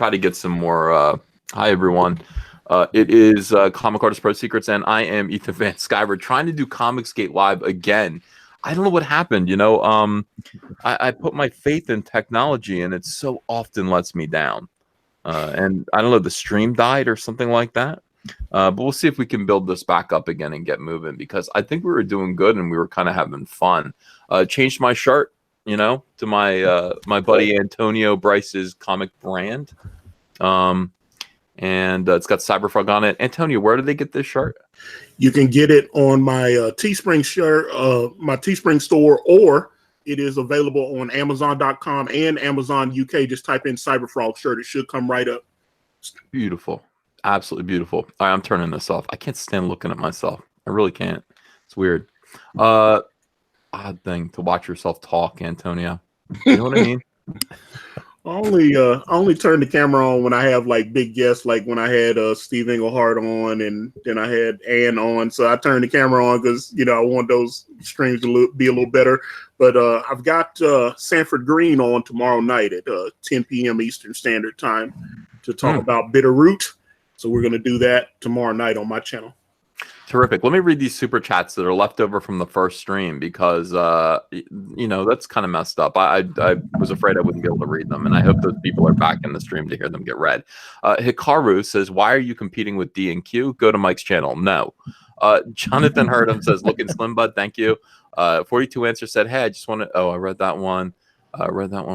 try to get some more. Hi, everyone. It is Comic Artist Pro Secrets, and I am Ethan Van Sky. We're trying to do ComicsGate Live again. I don't know what happened. You know, I put my faith in technology, and it so often lets me down. And I don't know, the stream died or something like that. But we'll see if we can build this back up again and get moving, because I think we were doing good and we were kind of having fun. Changed my shirt, you know, to my my buddy Antonio Bryce's comic brand. And it's got Cyberfrog on it. Antonio, where did they get this shirt? You can get it on my Teespring shirt, my Teespring store, or it is available on Amazon.com and Amazon UK. Just type in Cyberfrog shirt. It should come right up. Beautiful. Absolutely beautiful. All right, I'm turning this off. I can't stand looking at myself. I really can't. It's weird. Odd thing to watch yourself talk, Antonio. You know what I mean? I only turn the camera on when I have like big guests, like when I had Steve Englehart on, and then I had Ann on. So I turned the camera on because, you know, I want those streams to be a little better. But I've got Sanford Green on tomorrow night at 10 p.m. Eastern Standard Time to talk about Bitterroot. So we're going to do that tomorrow night on my channel. Terrific. Let me read these super chats that are left over from the first stream, because, you know, that's kind of messed up. I was afraid I wouldn't be able to read them, and I hope those people are back in the stream to hear them get read. Hikaru says, why are you competing with D and Q? Go to Mike's channel. No. Jonathan Hurdham says, looking slim, bud. Thank you. 42 Answer said, hey, I just want to... Oh, I read that one. Read that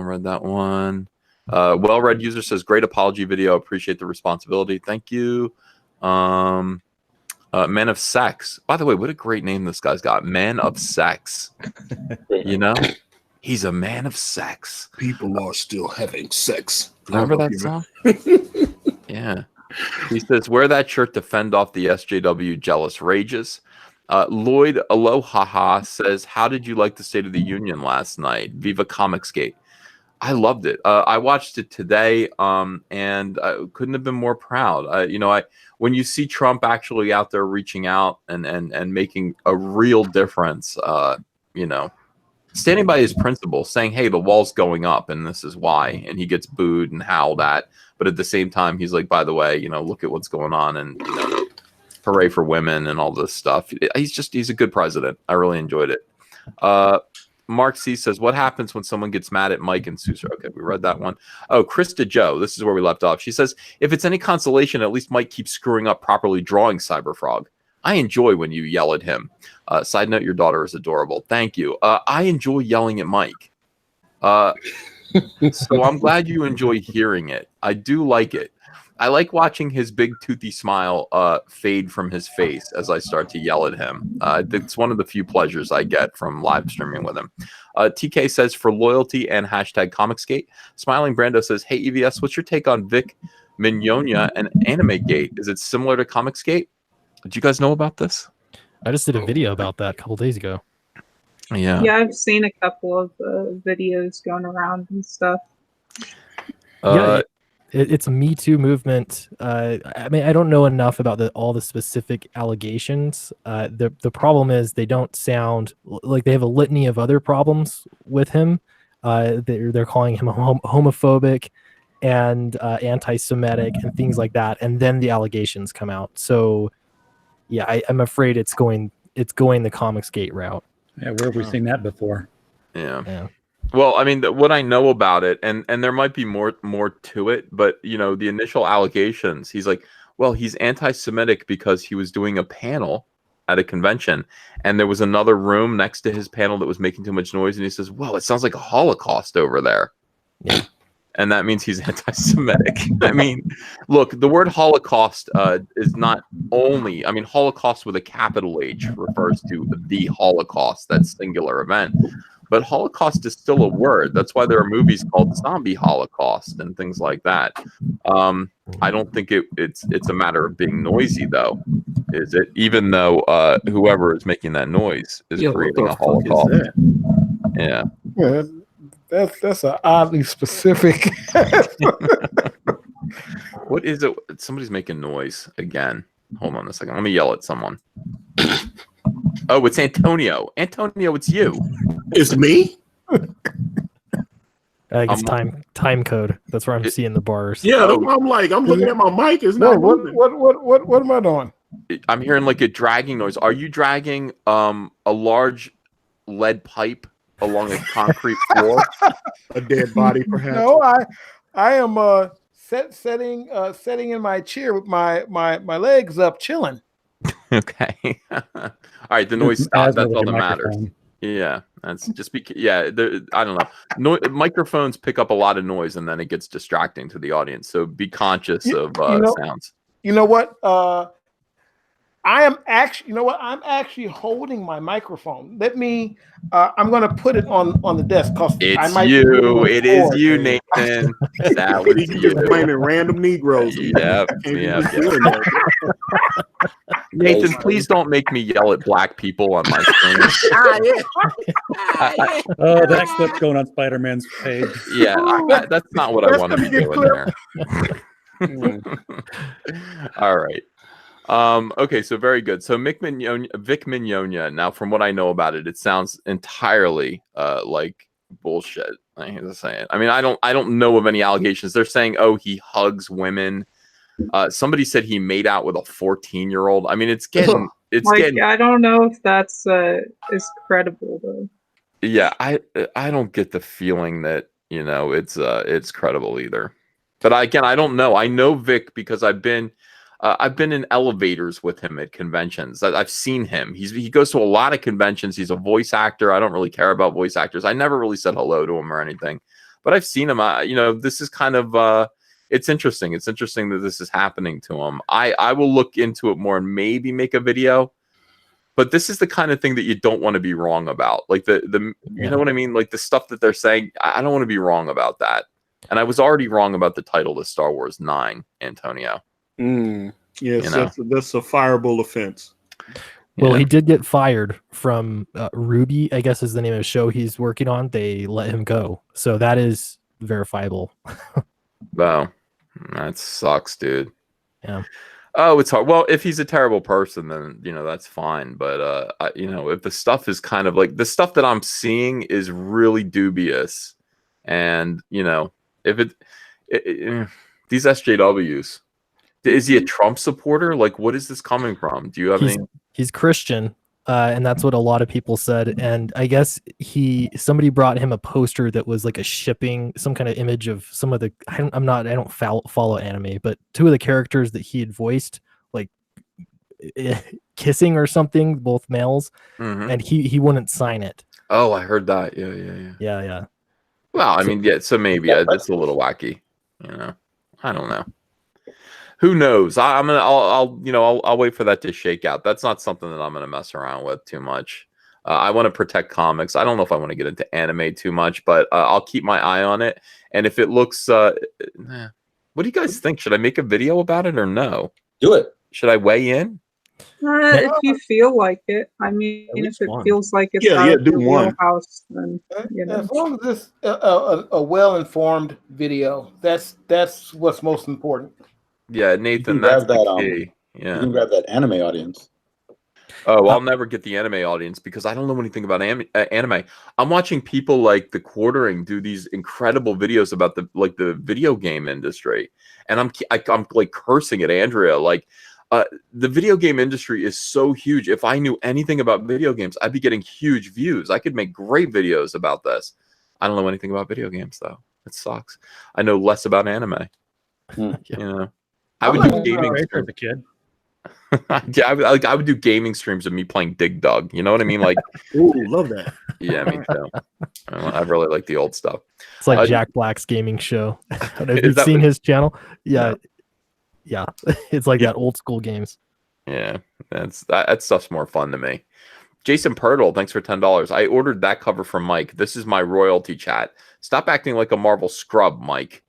one. Well-read user says, great apology video. Appreciate the responsibility. Thank you. Man of Sex. By the way, what a great name this guy's got. Man of Sex. You know? He's a man of sex. People are still having sex. Remember that song? Yeah. He says, wear that shirt to fend off the SJW jealous rages. Lloyd Aloha says, how did you like the State of the Union last night? Viva ComicsGate. I loved it. I watched it today, and I couldn't have been more proud. You know, when you see Trump actually out there reaching out and making a real difference, you know, standing by his principles, saying, hey, the wall's going up and this is why, and he gets booed and howled at, but at the same time, he's like, by the way, you know, look at what's going on, and, you know, hooray for women and all this stuff. He's a good president. I really enjoyed it. Mark C says, what happens when someone gets mad at Mike and Susan? Okay, we read that one. Oh, Krista Joe, this is where we left off. She says, if it's any consolation, at least Mike keeps screwing up properly drawing Cyberfrog. I enjoy when you yell at him. Side note, your daughter is adorable. Thank you. I enjoy yelling at Mike. So I'm glad you enjoy hearing it. I do like it. I like watching his big toothy smile fade from his face as I start to yell at him. It's one of the few pleasures I get from live streaming with him. TK says, for loyalty and hashtag ComicsGate. Smiling Brando says, hey, EVS, what's your take on Vic Mignogna and AnimeGate? Is it similar to ComicsGate? Did you guys know about this? I just did a video about that a couple days ago. Yeah. Yeah, I've seen a couple of videos going around and stuff. Yeah, it's a Me Too movement. I mean, I don't know enough about all the specific allegations. The problem is they don't sound like they have a litany of other problems with him. They're calling him homophobic and anti-Semitic and things like that, and then the allegations come out. So, yeah, I'm afraid it's going the ComicsGate route. Yeah, where have we seen that before? Yeah. Well, I mean, what I know about it, and there might be more to it, but, you know, the initial allegations, he's like, well, he's anti-Semitic because he was doing a panel at a convention, and there was another room next to his panel that was making too much noise, and he says, well, it sounds like a Holocaust over there. Yeah. And that means he's anti-Semitic. I mean, look, the word Holocaust is not only, I mean, Holocaust with a capital H refers to the Holocaust, that singular event. But Holocaust is still a word. That's why there are movies called Zombie Holocaust and things like that. I don't think it's a matter of being noisy, though, is it? Even though whoever is making that noise is creating a Holocaust. Yeah. That's an oddly specific. What is it? Somebody's making noise again. Hold on a second. Let me yell at someone. Oh, it's Antonio. Antonio, it's you. It's me? I guess time code. That's where I'm seeing the bars. Yeah, that's what I'm like. I'm looking at my mic. It's No, not moving. what am I doing? I'm hearing like a dragging noise. Are you dragging a large lead pipe along a concrete floor? A dead body, perhaps. No, I am setting in my chair with my legs up, chilling. Okay. All right, the noise stopped. That's all that matters. Microphone. Yeah, that's just I don't know. Microphones pick up a lot of noise, and then it gets distracting to the audience. So be conscious of sounds. You know what? I'm actually holding my microphone. Let me. I'm going to put it on the desk because It's you. It is you, Nathan. That was You just you. blaming random Negroes. Yep. Nathan, please don't make me yell at black people on my screen. Oh, that clip going on Spider-Man's page. Yeah, that's not what I want to be doing there. All right. Okay, so very good. So Vic Mignogna. Now, from what I know about it, it sounds entirely like bullshit. I hate to say it. I mean, I don't know of any allegations. They're saying, oh, he hugs women. Somebody said he made out with a 14-year-old. I mean, it's getting. I don't know if that's is credible though. Yeah, I don't get the feeling that it's credible either. But again, I don't know. I know Vic because I've been in elevators with him at conventions. I've seen him. He goes to a lot of conventions. He's a voice actor. I don't really care about voice actors. I never really said hello to him or anything, but I've seen him. This is kind of it's interesting. It's interesting that this is happening to him. I will look into it more and maybe make a video. But this is the kind of thing that you don't want to be wrong about. Like you know what I mean? Like the stuff that they're saying, I don't want to be wrong about that. And I was already wrong about the title of Star Wars 9, Antonio. Yes, that's a fireable offense. Well, he did get fired from Ruby, I guess is the name of the show he's working on. They let him go. So that is verifiable. Wow. That sucks, dude. Yeah. Oh, it's hard. Well, if he's a terrible person, then that's fine. But if the stuff is kind of like the stuff that I'm seeing is really dubious, and if these SJWs, is he a Trump supporter? Like, what is this coming from? Do you have any? He's Christian, and that's what a lot of people said. And I guess somebody brought him a poster that was like some kind of image of some of the. I don't follow anime, but two of the characters that he had voiced, like kissing or something, both males, and he wouldn't sign it. Oh, I heard that. Yeah. Well, I mean, yeah. So maybe it's a little wacky. I don't know. Who knows? I'll wait for that to shake out. That's not something that I'm gonna mess around with too much. I want to protect comics. I don't know if I want to get into anime too much, but I'll keep my eye on it. And if it looks, what do you guys think? Should I make a video about it or no? Do it. Should I weigh in? If you feel like it. I mean, if it feels like it's out of your wheelhouse, then as long as it's a well-informed video, that's what's most important. Yeah, Nathan, that's the key. Yeah, you can grab that anime audience. Oh, I'll never get the anime audience because I don't know anything about anime. I'm watching people like the Quartering do these incredible videos about the video game industry, and I'm like cursing at Andrea. Like, the video game industry is so huge. If I knew anything about video games, I'd be getting huge views. I could make great videos about this. I don't know anything about video games though. It sucks. I know less about anime. I would do gaming streams. Kid. Yeah, I would do gaming streams of me playing Dig Dug. You know what I mean? Like, ooh, love that. Yeah, me too. I really like the old stuff. It's like Jack Black's gaming show. Have you seen his channel? Yeah. It's like that old school games. Yeah, that stuff's more fun to me. Jason Pirtle, thanks for $10. I ordered that cover from Mike. This is my royalty chat. Stop acting like a Marvel scrub, Mike.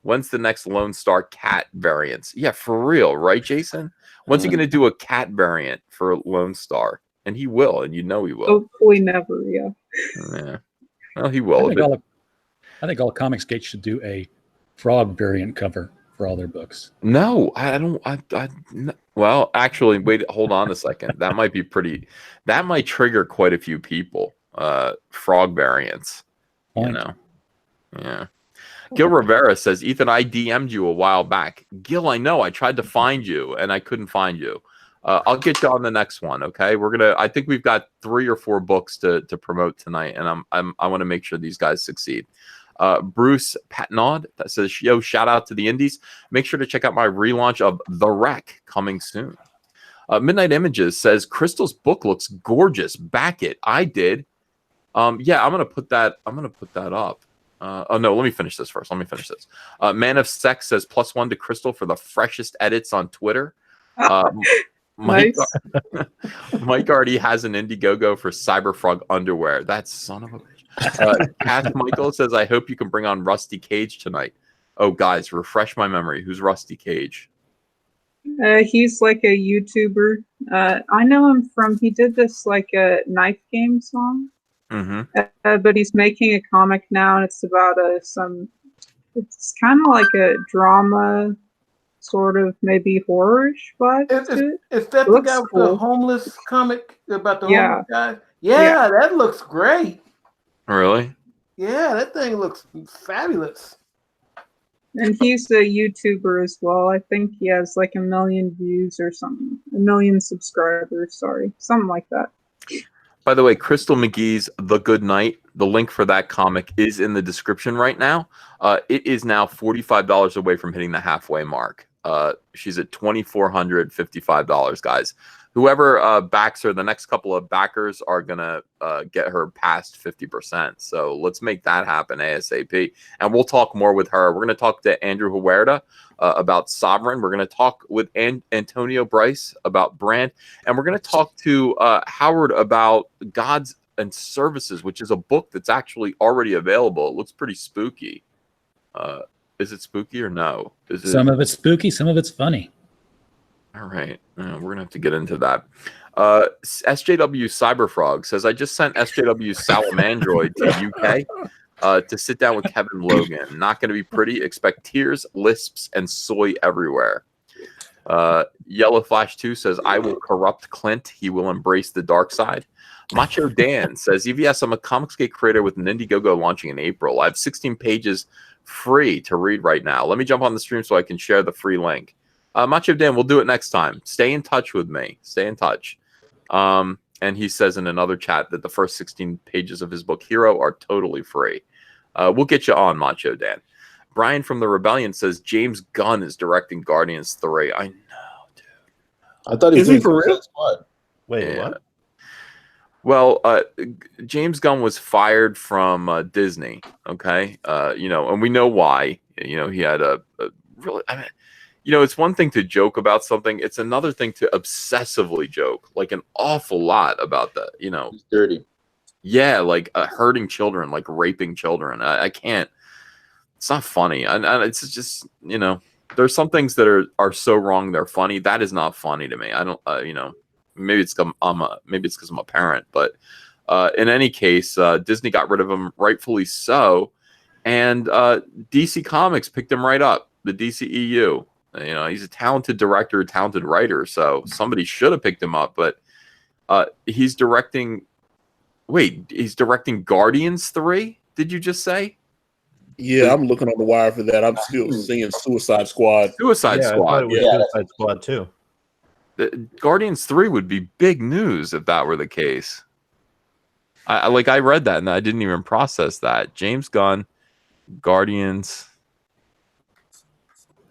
When's the next Lone Star cat variants? Yeah, for real, right, Jason? When's he going to do a cat variant for Lone Star? And he will, and he will. Hopefully never, yeah. Yeah. Well, he will. I think all ComicsGate should do a frog variant cover for all their books. No, I don't. Well, actually, wait, hold on a second. That might be pretty. That might trigger quite a few people. Frog variants. Yeah. Gil Rivera says, Ethan, I DM'd you a while back. Gil, I know. I tried to find you and I couldn't find you. I'll get you on the next one. Okay. I think we've got 3 or 4 books to promote tonight, and I want to make sure these guys succeed. Bruce Patnaud that says, yo, shout out to the indies. Make sure to check out my relaunch of The Wreck coming soon. Midnight Images says, Crystal's book looks gorgeous. Back it. I did. Yeah, I'm gonna put that up. Oh no, let me finish this first. Man of Sex says +1 to Crystal for the freshest edits on Twitter. Mike, Nice. Mike already has an Indiegogo for Cyberfrog underwear. That son of a bitch. Cass Michael says, I hope you can bring on Rusty Cage tonight. Oh, guys, refresh my memory. Who's Rusty Cage? He's like a YouTuber. I know him from, he did this like a knife game song. Mm-hmm. But he's making a comic now, and it's about it's kind of like a drama, sort of maybe horror-ish vibe to it. Is that the guy with the homeless comic about the homeless guy? Yeah, that looks great. Really? Yeah, that thing looks fabulous. And he's a YouTuber as well. I think he has like 1 million views or something. 1 million subscribers, sorry. Something like that. By the way, Crystal McGee's The Goodnight, the link for that comic is in the description right now. It is now $45 away from hitting the halfway mark. She's at $2,455, guys. Whoever backs her, the next couple of backers are going to get her past 50%. So let's make that happen ASAP. And we'll talk more with her. We're going to talk to Andrew Huerta about Sovereign. We're going to talk with Antonio Bryce about Brand. And we're going to talk to Howard about Gods and Services, which is a book that's actually already available. It looks pretty spooky. Is it spooky or no? Some of it's spooky, some of it's funny. All right. We're going to have to get into that. SJW Cyberfrog says, I just sent SJW Salamandroid to UK to sit down with Kevin Logan. Not going to be pretty. Expect tears, lisps, and soy everywhere. Yellow Flash 2 says, I will corrupt Clint. He will embrace the dark side. Macho Dan says, EVS, I'm a ComicsGate creator with an Indiegogo launching in April. I have 16 pages free to read right now. Let me jump on the stream so I can share the free link. Macho Dan, we'll do it next time. Stay in touch with me. Stay in touch. And he says in another chat that the first 16 pages of his book, Hero, are totally free. We'll get you on, Macho Dan. Brian from the Rebellion says, James Gunn is directing Guardians 3. I know, dude. I thought he was for real. Wait, what? Well, James Gunn was fired from Disney, okay? And we know why. He had a really... it's one thing to joke about something. It's another thing to obsessively joke, like an awful lot about that, He's dirty. Yeah, like hurting children, like raping children. I can't. It's not funny. And it's just, there's some things that are so wrong they're funny. That is not funny to me. I don't, maybe it's because I'm a parent. But in any case, Disney got rid of him, rightfully so. And DC Comics picked him right up, the DCEU. He's a talented director, talented writer, so somebody should have picked him up. But he's directing Guardians 3? Did you just say? Yeah, I'm looking on the wire for that. I'm still seeing Suicide Squad. Suicide Squad. Suicide Squad too. Guardians 3 would be big news if that were the case. I read that and I didn't even process that. James Gunn, Guardians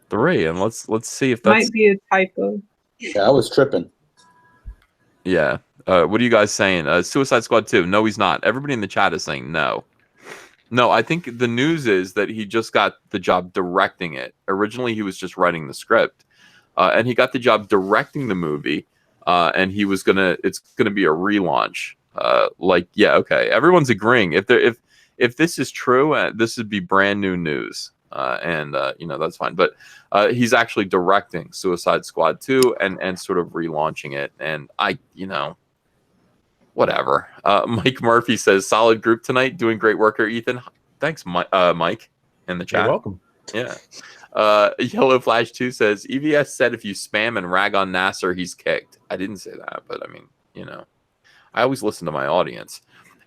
3, and let's see if that might be a typo. Yeah, I was tripping. Yeah. What are you guys saying? Suicide Squad 2? No, he's not. Everybody in the chat is saying no. No, I think the news is that he just got the job directing it. Originally, he was just writing the script, and he got the job directing the movie. And it's gonna be a relaunch. Okay, everyone's agreeing. If this is true, this would be brand new news. That's fine. But he's actually directing Suicide Squad 2 and sort of relaunching it. And whatever. Mike Murphy says, solid group tonight. Doing great work here, Ethan. Thanks, Mike, in the chat. You're welcome. Yeah. Yellow Flash 2 says, EVS said if you spam and rag on Nasser, he's kicked. I didn't say that, but I mean, I always listen to my audience.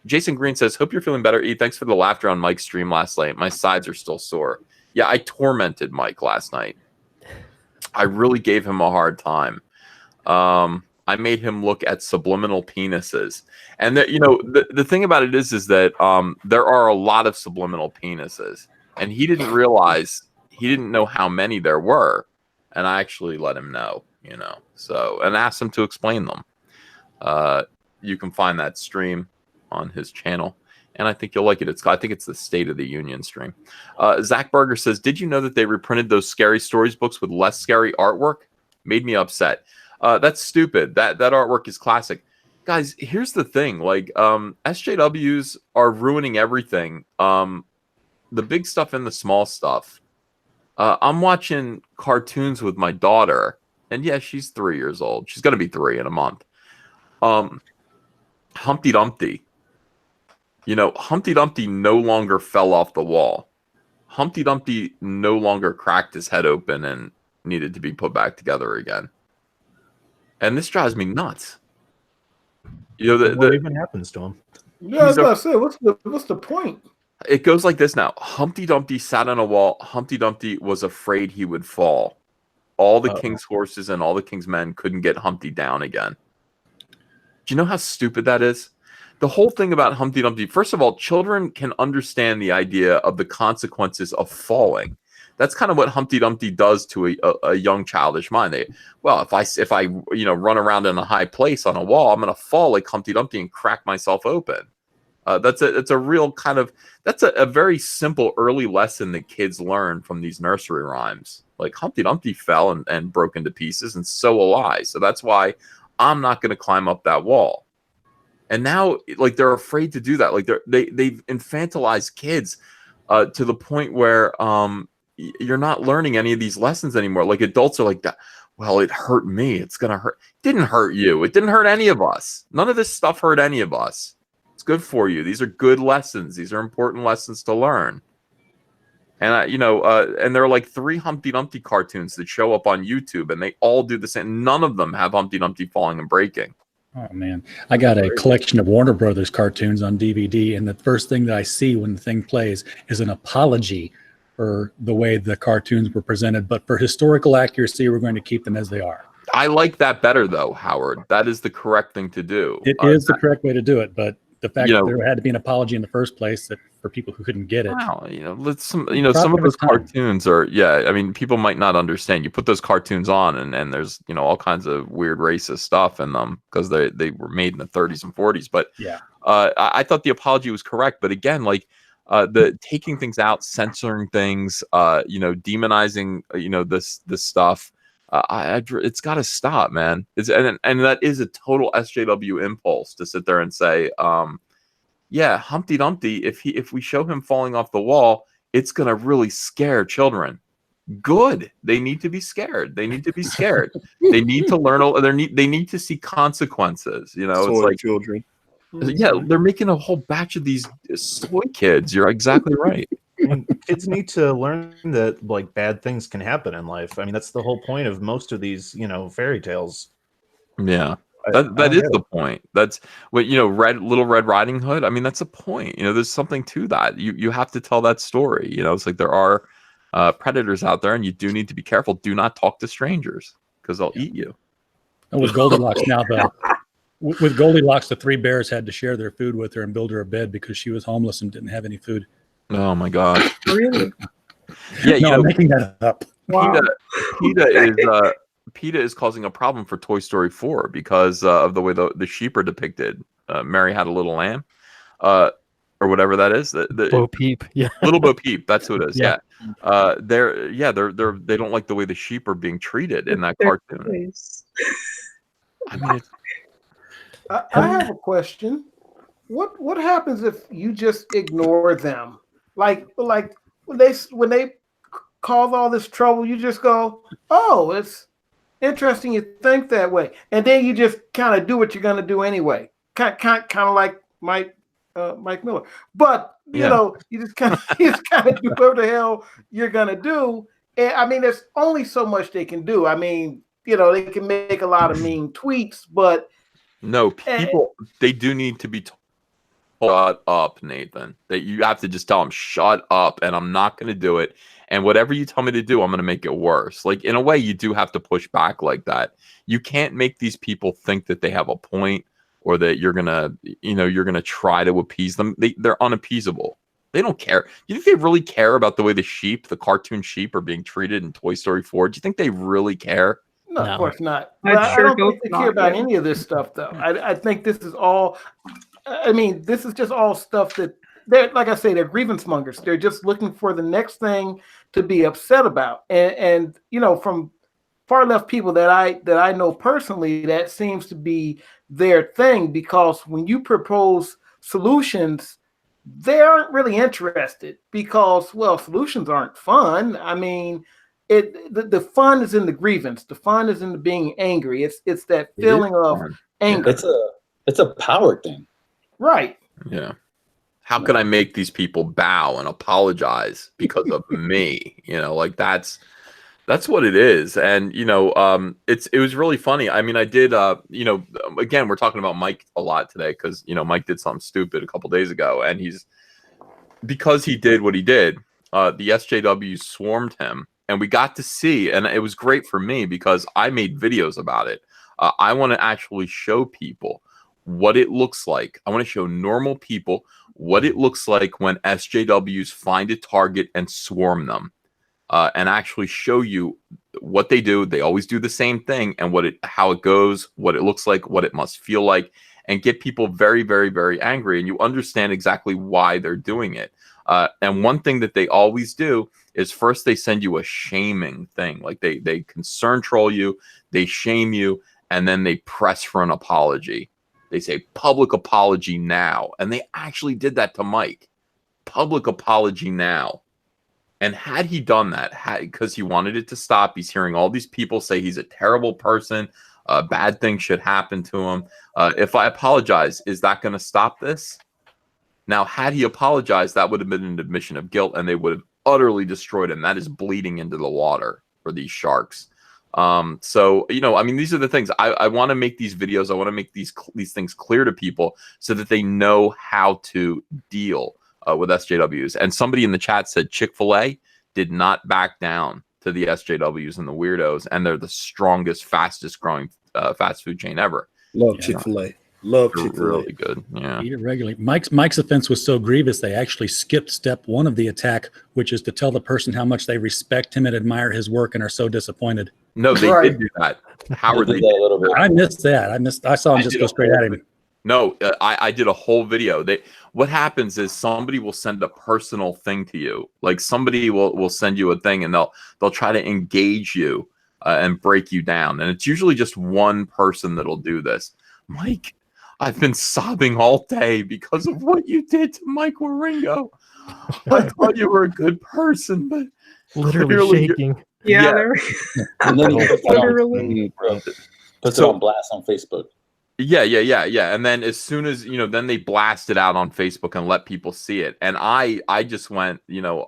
Jason Green says, hope you're feeling better. E, thanks for the laughter on Mike's stream last night. My sides are still sore. Yeah, I tormented Mike last night. I really gave him a hard time. I made him look at subliminal penises. And that, the thing about it is that there are a lot of subliminal penises. And he didn't know how many there were. And I actually let him know, so, and asked him to explain them. You can find that stream on his channel, and I think you'll like it. I think it's the State of the Union stream. Zach Berger says, did you know that they reprinted those Scary Stories books with less scary artwork? Made me upset. That's stupid. That artwork is classic. Guys, here's the thing. Like, SJWs are ruining everything. The big stuff and the small stuff. I'm watching cartoons with my daughter, and yeah, she's 3 years old. She's going to be 3 in a month. Humpty Dumpty. Humpty Dumpty no longer fell off the wall. Humpty Dumpty no longer cracked his head open and needed to be put back together again. And this drives me nuts. What even happens to him? Yeah, I was gonna say, what's the point? It goes like this now. Humpty Dumpty sat on a wall. Humpty Dumpty was afraid he would fall. All the king's horses and all the king's men couldn't get Humpty down again. Do you know how stupid that is? The whole thing about Humpty Dumpty, first of all, children can understand the idea of the consequences of falling. That's kind of what Humpty Dumpty does to a young childish mind. If I run around in a high place on a wall, I'm going to fall like Humpty Dumpty and crack myself open. That's a real kind of, that's a very simple early lesson that kids learn from these nursery rhymes. Like Humpty Dumpty fell and broke into pieces, and so will I. So that's why I'm not going to climb up that wall. And now, like, they're afraid to do that. Like, they've infantilized kids to the point where you're not learning any of these lessons anymore. Like, adults are like, well, it hurt me. It's going to hurt. It didn't hurt you. It didn't hurt any of us. None of this stuff hurt any of us. It's good for you. These are good lessons. These are important lessons to learn. And, and there are like 3 Humpty Dumpty cartoons that show up on YouTube, and they all do the same. None of them have Humpty Dumpty falling and breaking. Oh, man. I got a collection of Warner Brothers cartoons on DVD, and the first thing that I see when the thing plays is an apology for the way the cartoons were presented. But for historical accuracy, we're going to keep them as they are. I like that better, though, Howard. That is the correct thing to do. It is the correct way to do it, but the fact that there had to be an apology in the first place that for people who couldn't get it. Wow, some of those cartoons are, I mean, people might not understand. You put those cartoons on, and there's all kinds of weird racist stuff in them because they were made in the 30s and 40s. But yeah, I thought the apology was correct. But again, like the taking things out, censoring things, demonizing, this stuff. It's got to stop, man. And that is a total SJW impulse to sit there and say, yeah, Humpty Dumpty, if we show him falling off the wall, it's gonna really scare children. Good. They need to be scared. They need to be scared. They need to learn. They need to see consequences. It's like children. Yeah, they're making a whole batch of these soy kids. You're exactly right. And kids need to learn that like bad things can happen in life. I mean, that's the whole point of most of these, fairy tales. Yeah, that is the point. That's what Little Red Riding Hood. I mean, that's a point. There's something to that. You have to tell that story. It's like there are predators out there, and you do need to be careful. Do not talk to strangers because they'll eat you. And with Goldilocks now, with Goldilocks, the 3 bears had to share their food with her and build her a bed because she was homeless and didn't have any food. Oh my God! Really? Yeah, no, I'm making that up. Wow. PETA is causing a problem for Toy Story 4 because of the way the sheep are depicted. Mary Had a Little Lamb, or whatever that is. Bo Peep, yeah. Little Bo Peep, that's who it is. Yeah. They don't like the way the sheep are being treated in that cartoon. I mean, I have a question. What happens if you just ignore them? Like when they cause all this trouble, you just go, "Oh, it's interesting you think that way," and then you just kind of do what you're going to do anyway. Kind of like Mike Miller. But you just kind of do whatever the hell you're going to do. And I mean, there's only so much they can do. I mean, they can make a lot of mean tweets, but no, people they do need to be. shut up, Nathan. That you have to just tell them, shut up, and I'm not going to do it. And whatever you tell me to do, I'm going to make it worse. Like, in a way, you do have to push back like that. You can't make these people think that they have a point or that you're going to, you're going to try to appease them. They're unappeasable. They don't care. You think they really care about the way the cartoon sheep are being treated in Toy Story 4? Do you think they really care? No, of course not. I I don't think they care about any of this stuff, though. I think this is all, this is just all stuff that they're, like I say, they're grievance mongers. They're just looking for the next thing to be upset about. And from far left people that I know personally, that seems to be their thing, because when you propose solutions, they aren't really interested, because, well, solutions aren't fun. I mean, the fun is in the grievance. The fun is in the being angry. It's that feeling of anger. It's a power thing. Right. Yeah. How can I make these people bow and apologize because of me? That's what it is. And it was really funny. I mean, I did again, we're talking about Mike a lot today because Mike did something stupid a couple days ago, and because he did what he did, the SJWs swarmed him, and we got to see, and it was great for me because I made videos about it. I want to actually show people what it looks like. I want to show normal people what it looks like when SJWs find a target and swarm them, and actually show you what they do. They always do the same thing, and how it goes, what it looks like, what it must feel like, and get people very, very, very angry. And you understand exactly why they're doing it. And one thing that they always do is first they send you a shaming thing. Like they concern troll you, they shame you, and then they press for an apology. They say public apology now. And they actually did that to Mike. Public apology now. And had he done that, because he wanted it to stop, he's hearing all these people say he's a terrible person, bad things should happen to him. If I apologize, is that going to stop this? Now, had he apologized, that would have been an admission of guilt, and they would have utterly destroyed him. That is bleeding into the water for these sharks. So, these are the things. I want to make these videos. I want to make these things clear to people so that they know how to deal with SJWs. And somebody in the chat said Chick-fil-A did not back down to the SJWs and the weirdos, and they're the strongest, fastest growing fast food chain ever. Love Chick-fil-A. Love Chick-fil-A. Really good. Yeah. Eat it regularly. Mike's offense was so grievous they actually skipped step one of the attack, which is to tell the person how much they respect him and admire his work and are so disappointed. No, they did do that. Howard, they did that a little bit. I missed that. I saw him just go straight at him. No, I did a whole video. What happens is somebody will send a personal thing to you. Like somebody will send you a thing, and they'll try to engage you and break you down. And it's usually just one person that'll do this. Mike, I've been sobbing all day because of what you did to Mike Waringo. I thought you were a good person, but literally shaking. Yeah. And then he Literally. puts it on blast on Facebook. Yeah. And then as soon as, then they blast it out on Facebook and let people see it. And I just went,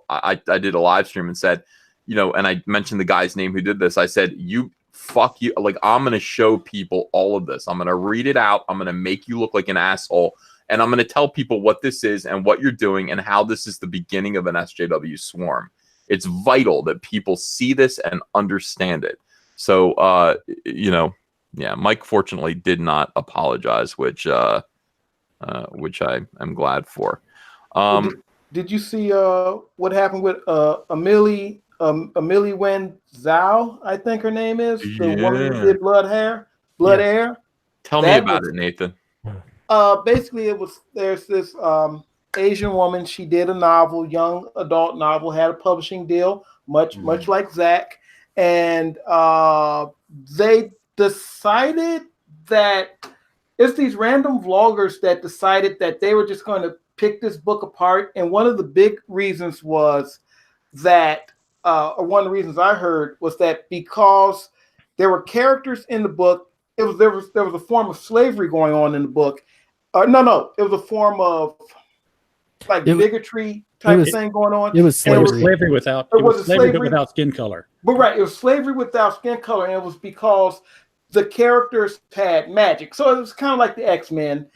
I did a live stream and said, and I mentioned the guy's name who did this. I said, fuck you. Like, I'm going to show people all of this. I'm going to read it out. I'm going to make you look like an asshole. And I'm going to tell people what this is and what you're doing and how this is the beginning of an SJW swarm. It's vital that people see this and understand it. So, yeah, Mike fortunately did not apologize, which I am glad for. Did you see what happened with Amelie Wen Zhao, I think her name is, the woman who did Blood Air? Tell me about it, Nathan. Basically, there's this Asian woman. She did a novel, young adult novel, had a publishing deal, much like Zach, and they decided that it's these random vloggers that decided that they were just going to pick this book apart. And one of the big reasons was that, or one of the reasons I heard was that because there were characters in the book, there was a form of slavery going on in the book. It was a form of like bigotry type of thing going on. It was slavery without skin color. But right, it was slavery without skin color, and it was because the characters had magic. So it was kind of like the X-Men.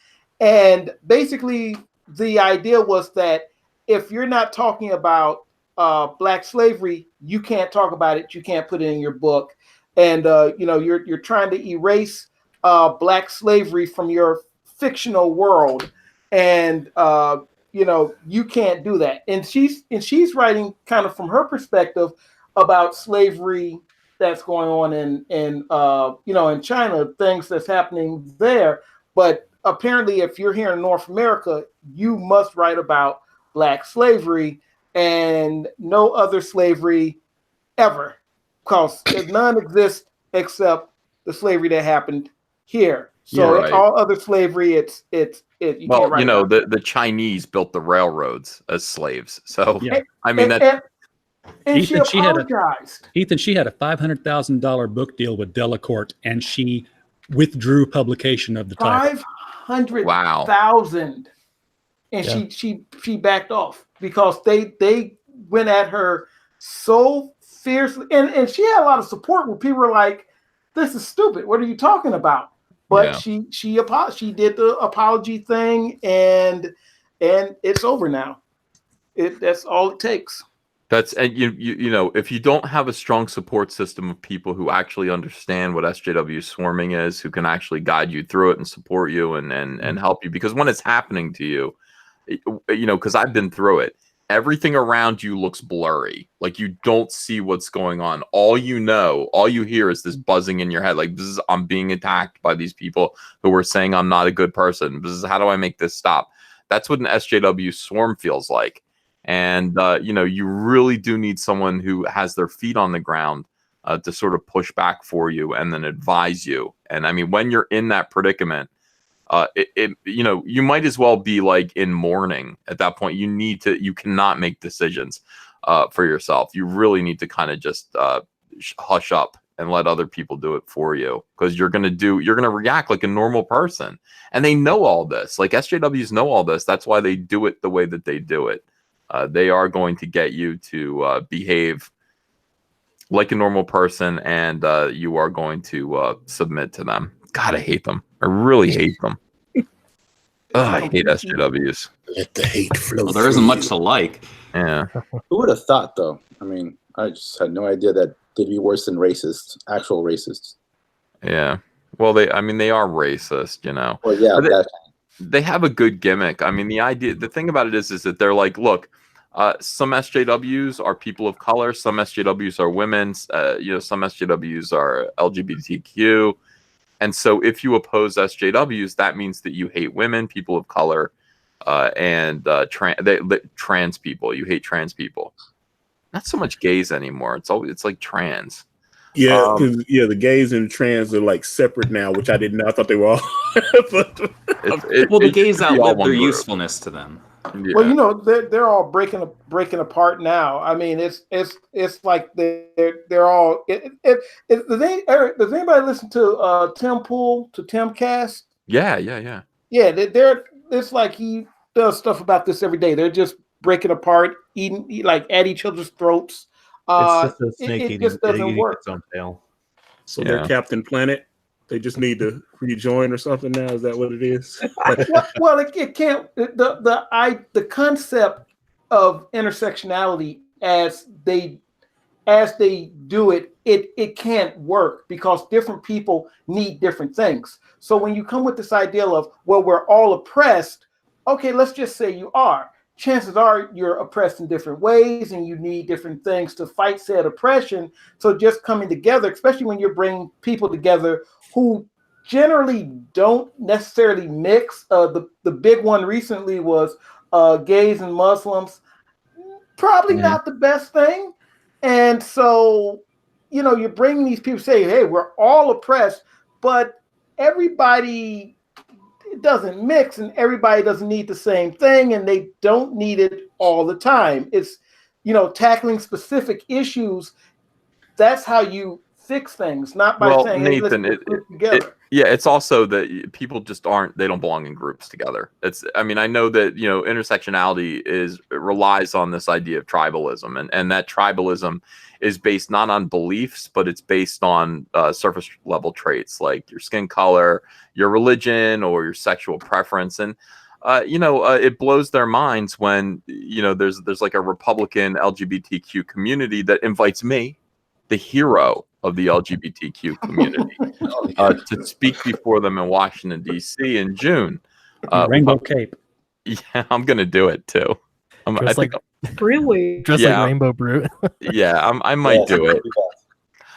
And basically the idea was that if you're not talking about black slavery, you can't talk about it. You can't put it in your book, and you're trying to erase black slavery from your fictional world, and you can't do that. And she's writing kind of from her perspective about slavery that's going on in China, things that's happening there. But apparently, if you're here in North America, you must write about black slavery and no other slavery ever, because none exists except the slavery that happened here. So all other slavery, the Chinese built the railroads as slaves. So I mean and she apologized. Ethan, she had a $500,000 book deal with Delacorte, and she withdrew publication of the title. 500,000, and she backed off because they went at her so fiercely, and she had a lot of support where people were like, "This is stupid. What are you talking about?" But she did the apology thing, and it's over now. That's all it takes. That's, and if you don't have a strong support system of people who actually understand what SJW swarming is, who can actually guide you through it and support you and help you, because when it's happening to you, because I've been through it, everything around you looks blurry. Like you don't see what's going on. All you hear is this buzzing in your head. Like, I'm being attacked by these people who are saying I'm not a good person. How do I make this stop? That's what an SJW swarm feels like. And, you really do need someone who has their feet on the ground to sort of push back for you and then advise you. And I mean, when you're in that predicament, you might as well be like in mourning at that point. You cannot make decisions for yourself. You really need to kind of just hush up and let other people do it for you, because you're going to react like a normal person. And they know all this. Like SJWs know all this. That's why they do it the way that they do it. They are going to get you to behave like a normal person, and you are going to submit to them. God, I hate them. I really hate them. I hate SJWs. Let the hate flow. Well, there isn't much to like. Yeah. Who would have thought, though? I mean, I just had no idea that they'd be worse than racists, actual racists. Yeah. Well, they are racist, Well, yeah, they have a good gimmick. I mean, the thing about it is that they're like, look, some SJWs are people of color, some SJWs are women, some SJWs are LGBTQ. And so if you oppose SJWs, that means that you hate women, people of color, and trans people. You hate trans people. Not so much gays anymore. It's like trans. Yeah, the gays and trans are like separate now, which I didn't know. I thought they were all. The gays outlived their usefulness to them. Yeah. Well, they're all breaking apart now. I mean, it's like they're all. Does anybody listen to Tim Pool, to Timcast? Yeah. Yeah, it's like he does stuff about this every day. They're just breaking apart, eating like at each other's throats. It's just a snake it just doesn't work. Its own tail. So they're Captain Planet. They just need to rejoin or something now. Is that what it is? well, it can't. The concept of intersectionality as they do it can't work, because different people need different things. So when you come with this idea of, well, we're all oppressed, okay, let's just say you are. Chances are you're oppressed in different ways, and you need different things to fight said oppression. So just coming together, especially when you're bringing people together who generally don't necessarily mix. The big one recently was gays and Muslims. Probably not the best thing. And so, you're bringing these people, say, hey, we're all oppressed, but everybody doesn't mix, and everybody doesn't need the same thing, and they don't need it all the time. It's, tackling specific issues. That's how you fix things, not by saying, hey, Nathan, let's group together. It's also that people just they don't belong in groups together. I know that, intersectionality relies on this idea of tribalism, and that tribalism is based not on beliefs, but it's based on surface level traits like your skin color, your religion, or your sexual preference. And it blows their minds when there's like a Republican LGBTQ community that invites me, the hero of the LGBTQ community, to speak before them in Washington D.C. in June. Rainbow cape. Yeah, I'm gonna do it too. Really? Dressed like Rainbow Brute. Yeah, I might do it.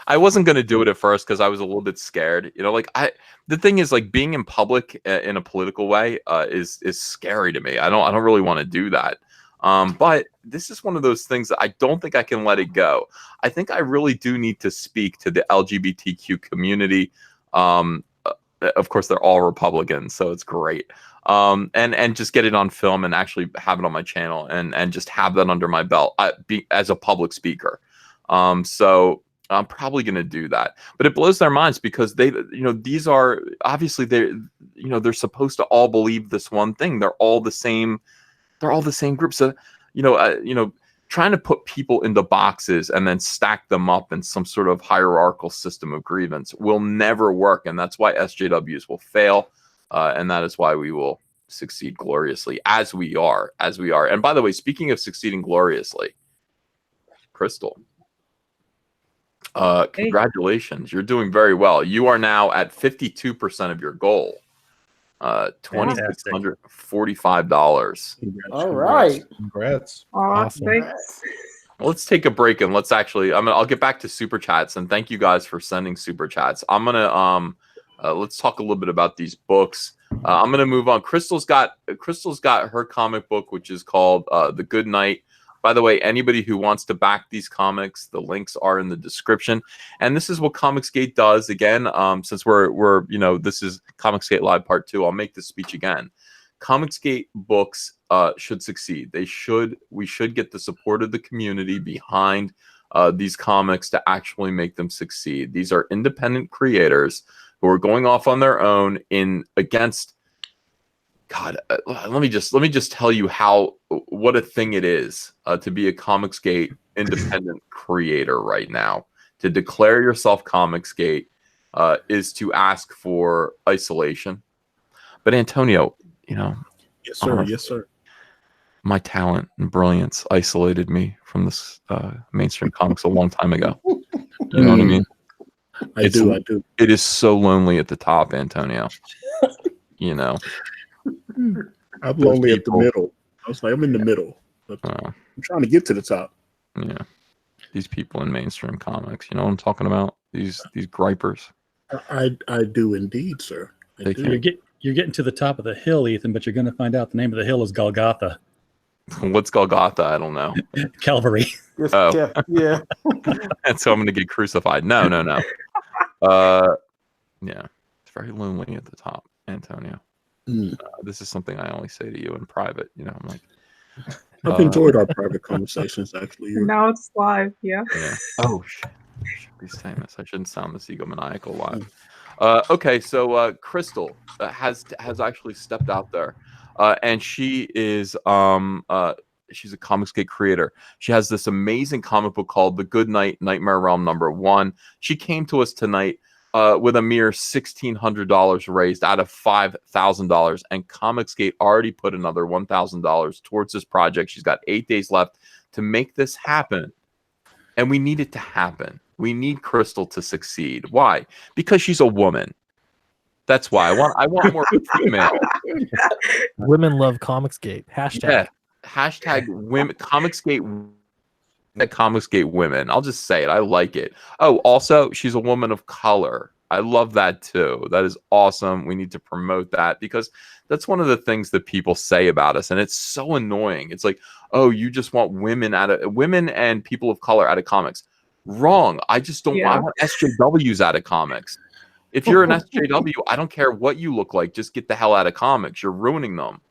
I wasn't gonna do it at first because I was a little bit scared. The thing is, like, being in public in a political way is scary to me. I don't really want to do that. But this is one of those things that I don't think I can let it go. I think I really do need to speak to the LGBTQ community. Of course, they're all Republicans, so it's great. And just get it on film and actually have it on my channel and just have that under my belt as a public speaker. So I'm probably going to do that, but it blows their minds because these are obviously they're supposed to all believe this one thing. They're all the same group. So, trying to put people into boxes and then stack them up in some sort of hierarchical system of grievance will never work. And that's why SJWs will fail. And that is why we will succeed gloriously as we are. And by the way, speaking of succeeding gloriously, Crystal, congratulations. You're doing very well. You are now at 52% of your goal. $2,645. All right. Congrats. Awesome. Let's take a break and I'll get back to super chats, and thank you guys for sending super chats. I'm gonna let's talk a little bit about these books. I'm gonna move on. Crystal's got her comic book, which is called The Goodnight. By the way, anybody who wants to back these comics, the links are in the description. And this is what ComicsGate does. Again, since this is ComicsGate Live Part 2, I'll make this speech again. ComicsGate books should succeed. We should get the support of the community behind these comics to actually make them succeed. These are independent creators who are going off on their own against God. Let me just tell you what a thing it is to be a ComicsGate independent creator right now. To declare yourself ComicsGate is to ask for isolation. But Antonio, yes, sir. Yes, sir. My talent and brilliance isolated me from this mainstream comics a long time ago. You know what I mean? I do. It is so lonely at the top, Antonio. I'm lonely at the middle. I was like, I'm in the middle. I'm trying to get to the top. Yeah. These people in mainstream comics, you know what I'm talking about? These gripers. I do indeed, sir. You're getting to the top of the hill, Ethan, but you're going to find out the name of the hill is Golgotha. What's Golgotha? I don't know. Calvary. Yeah. And so I'm going to get crucified. No. Yeah. It's very lonely at the top, Antonio. This is something I only say to you in private. I'm like, I've enjoyed our private conversations, actually. Now it's live, yeah. Oh, shit. I should be saying this. I shouldn't sound this egomaniacal live. Okay, so Crystal has actually stepped out there, and she is she's a ComicsGate creator. She has this amazing comic book called The Goodnight, Nightmare Realm #1. She came to us tonight with a mere $1,600 raised out of $5,000, and ComicsGate already put another $1,000 towards this project. She's got 8 days left to make this happen, and we need it to happen. We need Crystal to succeed. Why? Because she's a woman. That's why I want more female. Women love ComicsGate. Hashtag. Yeah. Hashtag women. ComicsGate women. I'll just say it. I like it. Oh, also, she's a woman of color. I love that too. That is awesome. We need to promote that because that's one of the things that people say about us, and it's so annoying. It's like, oh, you just want women and people of color out of comics. Wrong. I just don't want SJWs out of comics. If you're an SJW, I don't care what you look like. Just get the hell out of comics. You're ruining them.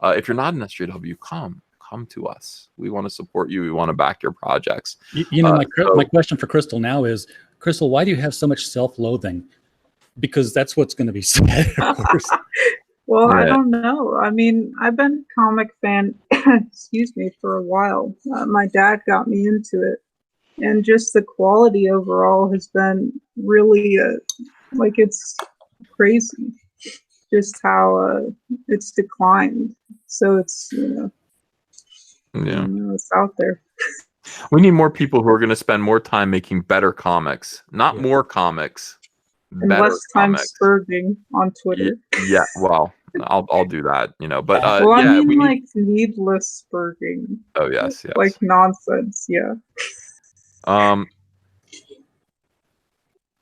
If you're not an SJW, come to us. We want to support you. We want to back your projects. My question for Crystal now is, Crystal, why do you have so much self-loathing? Because that's what's going to be said, of course. Well, I don't know. I mean, I've been a comic fan, for a while. My dad got me into it. And just the quality overall has been really, it's crazy. Just how it's declined So it's Yeah. it's out there. We need more people who are going to spend more time making better comics, not more comics, And better less time comics. spurging on Twitter. Yeah, well, I'll do that, but well, I mean, we like needless spurging. Oh yes, yes. Like nonsense. Yeah.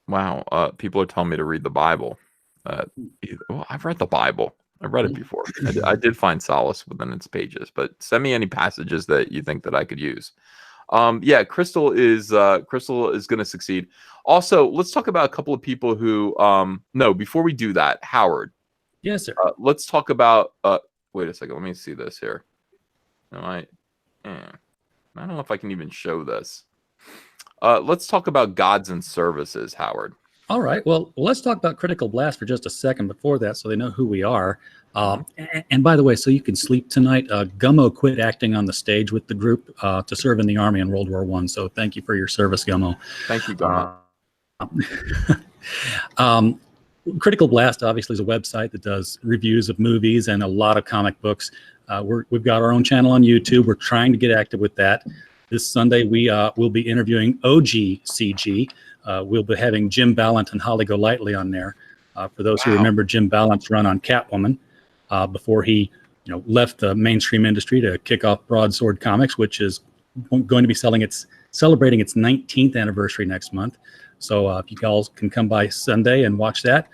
Wow. People are telling me to read the Bible. Well, I've read the Bible. I've read it before. I did find solace within its pages, but send me any passages that you think that I could use. Yeah, Crystal is going to succeed. Also, let's talk about a couple of people who no, before we do that, Howard. Yes, sir. Let's talk about wait a second, let me see this here. I don't know if I can even show this. Let's talk about Gods and Services, Howard. All right. Well, let's talk about Critical Blast for just a second before that, so they know who we are. And by the way, so you can sleep tonight, Gummo quit acting on the stage with the group to serve in the Army in World War I. So thank you for your service, Gummo. Thank you, Gummo. Critical Blast obviously is a website that does reviews of movies and a lot of comic books. We've got our own channel on YouTube. We're trying to get active with that. This Sunday, we will be interviewing OGCG. We'll be having Jim Ballant and Holly Golightly on there. For those who remember Jim Ballant's run on Catwoman before he left the mainstream industry to kick off Broadsword Comics, which is going to be celebrating its 19th anniversary next month. So if you guys can come by Sunday and watch that.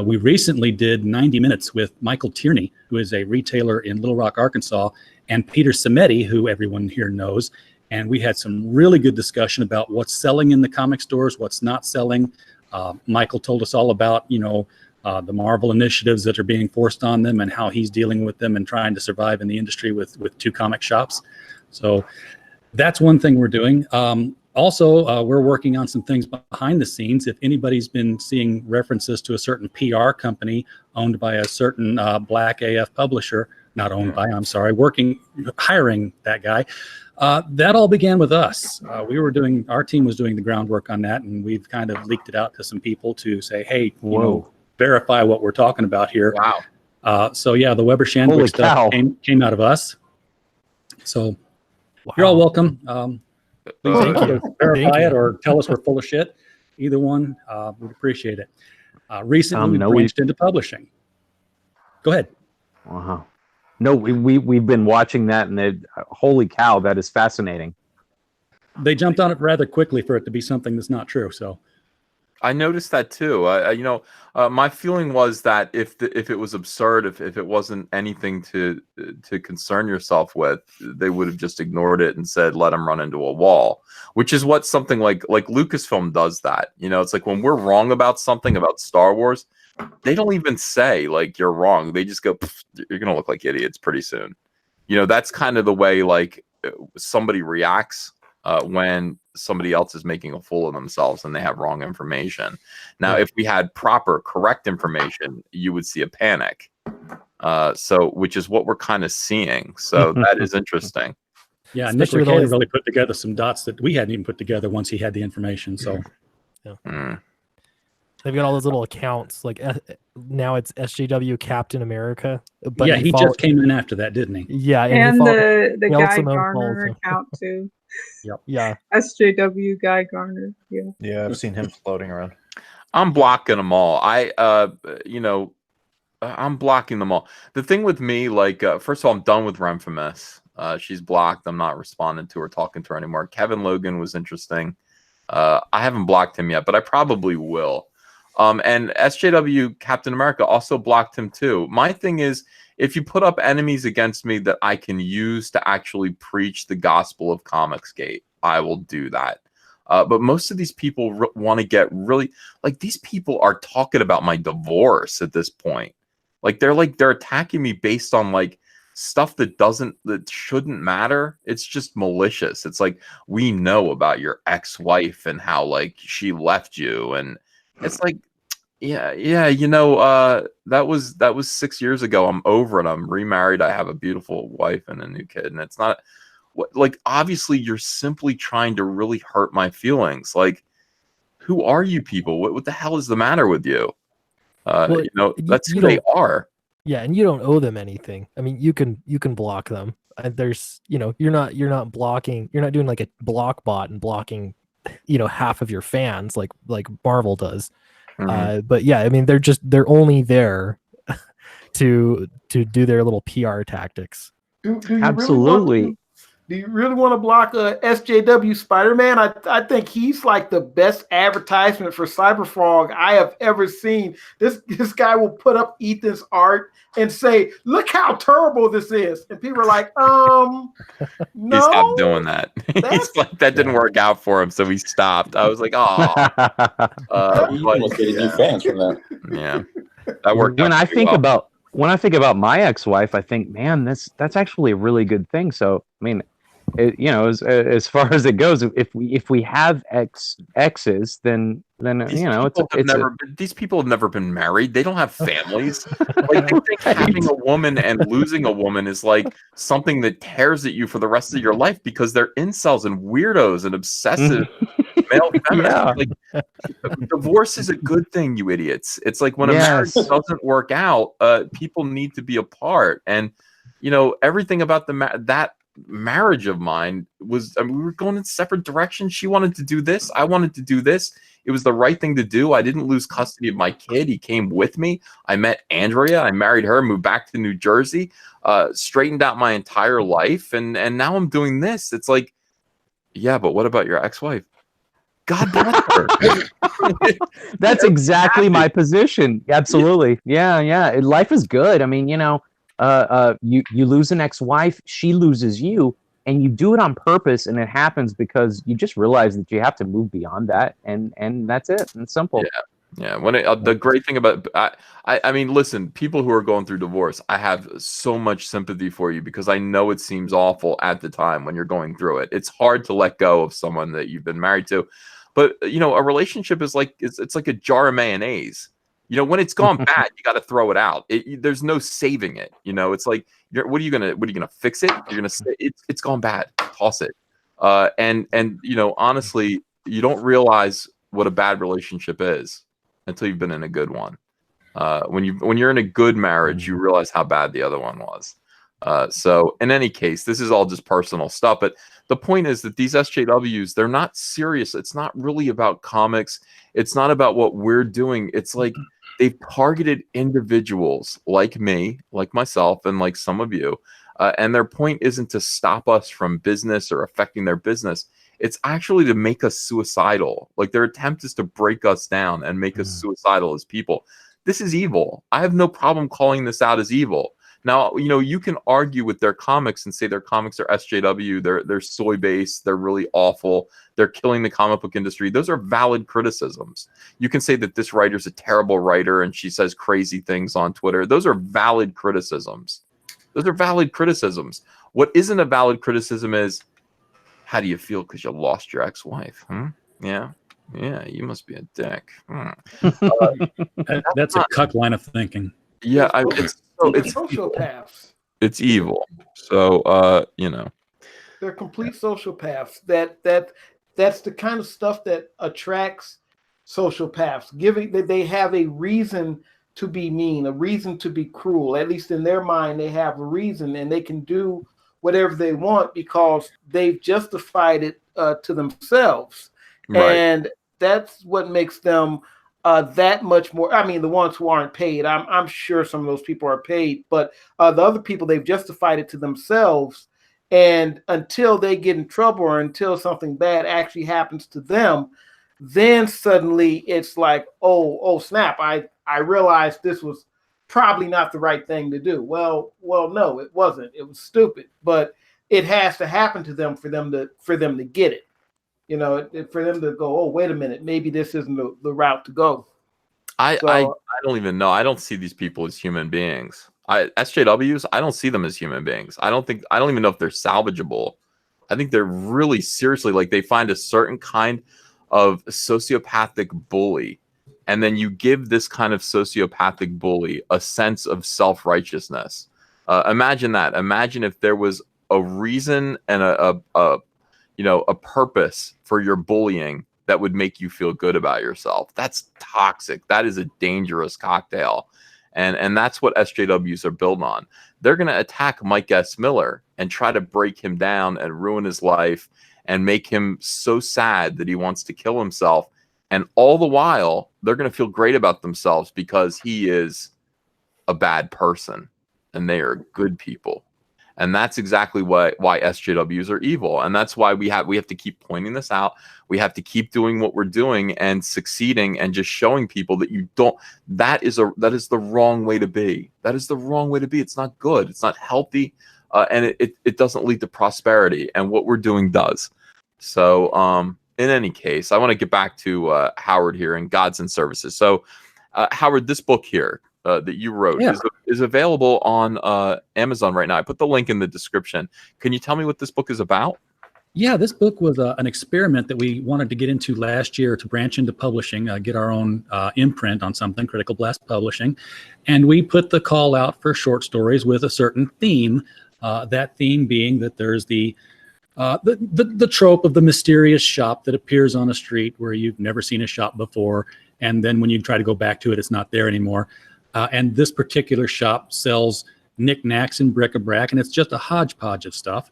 We recently did 90 minutes with Michael Tierney, who is a retailer in Little Rock, Arkansas, and Peter Cimetti, who everyone here knows. And we had some really good discussion about what's selling in the comic stores, what's not selling. Michael told us all about, the Marvel initiatives that are being forced on them and how he's dealing with them and trying to survive in the industry with two comic shops. So that's one thing we're doing. Also, we're working on some things behind the scenes. If anybody's been seeing references to a certain PR company owned by a certain Black AF publisher, not owned by, I'm sorry, hiring that guy. That all began with us. Our team was doing the groundwork on that, and we've kind of leaked it out to some people to say, hey, verify what we're talking about here. Wow. So yeah, the Weber Shandwick stuff came out of us. So you're all welcome. Please verify it or tell us we're full of shit. Either one, we'd appreciate it. Recently, we branched into publishing. Go ahead. Uh-huh. No, we've been watching that, and holy cow, that is fascinating. They jumped on it rather quickly for it to be something that's not true. So I noticed that too. My feeling was that if it was absurd, if it wasn't anything to concern yourself with, they would have just ignored it and said, let them run into a wall, which is what something like Lucasfilm does that. It's like when we're wrong about something about Star Wars, they don't even say like you're wrong. They just go, you're gonna look like idiots pretty soon. That's kind of the way like somebody reacts when somebody else is making a fool of themselves and they have wrong information. Now, if we had proper, correct information, you would see a panic. Which is what we're kind of seeing. So that is interesting. Yeah, Nick Ricada really put together some dots that we hadn't even put together once he had the information. So they've got all those little accounts. Like now it's SJW Captain America. But yeah, he just came in after that, didn't he? Yeah, and the Guy Garner account too. Yep. Yeah. SJW Guy Garner. Yeah. Yeah, I've seen him floating around. I'm blocking them all. I'm blocking them all. The thing with me, like, first of all, I'm done with Renfamous. She's blocked. I'm not responding to her, talking to her anymore. Kevin Logan was interesting. I haven't blocked him yet, but I probably will. And SJW Captain America also blocked him too. My thing is, if you put up enemies against me that I can use to actually preach the gospel of ComicsGate, I will do that. But most of these people want to get really, like, these people are talking about my divorce at this point. They're attacking me based on like stuff that shouldn't matter. It's just malicious. It's like, we know about your ex-wife and how like she left you, and it's like, yeah, that was 6 years ago. I'm over it. I'm remarried. I have a beautiful wife and a new kid, and it's not like, obviously you're simply trying to really hurt my feelings. Like, who are you people? What the hell is the matter with you? That's who they are. Yeah, and you don't owe them anything. I mean, you can block them. There's, you're not doing like a block bot and blocking, half of your fans like Marvel does. But yeah, I mean, they're only there to do their little PR tactics. Do you Absolutely. Do you really want to block SJW Spider-Man? I think he's like the best advertisement for Cyberfrog I have ever seen. This guy will put up Ethan's art and say, "Look how terrible this is," and people are like, "No." He stopped doing that. He's like, that didn't work out for him, so he stopped. I was like, "Oh." You almost getting new fans from that. Yeah, that worked. When I think about my ex-wife, I think, man, that's actually a really good thing. So, I mean, as far as it goes, if we have exes, then these people have never been married. They don't have families. Like, they think having a woman and losing a woman is like something that tears at you for the rest of your life because they're incels and weirdos and obsessive male feminists. Like, divorce is a good thing, you idiots. It's like when a marriage doesn't work out, people need to be apart. And everything about that marriage of mine was, we were going in separate directions. She wanted to do this, I wanted to do this. It was the right thing to do. I didn't lose custody of my kid. He came with me. I met Andrea, I married her, moved back to New Jersey, straightened out my entire life, and now I'm doing this. It's like, yeah, but what about your ex-wife? God bless her. That's exactly my position. Absolutely. Yeah. Life is good. I mean, you lose an ex-wife, she loses you, and you do it on purpose, and it happens because you just realize that you have to move beyond that, and that's it. It's simple. Yeah. When the great thing about I mean, listen, people who are going through divorce, I have so much sympathy for you because I know it seems awful at the time when you're going through it. It's hard to let go of someone that you've been married to, but a relationship is like it's like a jar of mayonnaise. When it's gone bad, you got to throw it out. There's no saving it. It's like, what are you gonna fix it? You're gonna say it's gone bad. Toss it. And honestly, you don't realize what a bad relationship is until you've been in a good one. When you're in a good marriage, you realize how bad the other one was. So in any case, this is all just personal stuff. But the point is that these SJWs, they're not serious. It's not really about comics. It's not about what we're doing. It's like they've targeted individuals like me, like myself, and like some of you. And their point isn't to stop us from business or affecting their business. It's actually to make us suicidal. Like, their attempt is to break us down and make us suicidal as people. This is evil. I have no problem calling this out as evil. Now, you can argue with their comics and say their comics are SJW, they're soy-based, they're really awful, they're killing the comic book industry. Those are valid criticisms. You can say that this writer's a terrible writer and she says crazy things on Twitter. Those are valid criticisms. What isn't a valid criticism is, how do you feel because you lost your ex-wife? Yeah, you must be a dick. That's a cuck line of thinking. Yeah, it's sociopaths. It's evil. So they're complete sociopaths. That's the kind of stuff that attracts sociopaths. Giving that they have a reason to be mean, a reason to be cruel. At least in their mind, they have a reason, and they can do whatever they want because they've justified it to themselves. Right. And that's what makes them that much more. I mean, the ones who aren't paid, I'm sure some of those people are paid, but the other people, they've justified it to themselves. And until they get in trouble or until something bad actually happens to them, then suddenly it's like, oh snap, I realized this was probably not the right thing to do. Well, no, it wasn't. It was stupid, but it has to happen to them for them to get it. For them to go, oh, wait a minute, maybe this isn't the route to go. I don't even know. I don't see these people as human beings. SJWs, I don't see them as human beings. I don't even know if they're salvageable. I think they're really seriously, like, they find a certain kind of sociopathic bully, and then you give this kind of sociopathic bully a sense of self-righteousness. Imagine that. Imagine if there was a reason and a purpose for your bullying that would make you feel good about yourself. That's toxic. That is a dangerous cocktail. And that's what SJWs are built on. They're going to attack Mike S. Miller and try to break him down and ruin his life and make him so sad that he wants to kill himself. And all the while, they're going to feel great about themselves because he is a bad person and they are good people. And that's exactly why SJWs are evil. And that's why we have to keep pointing this out. We have to keep doing what we're doing and succeeding and just showing people that that is the wrong way to be. That is the wrong way to be. It's not good. It's not healthy. And it doesn't lead to prosperity. And what we're doing does. So in any case, I want to get back to Howard here and Gods and Services. So Howard, this book here, that you wrote is available on Amazon right now. I put the link in the description. Can you tell me what this book is about? Yeah, this book was an experiment that we wanted to get into last year to branch into publishing, get our own imprint on something, Critical Blast Publishing. And we put the call out for short stories with a certain theme, that theme being that there's the trope of the mysterious shop that appears on a street where you've never seen a shop before. And then when you try to go back to it, it's not there anymore. And this particular shop sells knickknacks and bric-a-brac, and it's just a hodgepodge of stuff.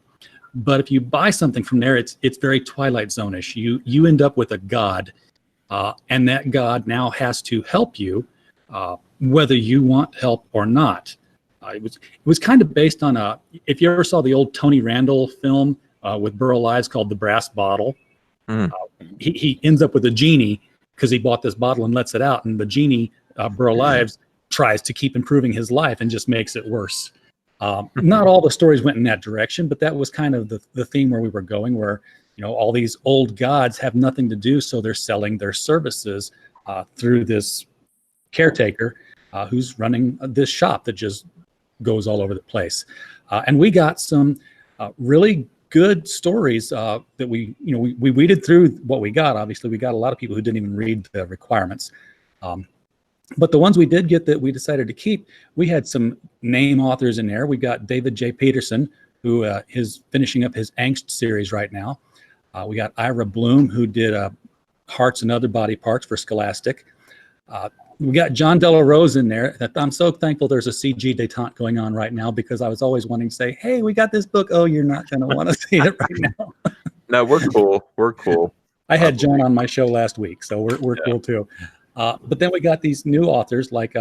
But if you buy something from there, it's very Twilight Zone-ish. You end up with a god, and that god now has to help you, whether you want help or not. It was kind of based on if you ever saw the old Tony Randall film with Burl Ives called The Brass Bottle, he ends up with a genie because he bought this bottle and lets it out, and the genie, Burl Ives, tries to keep improving his life and just makes it worse. Not all the stories went in that direction, but that was kind of the theme where we were going, where all these old gods have nothing to do, so they're selling their services through this caretaker who's running this shop that just goes all over the place. And we got some really good stories that we weeded through what we got. Obviously, we got a lot of people who didn't even read the requirements. But the ones we did get that we decided to keep, we had some name authors in there. We got David J. Peterson, who is finishing up his Angst series right now. We got Ira Bloom, who did Hearts and Other Body Parts for Scholastic. We got John Della Rose in there. I'm so thankful there's a CG detente going on right now, because I was always wanting to say, hey, we got this book. Oh, you're not going to want to see it right now. No, we're cool. We're cool. I had John on my show last week, so we're cool too. But then we got these new authors like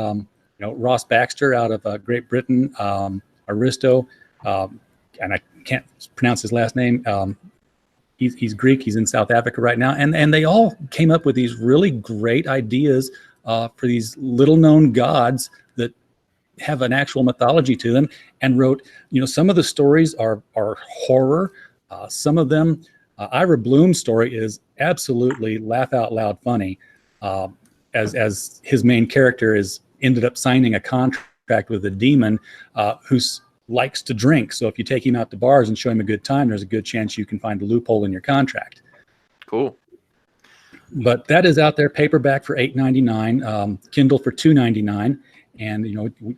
Ross Baxter out of Great Britain, Aristo, and I can't pronounce his last name. He's Greek. He's in South Africa right now, and they all came up with these really great ideas for these little-known gods that have an actual mythology to them, and wrote. Some of the stories are horror. Some of them, Ira Bloom's story is absolutely laugh out loud funny. As his main character ended up signing a contract with a demon who likes to drink. So if you take him out to bars and show him a good time, there's a good chance you can find a loophole in your contract. Cool. But that is out there, paperback for $8.99, Kindle for $2.99, and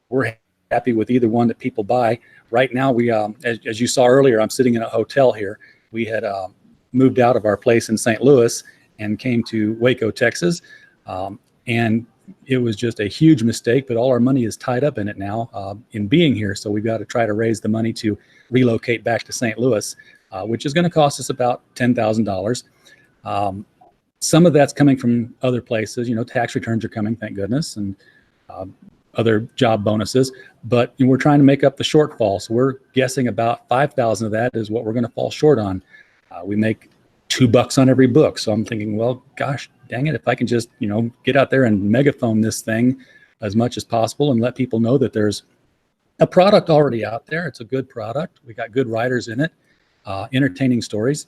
we're happy with either one that people buy. Right now, we as you saw earlier, I'm sitting in a hotel here. We had moved out of our place in St. Louis and came to Waco, Texas. And it was just a huge mistake, but all our money is tied up in it now in being here. So we've got to try to raise the money to relocate back to St. Louis, which is going to cost us about $10,000. Some of that's coming from other places. Tax returns are coming, thank goodness, and other job bonuses. But we're trying to make up the shortfall. So we're guessing about $5,000 of that is what we're going to fall short on. We make $2 on every book. So I'm thinking, well, gosh, dang it, if I can just, get out there and megaphone this thing as much as possible and let people know that there's a product already out there. It's a good product. We got good writers in it, entertaining stories.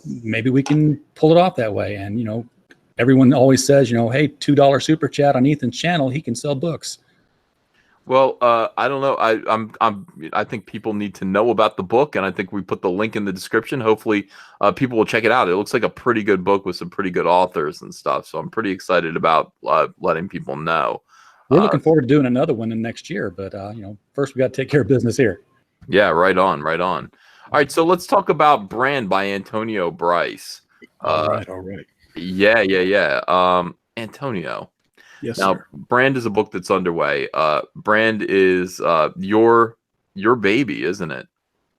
Maybe we can pull it off that way. And, everyone always says, hey, $2 super chat on Ethan's channel, he can sell books. Well, I don't know. I think people need to know about the book, and I think we put the link in the description. Hopefully, people will check it out. It looks like a pretty good book with some pretty good authors and stuff. So I'm pretty excited about letting people know. We're looking forward to doing another one in next year, but first we got to take care of business here. Yeah, right on. All right, so let's talk about Brand by Antonio Bryce. All right. Yeah. Antonio. Yes, Now, sir. Brand is a book that's underway. Brand is your baby, isn't it?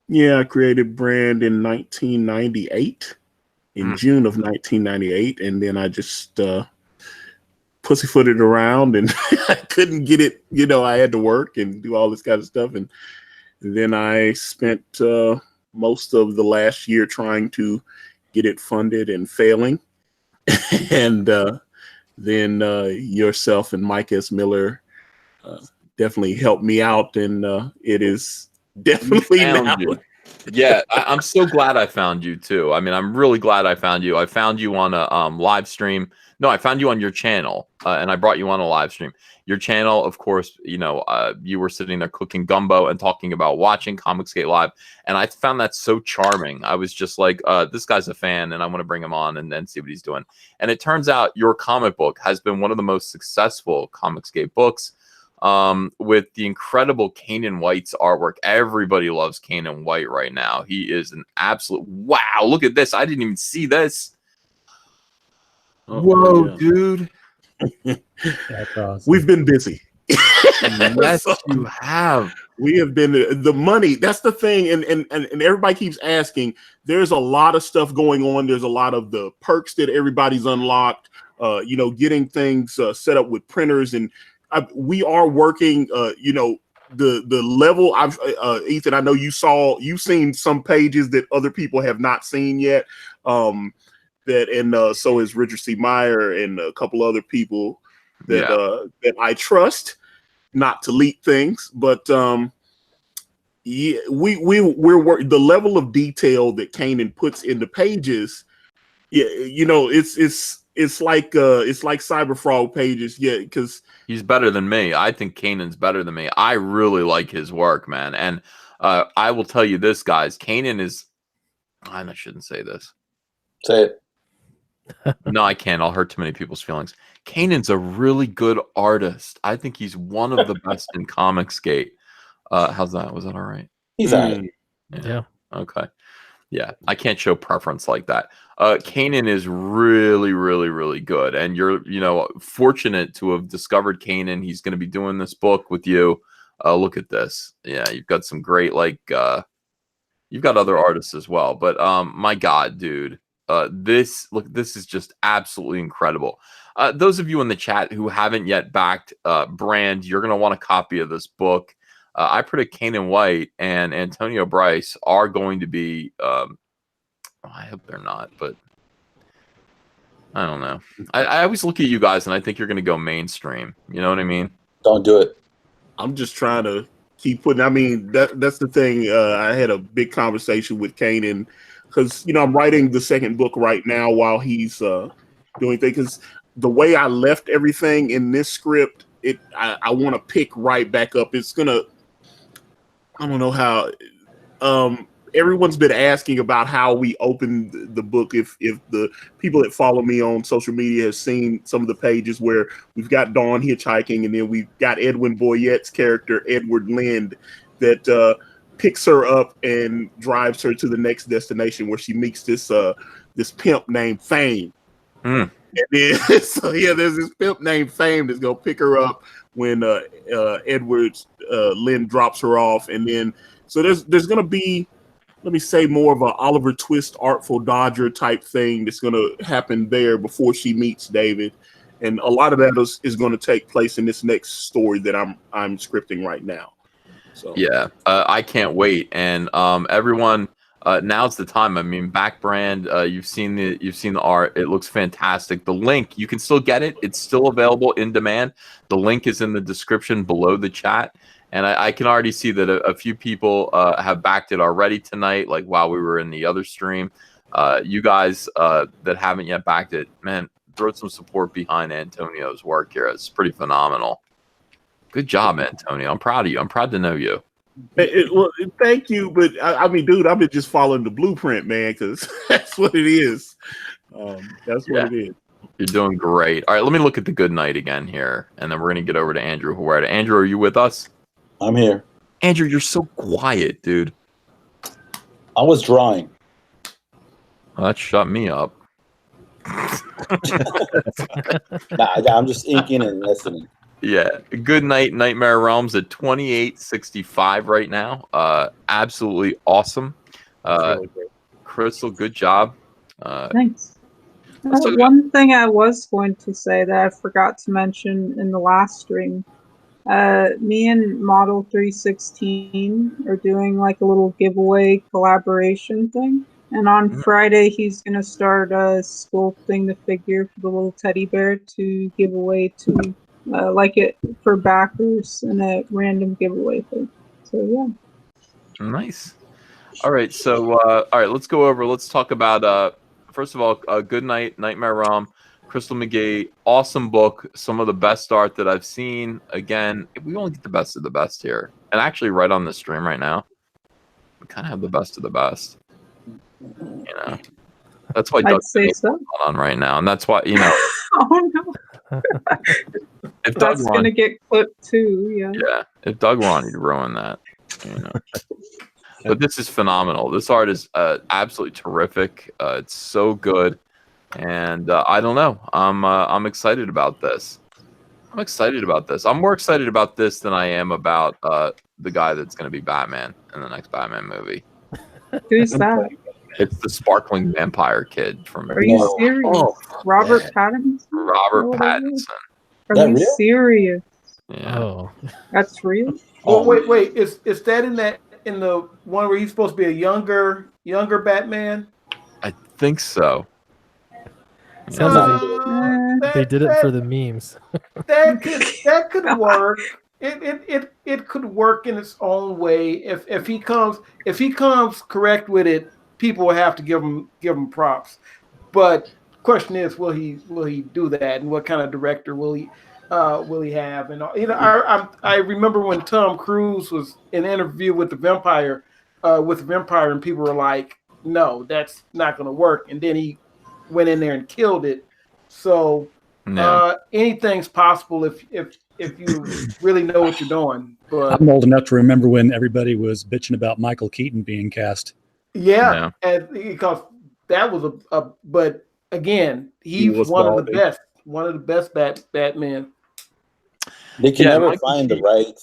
Yeah, I created Brand in 1998, in June of 1998, and then I just pussyfooted around and I couldn't get it. You know, I had to work and do all this kind of stuff, and then I spent most of the last year trying to get it funded and failing, and then yourself and Mike S. Miller definitely helped me out, and it is definitely now. Yeah, I'm so glad I found you too. I mean, I'm really glad I found you. I found you on a live stream. No, I found you on your channel, and I brought you on a live stream. Your channel, of course, you know, you were sitting there cooking gumbo and talking about watching ComicsGate Live, and I found that so charming. I was just like, this guy's a fan, and I want to bring him on and then see what he's doing. And it turns out your comic book has been one of the most successful ComicsGate books. With the incredible Kanan White's artwork. Everybody loves Kanan White right now. He is an absolute wow. Look at this. I didn't even see this. Whoa, yeah. dude. That's awesome. We've been busy. Yes, you have. We have been the money. That's the thing, and everybody keeps asking. There's a lot of stuff going on. There's a lot of the perks that everybody's unlocked. You know, getting things set up with printers, and we are working. You know, the level. I've Ethan. I know you've seen some pages that other people have not seen yet. That and so is Richard C. Meyer and a couple other people that that I trust not to leak things, but yeah, we're the level of detail that Kanan puts in the pages. Yeah, you know, it's like Cyberfrog pages. Yeah, because he's better than me. I think Kanan's better than me. I really like his work, man. And I will tell you this, guys. Kanan is. I shouldn't say this. Say it. No, I can't. I'll hurt too many people's feelings. Kanan's a really good artist. I think he's one of the best in ComicsGate. How's that? Was that all right? He's all right. Yeah. Okay. Yeah, I can't show preference like that. Kanan is really, really, really good, and you're, you know, fortunate to have discovered Kanan. He's going to be doing this book with you. Look at this. Yeah, you've got some great, like, you've got other artists as well. But my God, dude, this is just absolutely incredible. Those of you in the chat who haven't yet backed Brand, you're going to want a copy of this book. I predict Kanan White and Antonio Bryce are going to be. I hope they're not, but I don't know. I always look at you guys and I think you're going to go mainstream. You know what I mean? Don't do it. I'm just trying to keep putting. I mean, that's the thing. I had a big conversation with Kanan because, you know, I'm writing the second book right now while he's doing things. Because the way I left everything in this script, I want to pick right back up. It's gonna. I don't know how. Everyone's been asking about how we opened the book. If the people that follow me on social media have seen some of the pages where we've got Dawn hitchhiking, and then we've got Edwin Boyette's character, Edward Lind, that picks her up and drives her to the next destination where she meets this pimp named Fame. And then, so yeah, there's this pimp named Fame that's gonna pick her up when Edward Lind drops her off, and then so there's gonna be, let me say, more of a Oliver Twist Artful Dodger type thing that's going to happen there before she meets David, and a lot of that is going to take place in this next story that I'm scripting right now. So yeah, I can't wait. And everyone, now's the time. I mean, back Brand. You've seen the art. It looks fantastic. The link, you can still get it. It's still available in demand. The link is in the description below the chat. And I can already see that a few people have backed it already tonight, like while we were in the other stream. You guys that haven't yet backed it, man, throw some support behind Antonio's work here. It's pretty phenomenal. Good job, Antonio. I'm proud of you. I'm proud to know you. Well, thank you. But I mean, dude, I've been just following the blueprint, man, because that's what it is. That's what it is. You're doing great. All right, let me look at the Goodnight again here, and then we're going to get over to Andrew Huerta. Andrew, are you with us? I'm here. Andrew, you're so quiet, dude. I was drawing. Well, that shut me up. I'm just inking and listening. Yeah, Goodnight, Nightmare Realms at 28.65 right now. Absolutely awesome. Really great. Crystal, good job. Thanks. One thing I was going to say that I forgot to mention in the last stream, me and Model 316 are doing like a little giveaway collaboration thing. And on Friday, he's going to start sculpting the figure for the little teddy bear to give away to like it for backers in a random giveaway thing. So, yeah. Nice. All right. So, all right, let's go over. Let's talk about, first of all, Goodnight, Nightmare Realm, Crystal McGee. Awesome book. Some of the best art that I've seen. Again, we only get the best of the best here. And actually, right on the stream right now, we kind of have the best of the best. You know, that's why Doug's on right now. And that's why, you know. Oh, no. If that's going to get clipped too. Yeah. Yeah. If Doug were on, he'd ruin that. You know. But this is phenomenal. This art is absolutely terrific. It's so good, and I don't know. I'm excited about this. I'm excited about this. I'm more excited about this than I am about the guy that's going to be Batman in the next Batman movie. Who's that? It's the sparkling vampire kid from. Are you serious? Robert Pattinson. Robert Pattinson. Are you serious? Yeah. Oh, that's real. Oh, wait. Is that in the one where he's supposed to be a younger Batman? I think so. Sounds like they did it for the memes. that could work. It could work in its own way. If he comes correct with it, people will have to give him props. But question is, will he do that, and what kind of director will he have? And you know, I remember when Tom Cruise was in an interview with the vampire, and people were like, "No, that's not going to work." And then he went in there and killed it. So anything's possible if you really know what you're doing. But I'm old enough to remember when everybody was bitching about Michael Keaton being cast. Yeah. And because that was but again, he was one of the best Batman. They can never find the right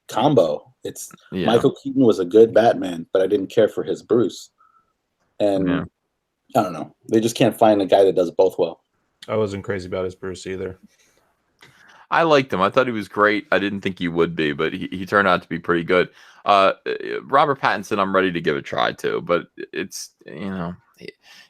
combo. It's Michael Keaton was a good Batman, but I didn't care for his Bruce. And I don't know. They just can't find a guy that does both well. I wasn't crazy about his Bruce either. I liked him. I thought he was great. I didn't think he would be, but he turned out to be pretty good. Robert Pattinson, I'm ready to give a try too, but it's, you know,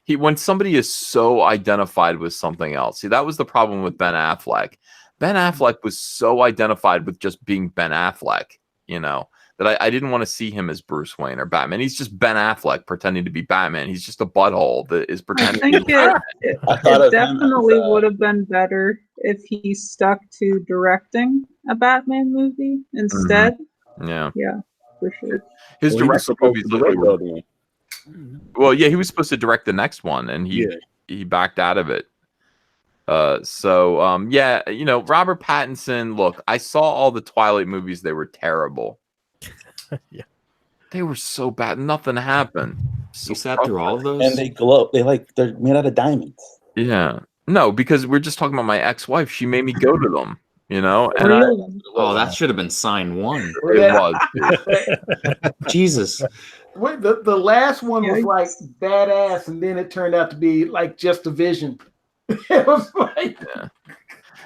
he when somebody is so identified with something else. See, that was the problem with Ben Affleck. Ben Affleck was so identified with just being Ben Affleck, you know, that I didn't want to see him as Bruce Wayne or Batman. He's just Ben Affleck pretending to be Batman. He's just a butthole that is pretending to be Batman. It definitely would have been better if he stuck to directing a Batman movie instead. Yeah, for sure. His director movies literally. Well, yeah, he was supposed to direct the next one, and he backed out of it. Yeah, you know, Robert Pattinson. Look, I saw all the Twilight movies; they were terrible. Yeah, they were so bad. Nothing happened. You sat through all of those, and they glow. They're made out of diamonds. Yeah, no, because we're just talking about my ex-wife. She made me go to them. You know, and that should have been sign one. It was. Jesus. Wait, the last one was like badass, and then it turned out to be like just a vision. It was like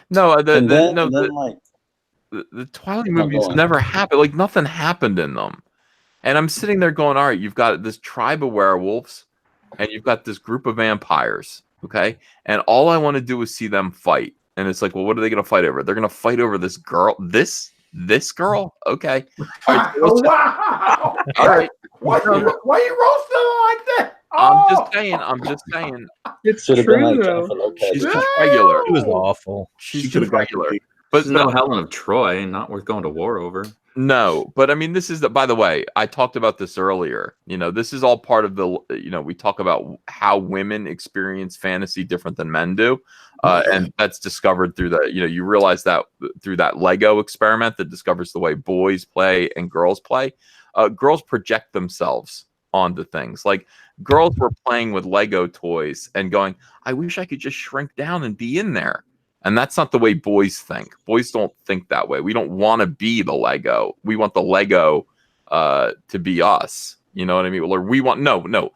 no, the Twilight movies never happened. Like nothing happened in them, and I'm sitting there going, "All right, you've got this tribe of werewolves, and you've got this group of vampires, okay? And all I want to do is see them fight." And it's like, well, what are they going to fight over? They're going to fight over this girl. This girl? Okay. All right. Wow. All right. Why you roasting like that? I'm just saying. It's true, though. She's just regular. It was awful. She's just regular. But no Helen of Troy, not worth going to war over. No, but I mean, this is by the way, I talked about this earlier. You know, this is all part of the, you know, we talk about how women experience fantasy different than men do. And that's discovered through the, you know, you realize that through that Lego experiment that discovers the way boys play and girls play. Girls project themselves onto things. Like girls were playing with Lego toys and going, I wish I could just shrink down and be in there. And that's not the way boys think. Boys don't think that way. We don't want to be the Lego. We want the Lego to be us. You know what I mean? Or we want no,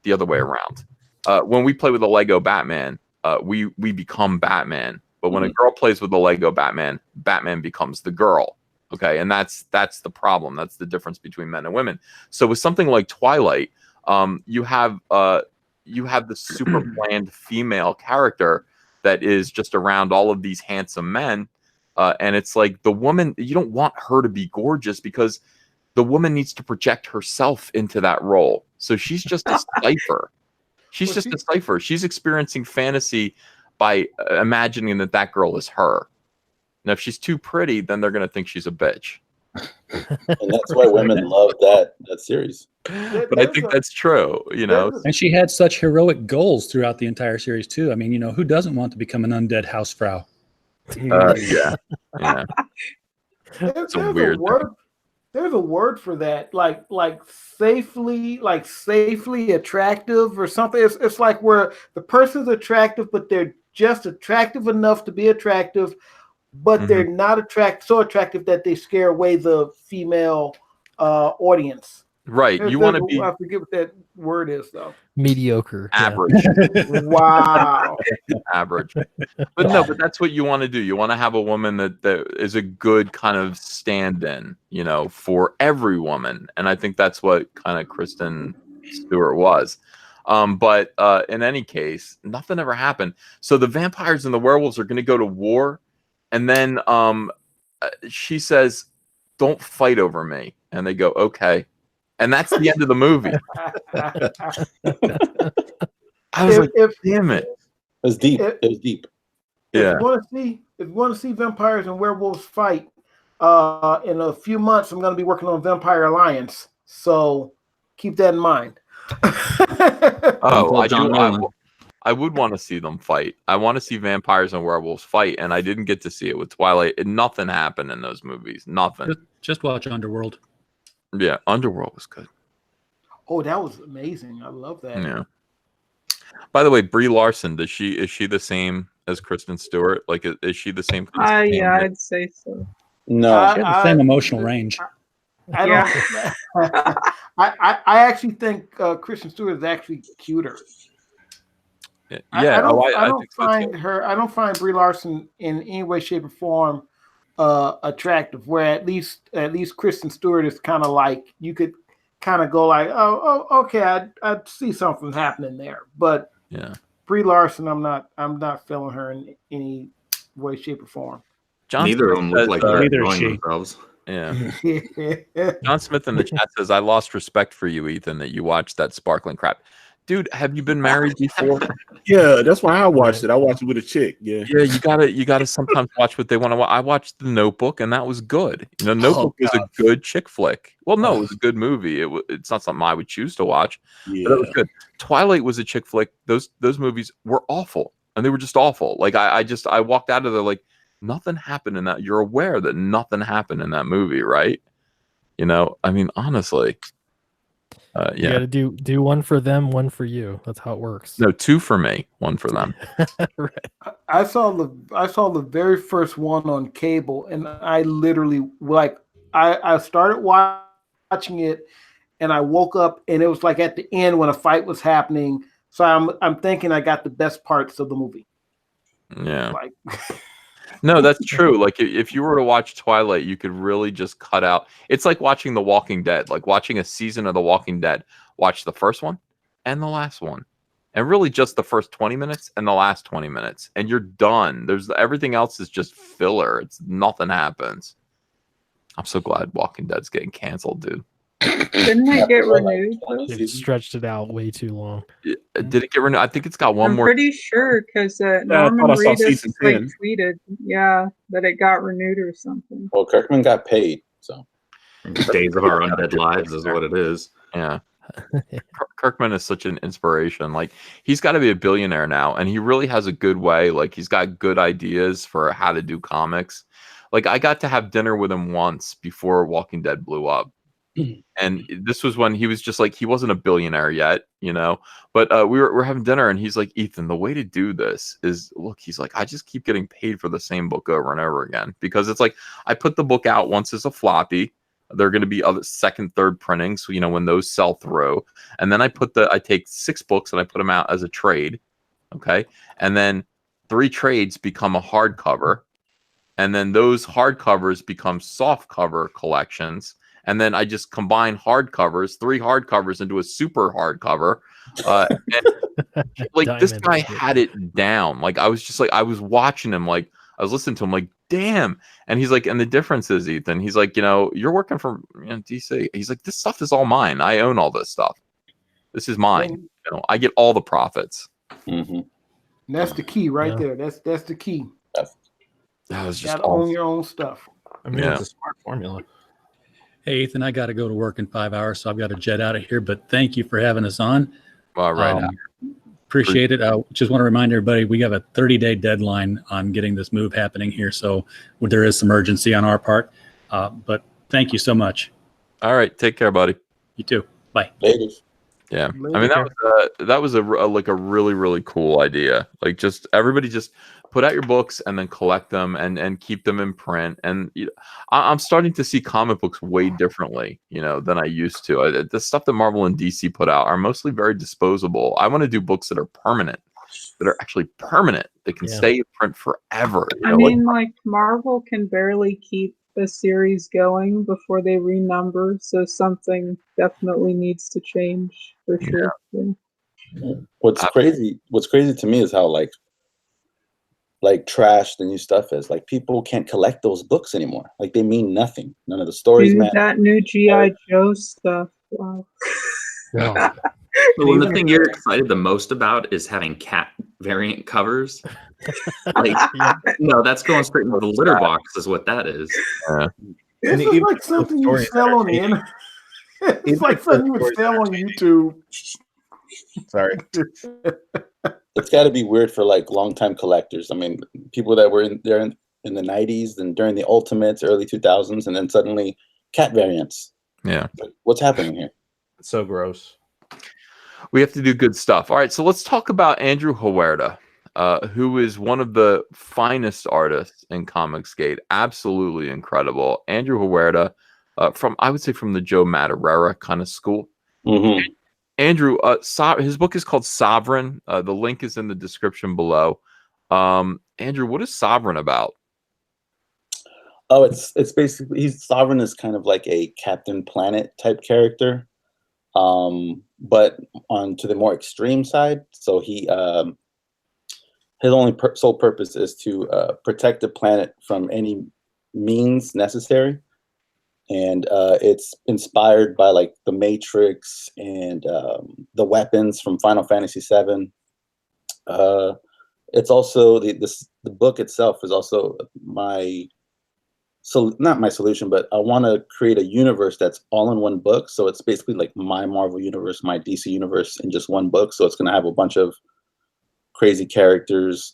the other way around. When we play with the Lego Batman, we become Batman. But when a girl plays with the Lego Batman, Batman becomes the girl. Okay, and that's the problem. That's the difference between men and women. So with something like Twilight, you have the super bland female character that is just around all of these handsome men, and it's like the woman, you don't want her to be gorgeous because the woman needs to project herself into that role. So she's just a cipher. She's just a cipher. She's experiencing fantasy by imagining that girl is her. Now, if she's too pretty, then they're going to think she's a bitch. And that's why women love that series. But I think that's true, you know. And she had such heroic goals throughout the entire series too. I mean, you know, who doesn't want to become an undead housefrau? Yeah. There's a weird word. There's a word for that, like safely attractive or something. It's like where the person's attractive, but they're just attractive enough to be attractive, but they're not so attractive that they scare away the female audience. Right. You want to be. I forget what that word is, though. Mediocre. Average. Yeah. Wow. Average. But no, but that's what you want to do. You want to have a woman that is a good kind of stand-in, you know, for every woman. And I think that's what kind of Kristen Stewart was. But in any case, nothing ever happened. So the vampires and the werewolves are going to go to war. And then she says, don't fight over me. And they go, okay. And that's the end of the movie. I was like, damn it. It was deep. It was deep. Yeah. If you want to see vampires and werewolves fight, in a few months, I'm going to be working on Vampire Alliance. So keep that in mind. I would want to see them fight. I want to see vampires and werewolves fight, and I didn't get to see it with Twilight. Nothing happened in those movies. Nothing. Just watch Underworld. Yeah, Underworld was good. Oh, that was amazing. I love that. Yeah. By the way, Brie Larson, is she the same as Kristen Stewart? Like, is she the same? Yeah, I'd say so. No, she has the same emotional range. I don't. I actually think Kristen Stewart is actually cuter. Yeah, I don't think find so her. I don't find Brie Larson in any way, shape, or form attractive. Where at least Kristen Stewart is kind of like, you could kind of go like, oh, okay, I'd see something happening there. But yeah, Brie Larson, I'm not feeling her in any way, shape, or form. Neither of them look like they're enjoying themselves. Yeah. John Smith in the chat says, I lost respect for you, Ethan, that you watched that sparkling crap. Dude, have you been married before? Yeah, that's why I watched it. I watched it with a chick. Yeah. Yeah, you gotta sometimes watch what they want to watch. I watched The Notebook, and that was good. You know, Notebook is a good chick flick. Well, no, it was a good movie. It's not something I would choose to watch, but it was good. Twilight was a chick flick. Those movies were awful, and they were just awful. Like I walked out of there like, nothing happened in that. You're aware that nothing happened in that movie, right? You know, I mean, honestly. You got to do one for them, one for you. That's how it works. No, two for me, one for them. Right. I saw the very first one on cable, and I literally I started watching it, and I woke up, and it was like at the end when a fight was happening. So I'm thinking I got the best parts of the movie. Yeah. No, that's true. Like if you were to watch Twilight, you could really just cut out. It's like watching The Walking Dead, like watching a season of The Walking Dead. Watch the first one and the last one, and really just the first 20 minutes and the last 20 minutes, and you're done. Everything else is just filler. Nothing happens. I'm so glad Walking Dead's getting canceled, dude. Didn't it get renewed? They stretched it out way too long. Did it get renewed? I think it's got one more. I'm pretty sure because Norman Reedus tweeted, that it got renewed or something. Well, Kirkman got paid, so Days of Our Undead Lives is what it is. Yeah. Kirkman is such an inspiration. Like, he's got to be a billionaire now, and he really has a good way. Like, he's got good ideas for how to do comics. Like, I got to have dinner with him once before Walking Dead blew up. And this was when he was just like, he wasn't a billionaire yet, you know, but we're having dinner and he's like, Ethan, the way to do this is, look, he's like, I just keep getting paid for the same book over and over again, because it's like, I put the book out once as a floppy. There are going to be other second, third printings, you know, when those sell through. And then I take 6 books and I put them out as a trade. Okay. And then 3 trades become a hardcover. And then those hardcovers become soft cover collections. And then I just combine hardcovers, 3 hardcovers into a super hardcover. Like this guy had it down. Like I was just like, I was watching him, like I was listening to him, like, damn. And he's like, and the difference is, Ethan, he's like, you know, you're working for DC. He's like, this stuff is all mine. I own all this stuff. This is mine. You know, I get all the profits. And that's the key right there. That's the key. That was just gotta own your own stuff. I mean, it's a smart formula. Hey, Ethan, I got to go to work in 5 hours, so I've got to jet out of here. But thank you for having us on. All right. Appreciate it. I just want to remind everybody, we have a 30-day deadline on getting this move happening here. So there is some urgency on our part. But thank you so much. All right. Take care, buddy. You too. Bye. Ladies. Yeah. I mean, that was a really, really cool idea. Like just everybody just put out your books and then collect them and keep them in print. And you know, I'm starting to see comic books way differently, you know, than I used to. The stuff that Marvel and DC put out are mostly very disposable. I want to do books that are permanent, that are actually permanent, that can stay in print forever. I mean, like Marvel can barely keep a series going before they renumber, so something definitely needs to change for sure. Yeah. What's crazy to me is how like trash the new stuff is. Like people can't collect those books anymore. Like they mean nothing. None of the stories matter. That new G.I. Joe stuff. Wow. But when the thing you're excited the most about is having cat variant covers, like no, that's going straight into the litter box, is what that is. This is like something you sell on the internet. It's like something you would sell on YouTube. Sorry. It's got to be weird for like longtime collectors. I mean, people that were in there in the 90s and during the Ultimates, early 2000s, and then suddenly cat variants. Yeah. Like, what's happening here? It's so gross. We have to do good stuff. All right, so let's talk about Andrew Huerta, who is one of the finest artists in ComicsGate. Absolutely incredible. Andrew Huerta, I would say from the Joe Madureira kind of school. Mm-hmm. Andrew, his book is called Sovereign. The link is in the description below. Andrew, what is Sovereign about? Oh, it's basically Sovereign is kind of like a Captain Planet type character, but on to the more extreme side. So his only sole purpose is to protect the planet from any means necessary. And it's inspired by like the Matrix and the weapons from Final Fantasy VII. It's also the book itself is also not my solution, but I want to create a universe that's all in one book. So it's basically like my Marvel universe, my DC universe in just one book. So it's going to have a bunch of crazy characters.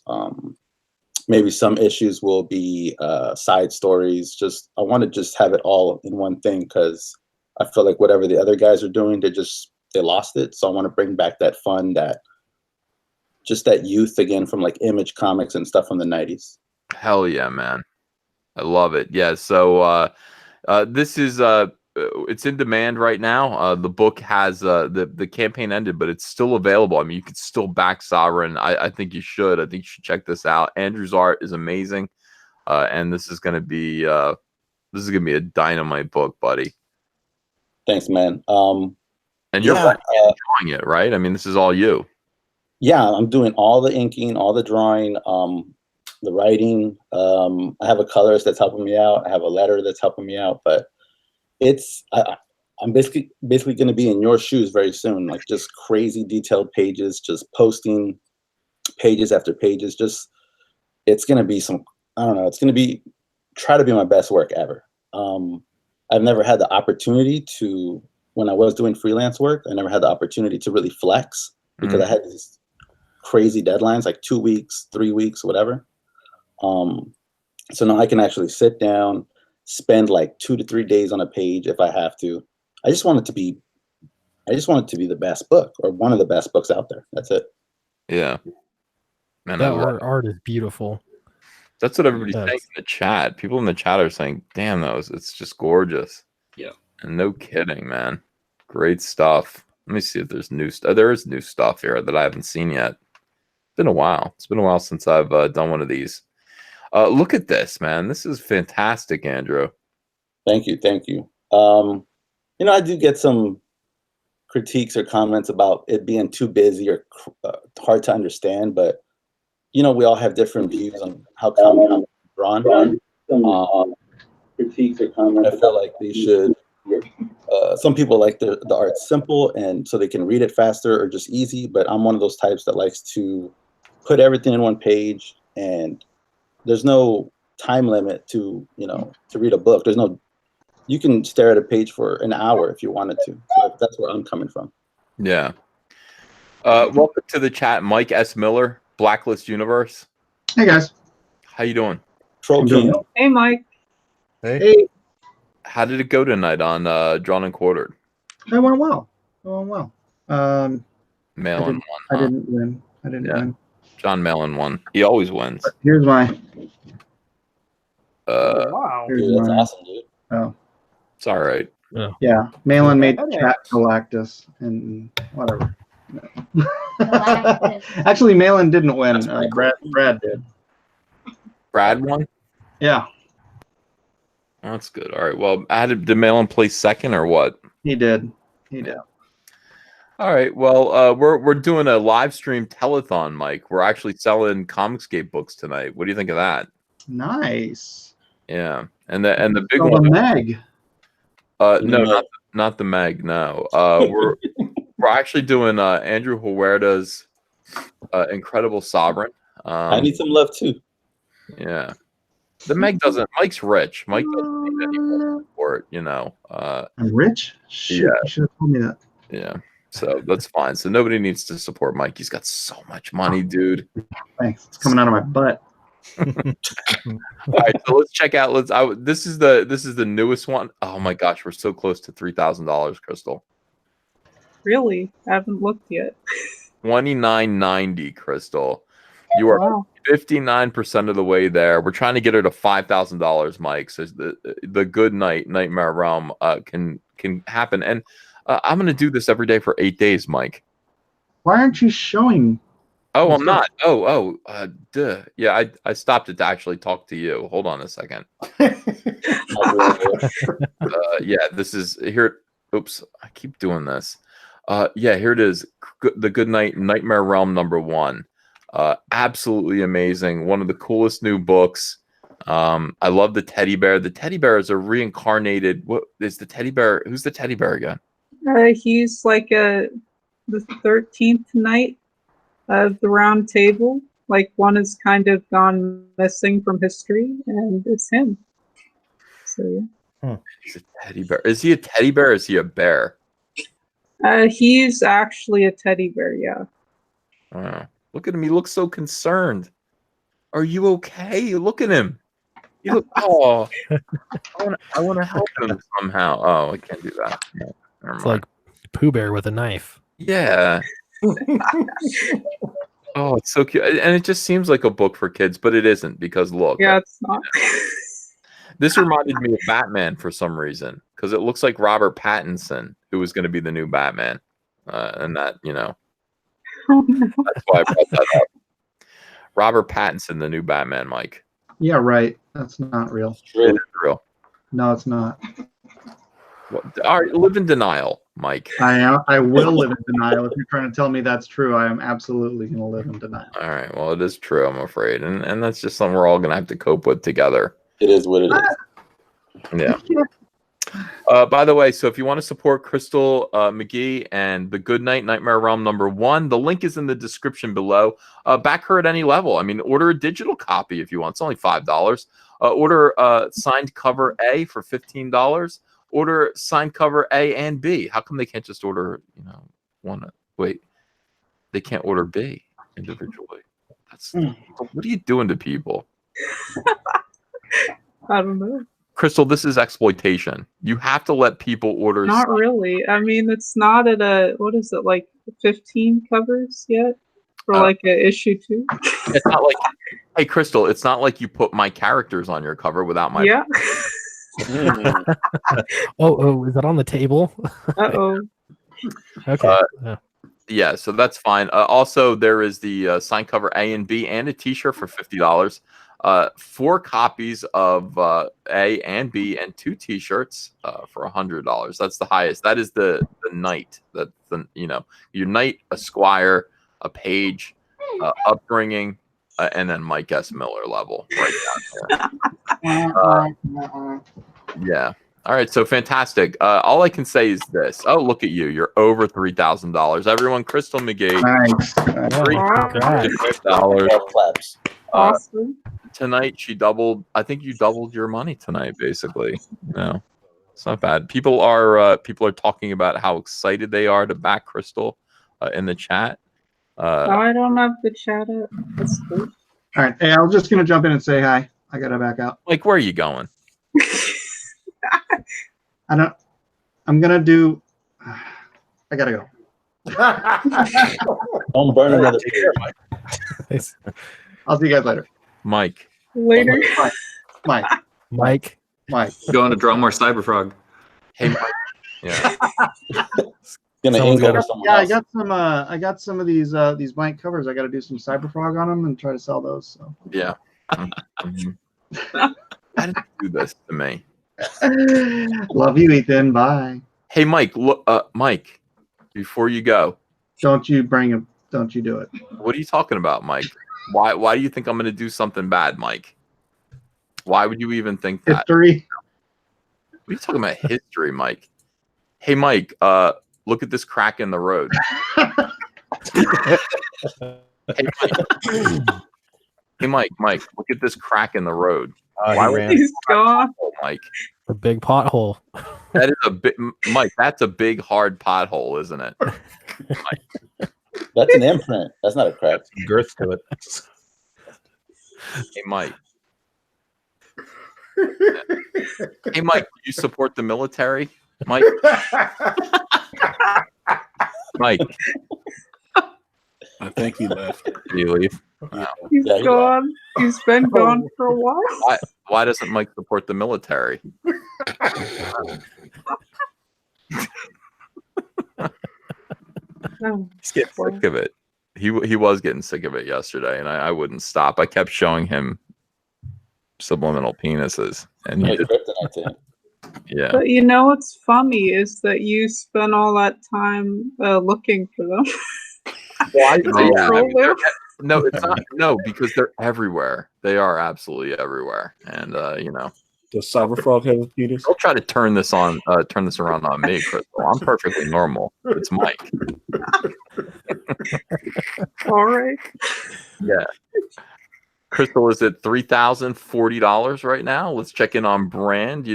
Maybe some issues will be side stories. I want to just have it all in one thing because I feel like whatever the other guys are doing, they lost it. So I want to bring back that fun, that youth again from like Image Comics and stuff from the 90s. Hell yeah, man. I love it. Yeah. So this is it's in demand right now. The book has the campaign ended, but it's still available. I mean, you could still back Sovereign. I think you should. I think you should check this out. Andrew's art is amazing, and this is gonna be a dynamite book, buddy. Thanks, man. And you're drawing it, right? I mean, this is all you. Yeah, I'm doing all the inking, all the drawing, the writing. I have a colorist that's helping me out. I have a letterer that's helping me out, but I'm basically going to be in your shoes very soon, like just crazy detailed pages, just posting pages after pages. It's going to be it's going to try to be my best work ever. I've never had the opportunity when I was doing freelance work, I never had the opportunity to really flex because I had these crazy deadlines, like 2 weeks, 3 weeks, whatever. So now I can actually sit down, spend like 2 to 3 days on a page if I have to. I just want it to be the best book or one of the best books out there. That's it. Yeah. Man, that art is beautiful. That's what everybody's saying in the chat. People in the chat are saying, damn, it's just gorgeous. Yeah. And no kidding, man. Great stuff. Let me see if there's new stuff. There is new stuff here that I haven't seen yet. It's been a while. It's been a while since I've done one of these. Look at this, man. This is fantastic, Andrew. Thank you. I do get some critiques or comments about it being too busy or hard to understand, but we all have different views on how comics are drawn. Critiques or comments. I feel like they should. Some people like the art simple and so they can read it faster or just easy, but I'm one of those types that likes to put everything in one page, and there's no time limit to read a book. You can stare at a page for an hour if you wanted to. So that's where I'm coming from. Yeah. Welcome to the chat, Mike S. Miller, Blacklist Universe. Hey guys. How you doing? Troll King. Hey Mike. Hey. How did it go tonight on Drawn and Quartered? It went well. Malin won. I didn't win. Win. John Malin won. He always wins. But here's my. Wow. Dude, that's awesome, dude. Oh. It's all right. Yeah. Malin made Chat Galactus and whatever. No. Actually, Malin didn't win. Brad did. Brad won? Yeah. That's good. All right. Well, did Malin play second or what? He did. All right. Well, we're doing a live stream telethon, Mike. We're actually selling ComicsGate books tonight. What do you think of that? Nice. Yeah. And the big one. The Meg. No, not the Meg. No. We're actually doing Andrew Huerta's Incredible Sovereign. I need some love too. Yeah. The Meg doesn't. Mike's rich. Mike doesn't need any more support. I'm rich. Shit, yeah. You should have told me that. Yeah. So that's fine. So nobody needs to support Mike. He's got so much money, dude. Thanks. It's coming out of my butt. All right, so let's check out. This is the newest one. Oh my gosh, we're so close to $3,000, Crystal. Really? I haven't looked yet. $29.90, Crystal. You are 59% of the way there. We're trying to get her to $5,000, Mike. So the Goodnight Nightmare Realm can happen, and I'm going to do this every day for 8 days, Mike. Why aren't you showing? Oh, I'm not. Duh. Yeah, I stopped it to actually talk to you. Hold on a second. Yeah, this is here. Oops, I keep doing this. Yeah, here it is. The Goodnight Nightmare Realm #1. Absolutely amazing. One of the coolest new books. I love the teddy bear. The teddy bear is a reincarnated. What is the teddy bear? Who's the teddy bear again? He's like the 13th knight of the Round Table. Like one has kind of gone missing from history, and it's him. So yeah. He's a teddy bear. Is he a teddy bear? Or is he a bear? He's actually a teddy bear. Yeah. Wow. Look at him. He looks so concerned. Are you okay? Look at him. You look. Oh, I want to help him somehow. Oh, I can't do that. No, it's like Pooh Bear with a knife. Yeah. Oh, it's so cute, and it just seems like a book for kids, but it isn't because look. Yeah, it's not. This reminded me of Batman for some reason because it looks like Robert Pattinson, who was going to be the new Batman, and that that's why I brought that up. Robert Pattinson, the new Batman, Mike. Yeah, right. That's not real. It is real. No, it's not. All right, live in denial, Mike. I will live in denial. If you're trying to tell me that's true, I am absolutely going to live in denial. All right, well, it is true, I'm afraid, and that's just something we're all going to have to cope with together. It is what it is. Yeah. By the way, so if you want to support Crystal McGee and the Goodnight Nightmare Realm #1, the link is in the description below. Back her at any level. I mean, order a digital copy if you want. It's only $5. Order signed cover A for $15. Order signed cover A and B. How come they can't just order, one? Wait, they can't order B individually. What are you doing to people? I don't know. Crystal, this is exploitation. You have to let people order. Not really. I mean, it's not at a, what is it, like 15 covers yet? For like a issue 2? It's not like, hey, Crystal, it's not like you put my characters on your cover without my. Yeah. Oh, is that on the table? Uh-oh. Okay. Yeah, so that's fine. Also, there is the signed cover A and B and a T-shirt for $50. 4 copies of A and B and 2 T-shirts for $100. That's the highest. That is the knight. That the your knight, a squire, a page, upbringing, and then Mike S. Miller level right down there. Yeah. All right, so fantastic. All I can say is this. Oh, look at you. You're over $3,000. Everyone, Crystal McGee. Nice. $3,000. Awesome. Tonight, she doubled. I think you doubled your money tonight, basically. No, it's not bad. People are talking about how excited they are to back Crystal in the chat. I don't have the chat up. That's cool. All right. Hey, I was just going to jump in and say hi. I got to back out. Like, where are you going? I'm going to do. I got to go. Don't burn another beer, Mike. I'll see you guys later. Mike. Later. Mike. Going to draw more Cyberfrog. Hey, Mike. Yeah. I got some of these Mike covers. I got to do some Cyberfrog on them and try to sell those. So. Yeah. How did you do this to me? Love you, Ethan. Bye. Hey, Mike. Look, Mike. Before you go, don't you bring him. Don't you do it. What are you talking about, Mike? Why do you think I'm going to do something bad, Mike? Why would you even think that? History. What are you talking about, history, Mike? Hey, Mike. Look at this crack in the road. Hey, Mike. Look at this crack in the road. Why would he's gone? Mike. A big pothole. That is a big, Mike. That's a big hard pothole, isn't it? That's an imprint. That's not a crack. Girth to it. Hey, Mike. Hey, Mike. Do you support the military, Mike? Mike. I think he left. Did he leave? Wow. He's gone. He's been gone for a while. Why doesn't Mike support the military? He's getting sick of it. He was getting sick of it yesterday, and I wouldn't stop. I kept showing him subliminal penises, and he yeah. But you know what's funny is that you spent all that time looking for them. No, it's not. No, because they're everywhere. They are absolutely everywhere, and Does Cyberfrog have a penis? I'll try to turn this around on me, Crystal. I'm perfectly normal. It's Mike. All right. Yeah. Crystal is at $3,040 right now. Let's check in on Brand.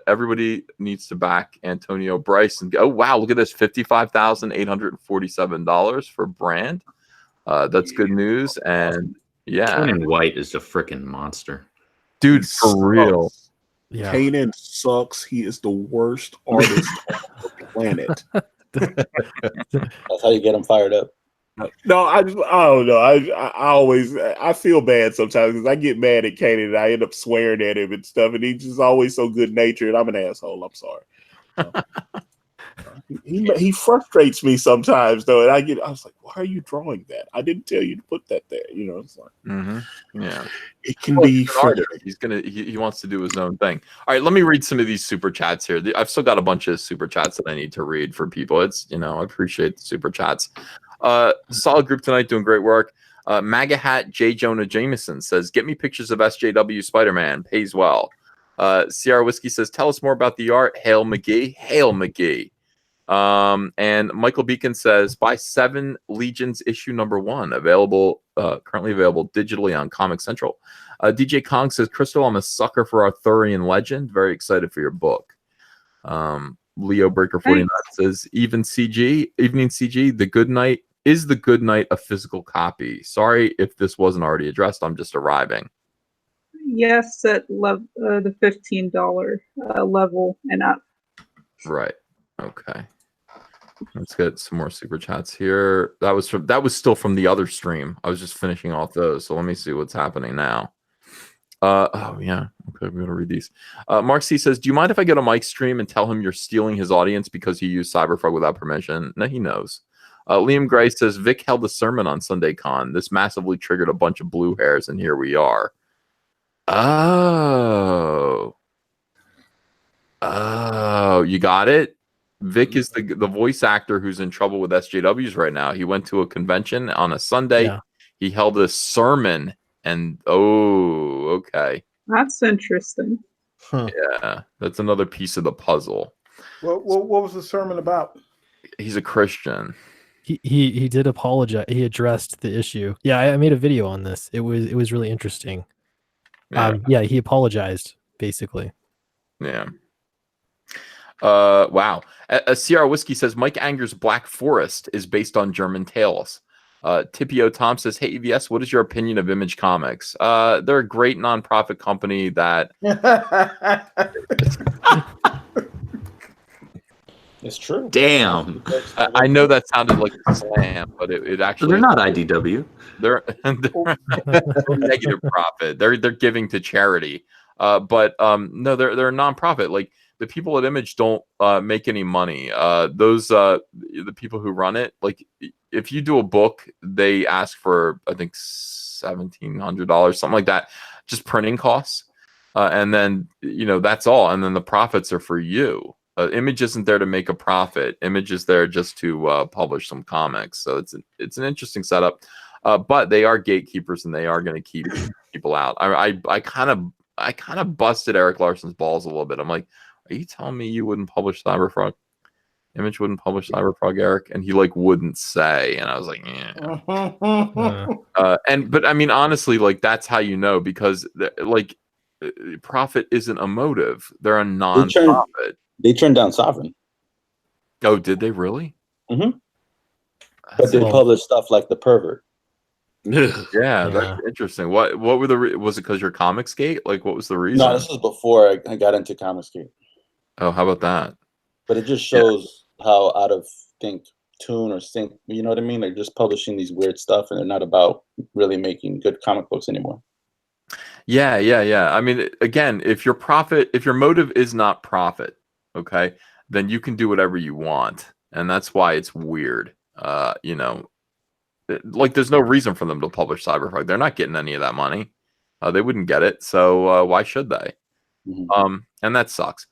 Everybody needs to back Antonio Bryce and go. Oh wow, look at this, $55,847 for Brand. That's good news, and yeah, Kanan White is a freaking monster, dude. For real, yeah. Kanan sucks. He is the worst artist on the planet. That's how you get him fired up. No, I don't know. I feel bad sometimes because I get mad at Kanan and I end up swearing at him and stuff, and he's just always so good natured. I'm an asshole. I'm sorry. He frustrates me sometimes though, and I was like, why are you drawing that? I didn't tell you to put that there. It's like, yeah, it can be he wants to do his own thing. All right, let me read some of these super chats here. I've still got a bunch of super chats that I need to read for people. It's I appreciate the super chats. Solid group tonight, doing great work. MAGA Hat J. Jonah Jameson says, get me pictures of SJW Spider-Man, pays well. Sierra Whiskey says, tell us more about the art. Hail McGee. And Michael Beacon says, buy 7 Legions issue #1, currently available digitally on Comic Central. DJ Kong says, Crystal, I'm a sucker for Arthurian legend. Very excited for your book. Leo Breaker 49 says, evening CG, the Goodnight. Is the Goodnight a physical copy? Sorry if this wasn't already addressed. I'm just arriving. yes at the $15 level and up. Right. Okay. Let's get some more super chats here. That was still from the other stream. I was just finishing off those. So let me see what's happening now. Oh yeah. Okay, I'm gonna read these. Mark C says, "Do you mind if I get a Mike stream and tell him you're stealing his audience because he used Cyberfrog without permission?" No, he knows. Liam Gray says, "Vic held a sermon on Sunday Con. This massively triggered a bunch of blue hairs, and here we are." Oh, you got it. Vic is the voice actor who's in trouble with SJWs right now. He went to a convention on a Sunday. Yeah. He held a sermon, and okay. That's interesting. Huh. Yeah, that's another piece of the puzzle. What was the sermon about? He's a Christian. He did apologize. He addressed the issue. Yeah, I made a video on this. It was really interesting. Yeah. He apologized basically. Yeah. Wow. Sierra Whiskey says Mike Anger's Black Forest is based on German tales. Tippio Tom says, "Hey EVS, what is your opinion of Image Comics?" They're a great nonprofit company that it's true. Damn. I know that sounded like a slam, but it actually They're not IDW. They're negative profit. They're giving to charity. But no, they're a nonprofit. Like the people at Image don't make any money. The people who run it, like if you do a book, they ask for I think $1,700, something like that, just printing costs, and then that's all, and then the profits are for you. Image isn't there to make a profit. Image is there just to publish some comics. So it's an interesting setup, but they are gatekeepers and they are going to keep people out. I kind of busted Eric Larson's balls a little bit. I'm like, are you telling me you wouldn't publish Cyberfrog? Image wouldn't publish Cyberfrog, Eric? And he wouldn't say. And I was like, yeah. But I mean, honestly, that's how because profit isn't a motive. They're a non-profit. They turned down Sovereign. Oh, did they really? Mm-hmm. But they published stuff like The Pervert. Yeah, that's interesting. What were was it because your ComicsGate? What was the reason? No, this was before I got into ComicsGate. Oh, how about that? But it just shows how out of tune or sync, you know what I mean? They're just publishing these weird stuff and they're not about really making good comic books anymore. Yeah. I mean, again, if your motive is not profit, okay, then you can do whatever you want. And that's why it's weird. There's no reason for them to publish Cyberpunk. They're not getting any of that money. They wouldn't get it. So why should they? Mm-hmm. And that sucks.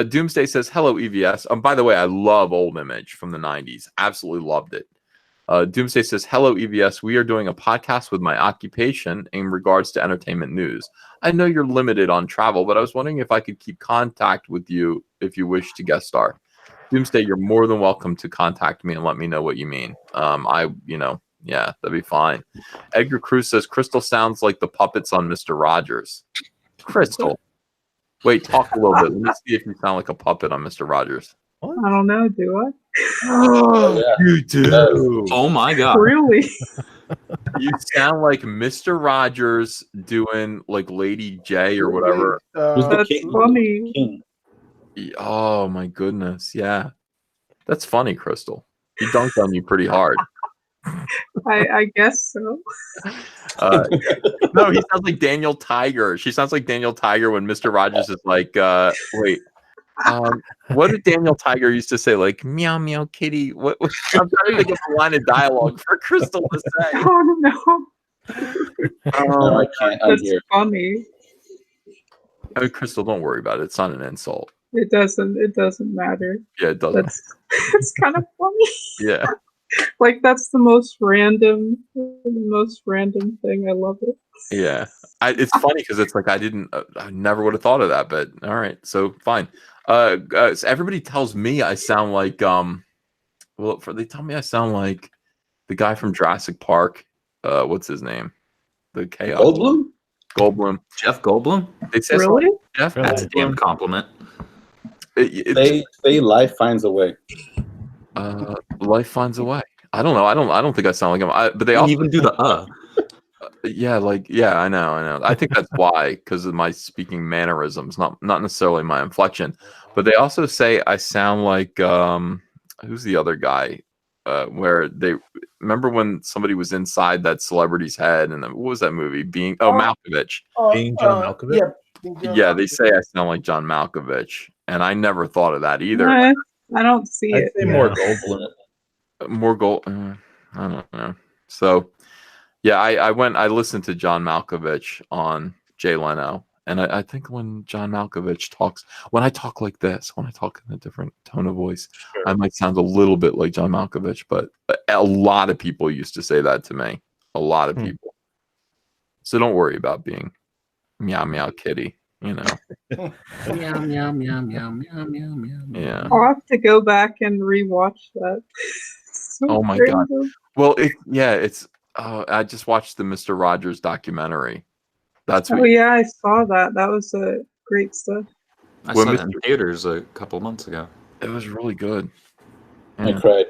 Doomsday says, "Hello, EVS." By the way, I love Old Image from the 90s. Absolutely loved it. Doomsday says, "Hello, EVS. We are doing a podcast with my occupation in regards to entertainment news. I know you're limited on travel, but I was wondering if I could keep contact with you if you wish to guest star." Doomsday, you're more than welcome to contact me and let me know what you mean. Yeah, that'd be fine. Edgar Cruz says, "Crystal sounds like the puppets on Mr. Rogers." Crystal. Wait, talk a little bit. Let me see if you sound like a puppet on Mr. Rogers. I don't know, do I? Oh, yeah. You do. Oh my god. Really? You sound like Mr. Rogers doing Lady J or whatever. That's funny. Oh my goodness. Yeah. That's funny, Crystal. He dunked on you pretty hard. I guess so. No, he sounds like Daniel Tiger. She sounds like Daniel Tiger when Mr. Rogers is like, wait. What did Daniel Tiger used to say? Meow meow kitty. What I'm trying to think of a line of dialogue for Crystal to say. Oh no. I can't. That's funny. I mean, Crystal, don't worry about it. It's not an insult. It doesn't matter. Yeah, it doesn't. It's kind of funny. Yeah. That's the most random thing. I love it. Yeah. It's funny because it's I never would have thought of that, but all right. So fine. So everybody tells me I sound like, they tell me I sound like the guy from Jurassic Park. What's his name? The Chaos. Goldblum. Jeff Goldblum? They say really? Jeff That's a damn compliment. They life finds a way. Life finds a way. I don't know. I don't think I sound like him. But they also even do the Yeah, I know. I think that's why, because of my speaking mannerisms, not necessarily my inflection. But they also say I sound like who's the other guy? Where they remember when somebody was inside that celebrity's head, and what was that movie? Malkovich. Being John Malkovich. Yeah, they say I sound like John Malkovich, and I never thought of that either. I don't see I'd it. say more Goldblum. More gold. I don't know. So, yeah, I listened to John Malkovich on Jay Leno, and I think when John Malkovich talks, when I talk like this, when I talk in a different tone of voice, I might sound a little bit like John Malkovich, but a lot of people used to say that to me. A lot of people. So don't worry about being meow meow kitty. Meow meow meow meow meow meow meow. Yeah. I'll have to go back and rewatch that. Oh my god. Well, it's. I just watched the Mr. Rogers documentary. That's what. Oh yeah, I saw that. That was great stuff. I saw that in theaters a couple months ago. It was really good. I cried.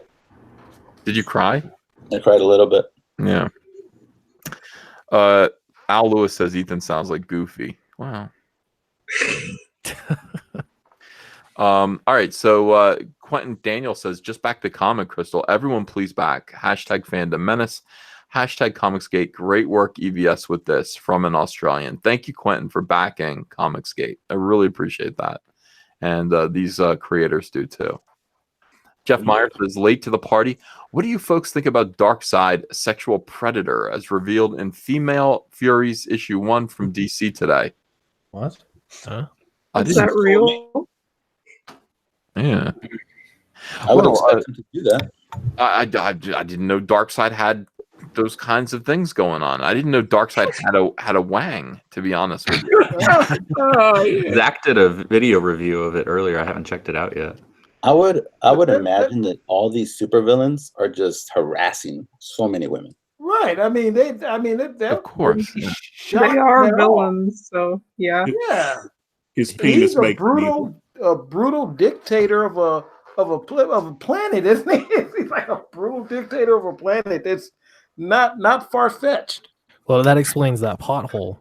Did you cry? I cried a little bit. Yeah. Al Lewis says Ethan sounds like Goofy. Wow. All right, so Quentin Daniel says, just back to Comic Crystal. Everyone please back. Hashtag Fandom Menace. Hashtag ComicsGate. Great work, EVS, with this from an Australian. Thank you, Quentin, for backing ComicsGate. I really appreciate that. And these creators do too. Jeff Myers says, late to the party. What do you folks think about Darkseid Sexual Predator as revealed in Female Furies issue 1 from DC today? What? Huh? Is that real? Yeah. I would expect him to do that. I didn't know Darkseid had those kinds of things going on. I didn't know Darkseid had a wang, to be honest with you. Zach did a video review of it earlier. I haven't checked it out yet. I would imagine that all these supervillains are just harassing so many women. Right. I mean, of course, they are villains. So yeah. Yeah. His penis He's a makes brutal dictator of a planet, isn't he? He's like a brutal dictator of a planet. That's not far fetched. Well, that explains that pothole.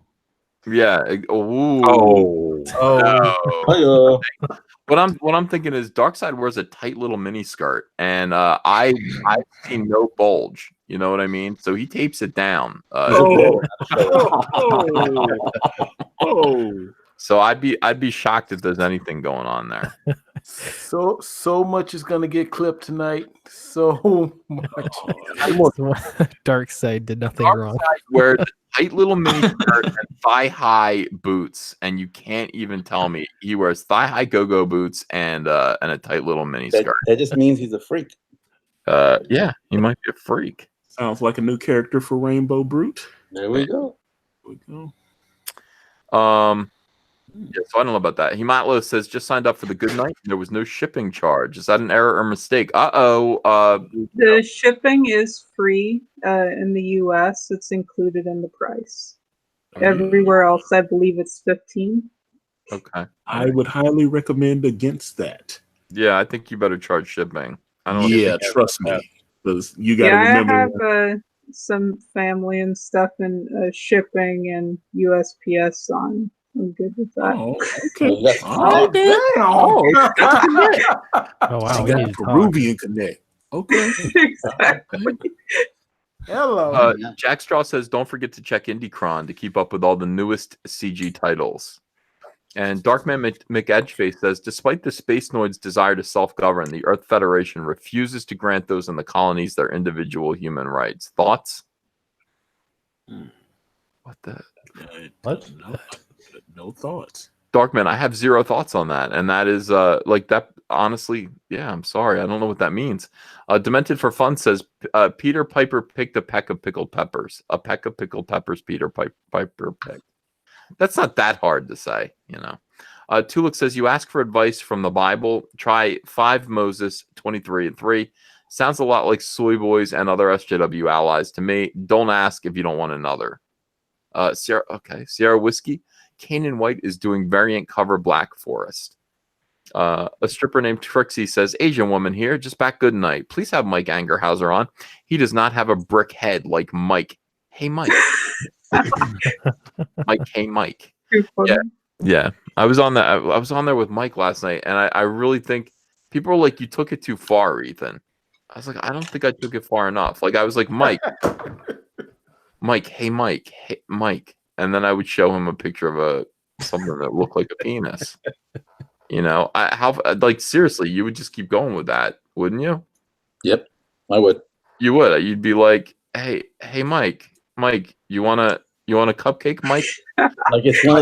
Yeah. Oh. No. What I'm thinking is Darkseid wears a tight little mini skirt, and I've seen no bulge. You know what I mean? So he tapes it down. So I'd be shocked if there's anything going on there. So much is gonna get clipped tonight. So much. Darkseid did nothing wrong. Wears a tight little mini skirt and thigh-high boots, and you can't even tell me he wears thigh-high go-go boots and a tight little mini skirt. That just means he's a freak. Yeah, he might be a freak. Sounds like a new character for Rainbow Brute. There we go. Yeah, so I don't know about that. Himatlo says, just signed up for the Goodnight. There was no shipping charge. Is that an error or mistake? The shipping is free in the US. It's included in the price. Everywhere else, I believe it's $15. Okay. I would highly recommend against that. Yeah, I think you better charge shipping. I don't Yeah, trust me. Because you got to remember. I have some family and stuff in shipping and USPS on. I'm good with that. Oh, okay. Oh wow, we got Peruvian Connect. Okay. Exactly. Hello. Jack Straw says, don't forget to check IndieCron to keep up with all the newest CG titles. And Darkman McEdgeface says, despite the Space Noid's desire to self-govern, the Earth Federation refuses to grant those in the colonies their individual human rights. Thoughts? What the? What? No thoughts. Darkman, I have zero thoughts on that. And that is like that. Honestly, yeah, I'm sorry. I don't know what that means. Demented for Fun says, Peter Piper picked a peck of pickled peppers. A peck of pickled peppers Peter Piper picked. That's not that hard to say, you know. Tulip says, you ask for advice from the Bible. Try 5 Moses 23:3. Sounds a lot like Soy Boys and other SJW allies to me. Don't ask if you don't want another. Sierra Whiskey. Kanan White is doing variant cover Black Forest. A stripper named Trixie says, Asian woman here, just back Goodnight. Please have Mike Angerhauser on. He does not have a brick head like Mike hey Mike. Mike, hey Mike. Too funny. Yeah. I was on that. I was on there with Mike last night, and I really think people are like, you took it too far, Ethan. I was like, I don't think I took it far enough. Like I was like, Mike, hey Mike, and then I would show him a picture of something that looked like a penis. You know, like seriously, you would just keep going with that, wouldn't you? Yep, I would. You would. You'd be like, hey Mike, you want a cupcake, Mike? Like it's one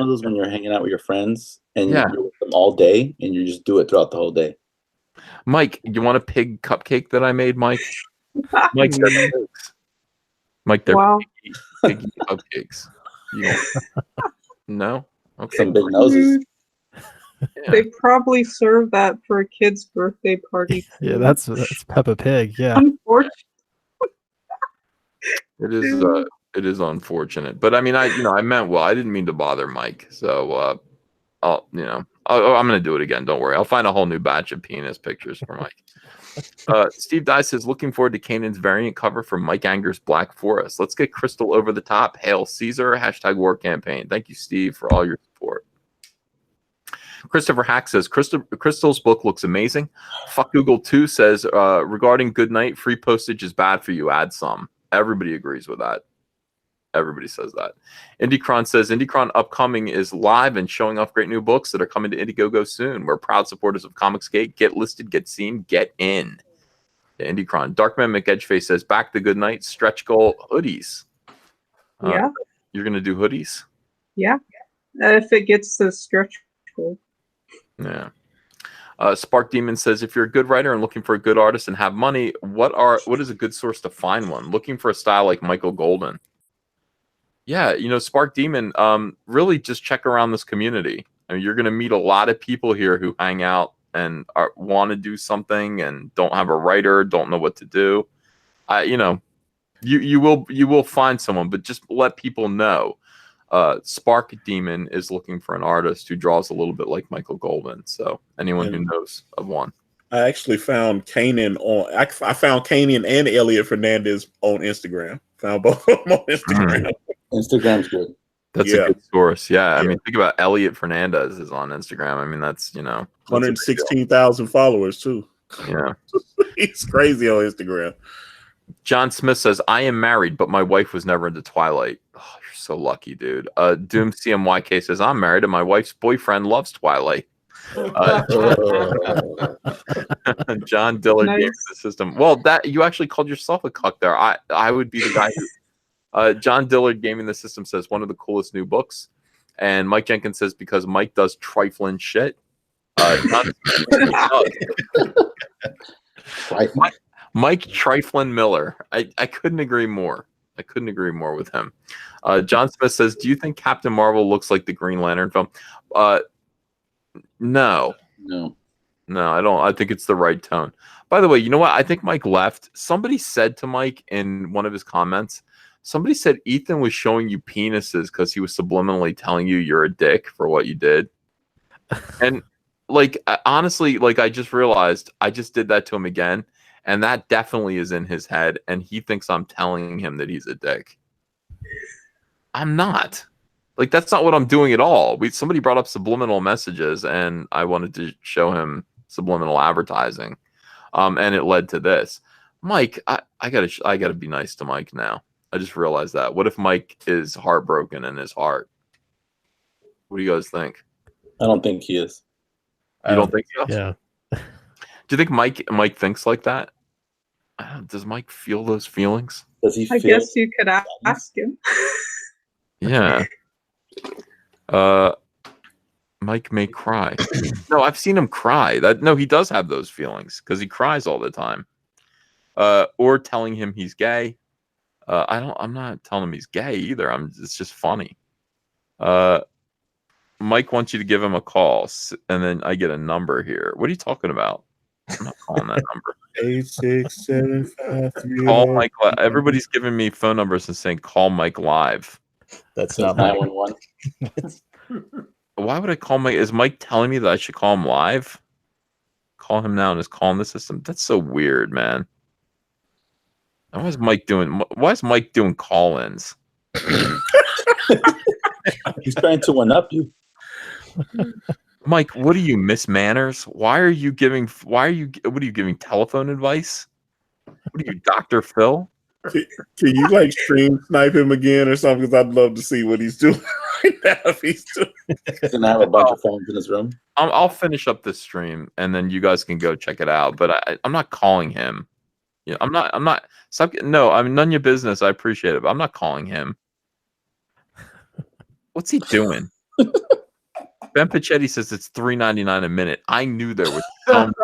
of those when you're hanging out with your friends and Yeah. you're with them all day and you just do it throughout the whole day. Mike, you want a pig cupcake that I made, Mike? Mike, they're pigs. Mike, they're piggy cupcakes. You don't... No? Okay. Some big noses. Yeah. They probably serve that for a kid's birthday party. Yeah, that's Peppa Pig. Yeah. Unfortunately. It is unfortunate, but I mean, I meant well. I didn't mean to bother Mike, so I'm gonna do it again. Don't worry, I'll find a whole new batch of penis pictures for Mike. Steve Dye says, looking forward to Kanan's variant cover for Mike Anger's Black Forest. Let's get Crystal over the top. Hail Caesar! #War Campaign. Thank you, Steve, for all your support. Christopher Hack says, Crystal's book looks amazing. Fuck Google 2 says, regarding Goodnight, free postage is bad for you. Add some. Everybody agrees with that. Everybody says that. Indycron says, Indycron upcoming is live and showing off great new books that are coming to Indiegogo soon. We're proud supporters of ComicsGate. Get listed, get seen, get in. The Indycron. Darkman McEdgeface says, back to Goodnight. Stretch goal hoodies. Yeah. You're going to do hoodies? Yeah. If it gets the stretch goal. Yeah. Spark Demon says, if you're a good writer and looking for a good artist and have money, what is a good source to find one? Looking for a style like Michael Golden. Yeah, Spark Demon, really just check around this community. I mean, you're going to meet a lot of people here who hang out and want to do something and don't have a writer, don't know what to do. You will find someone, but just let people know. Spark Demon is looking for an artist who draws a little bit like Michael Golden. So anyone who knows of one. I actually found Kanan I found Kanan and Elliot Fernandez on Instagram. Found both of them on Instagram. Instagram's good. That's a good source. Yeah. I mean, think about Elliot Fernandez is on Instagram. I mean, that's 116,000 followers too. Yeah. He's crazy on Instagram. John Smith says, I am married, but my wife was never into Twilight. Oh, you're so lucky, dude. Doom CMYK says, I'm married and my wife's boyfriend loves Twilight. John Dillard gave me the system. Well, that you actually called yourself a cuck there. I would be the guy who John Dillard Gaming the System says one of the coolest new books. And Mike Jenkins says because Mike does trifling shit. Mike Triflin Miller. I couldn't agree more. I couldn't agree more with him. John Smith says, do you think Captain Marvel looks like the Green Lantern film? No, I don't. I think it's the right tone. By the way, you know what? I think Mike left. Somebody said to Mike in one of his comments, somebody said Ethan was showing you penises because he was subliminally telling you you're a dick for what you did. And honestly, I just realized I just did that to him again. And that definitely is in his head. And he thinks I'm telling him that he's a dick. I'm not. That's not what I'm doing at all. Somebody brought up subliminal messages and I wanted to show him subliminal advertising. And it led to this. Mike, I gotta be nice to Mike now. I just realized that. What if Mike is heartbroken in his heart? What do you guys think? I don't think he is. You don't think so? Yeah. Do you think Mike thinks like that? Does Mike feel those feelings? Does he? I guess you could ask him. Yeah. Mike may cry. No, I've seen him cry. No, he does have those feelings because he cries all the time. Or telling him he's gay. I'm not telling him he's gay either. It's just funny. Mike wants you to give him a call, and then I get a number here. What are you talking about? I'm not calling that number. 86753. Call Mike. Everybody's giving me phone numbers and saying call Mike live. That's not 911. Why would I call Mike? Is Mike telling me that I should call him live? Call him now and just call him the system. That's so weird, man. Why is Mike doing call-ins? He's trying to one-up you. Mike, what are you, Miss Manners? What are you giving telephone advice? What are you, Dr. Phil? Can you like stream snipe him again or something? Because I'd love to see what he's doing right now. If he's gonna have a bunch of phones in his room. I'll finish up this stream and then you guys can go check it out. But I'm not calling him. Yeah, I'm not. Stop. No, I mean, none of your business. I appreciate it, but I'm not calling him. What's he doing? Ben Pichetti says it's $3.99 a minute. I knew there was some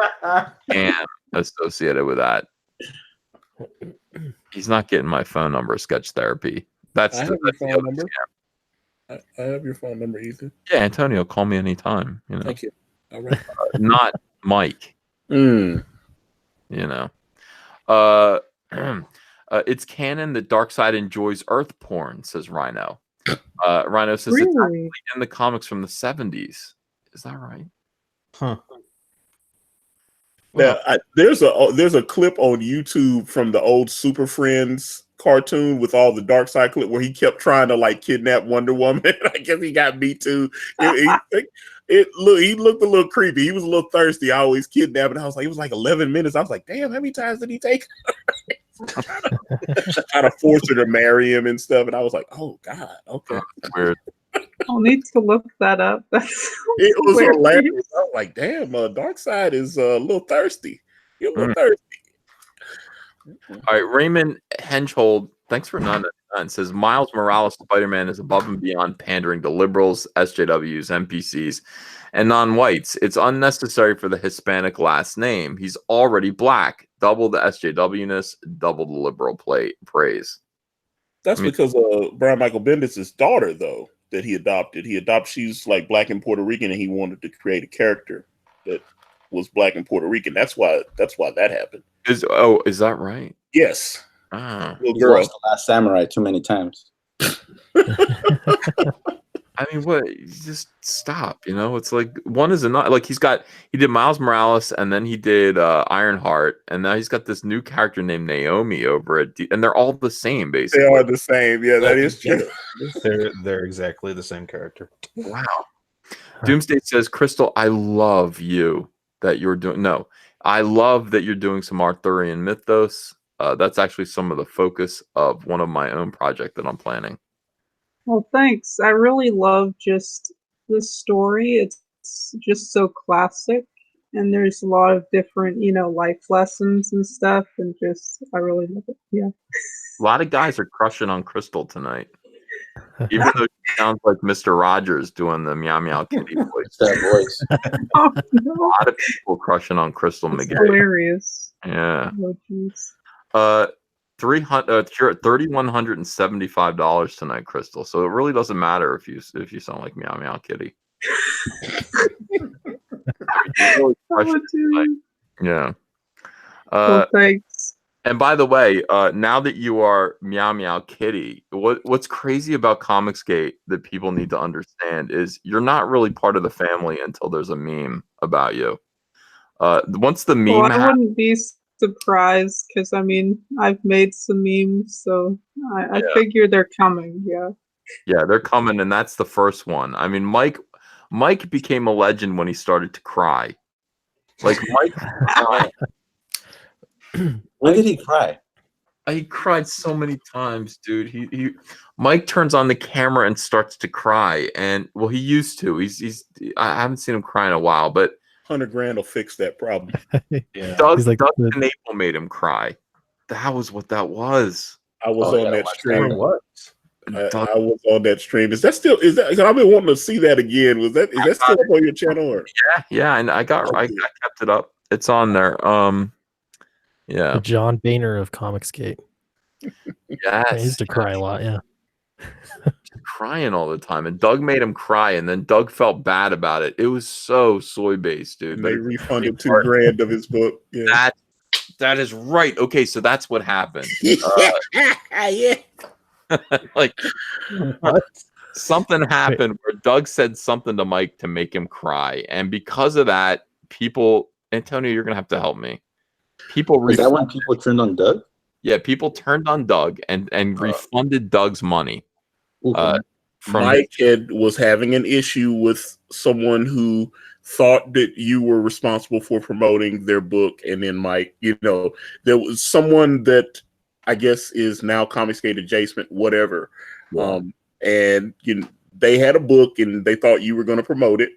scam associated with that. He's not getting my phone number. Sketch therapy. I have your phone number. I have your phone number, Ethan. Yeah, Antonio, call me anytime. You know. Thank you. All right. Not Mike. You know. It's canon that Darkseid enjoys Earth porn, says Rhino. Rhino says it's actually in the comics from the 70s. Is that right? Huh. Now, there's a clip on YouTube from the old Super Friends cartoon with all the Darkseid clip where he kept trying to like kidnap Wonder Woman. I guess he got me too. He looked a little creepy. He was a little thirsty. I always kidnapped, and I was like, it was like 11 minutes. I was like, damn, how many times did he take? Trying to force her to marry him and stuff, and I was like, oh god, okay. Weird. I'll need to look that up. It was hilarious. I was like, damn, Darkseid is a little thirsty. You're a little thirsty. All right, Raymond Henchhold, thanks for $9.99. Says Miles Morales Spider-Man is above and beyond pandering to liberals, SJWs, NPCs, and non-whites. It's unnecessary for the Hispanic last name. He's already black. Double the SJW-ness, double the liberal praise. That's because Brian Michael Bendis' daughter, though, that he adopted. She's like black and Puerto Rican, and he wanted to create a character that was black and Puerto Rican. That's why that happened. Is that right? Yes. He watched The Last Samurai too many times. I mean, what? Just stop. You know, it's like one is not like he did Miles Morales and then he did Ironheart, and now he's got this new character named Naomi over it, and they're all the same basically. They are the same. Yeah, that is true. They're exactly the same character. Wow. Doomsday says, Crystal, I love you that you're doing. No, I love that you're doing some Arthurian mythos. That's actually some of the focus of one of my own project that I'm planning. Well, thanks. I really love just the story. It's just so classic, and there's a lot of different, life lessons and stuff, and I really love it. Yeah. A lot of guys are crushing on Crystal tonight. Even though she sounds like Mr. Rogers doing the Meow Meow Kitty voice. That voice. Oh, no. A lot of people crushing on Crystal That's McGee. hilarious. Yeah. Oh, geez. You're at $3,175 tonight, Crystal. So it really doesn't matter if you sound like Meow Meow Kitty. Yeah. Well, thanks. And by the way, now that you are Meow Meow Kitty, what's crazy about ComicsGate that people need to understand is you're not really part of the family until there's a meme about you. Once the meme I wouldn't be surprised because I've made some memes, so I figure they're coming. Yeah, they're coming, and that's the first one. I mean, Mike became a legend when he started to cry. Like Mike. When did he cry? He cried so many times, dude. Mike turns on the camera and starts to cry, and well, he used to. I haven't seen him cry in a while, but $100,000 will fix that problem. Yeah. Doug Naple made him cry. That was what that was. I was on that stream. What? I was on that stream. Is that? I've been wanting to see that again. Is that still up on your channel? Or? Yeah, and I kept it up. It's on there. Yeah. The John Boehner of ComicsGate. Yes. He used to cry a lot. Yeah. Crying all the time, and Doug made him cry, and then Doug felt bad about it. It was so soy based, dude. They refunded $2,000 of his book. Yeah. That is right. Okay, so that's what happened. Like something happened where Doug said something to Mike to make him cry, and because of that, people. Antonio, you're gonna have to help me. Is that when people turned on Doug? Yeah, people turned on Doug and refunded Doug's money. From Mike was having an issue with someone who thought that you were responsible for promoting their book, and then Mike, there was someone that I guess is now ComicsGate adjacent, whatever. Yeah. And they had a book and they thought you were going to promote it.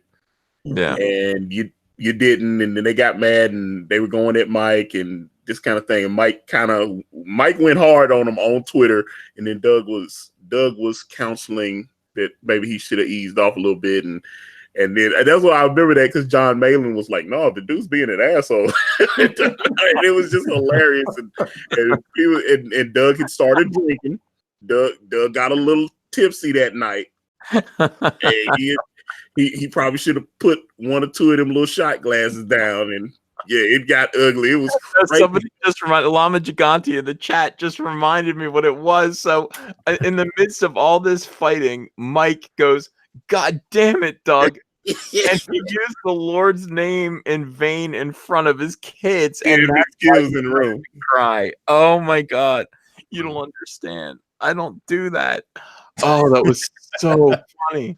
Yeah. And you didn't, and then they got mad and they were going at Mike and this kind of thing. And Mike went hard on him on Twitter, and then Doug was counseling that maybe he should have eased off a little bit, and then that's why I remember that, because John Malin was like, "No, the dude's being an asshole," and it was just hilarious. And Doug had started drinking. Doug got a little tipsy that night, and he probably should have put one or two of them little shot glasses down, and yeah, it got ugly. It was crazy. Somebody just reminded Lama Gigante in the chat just reminded me what it was. So in the midst of all this fighting, Mike goes, "God damn it, Doug." And he used the Lord's name in vain in front of his kids, and that's kids in the room cry. Oh my God, you don't understand. I don't do that. Oh, that was so funny.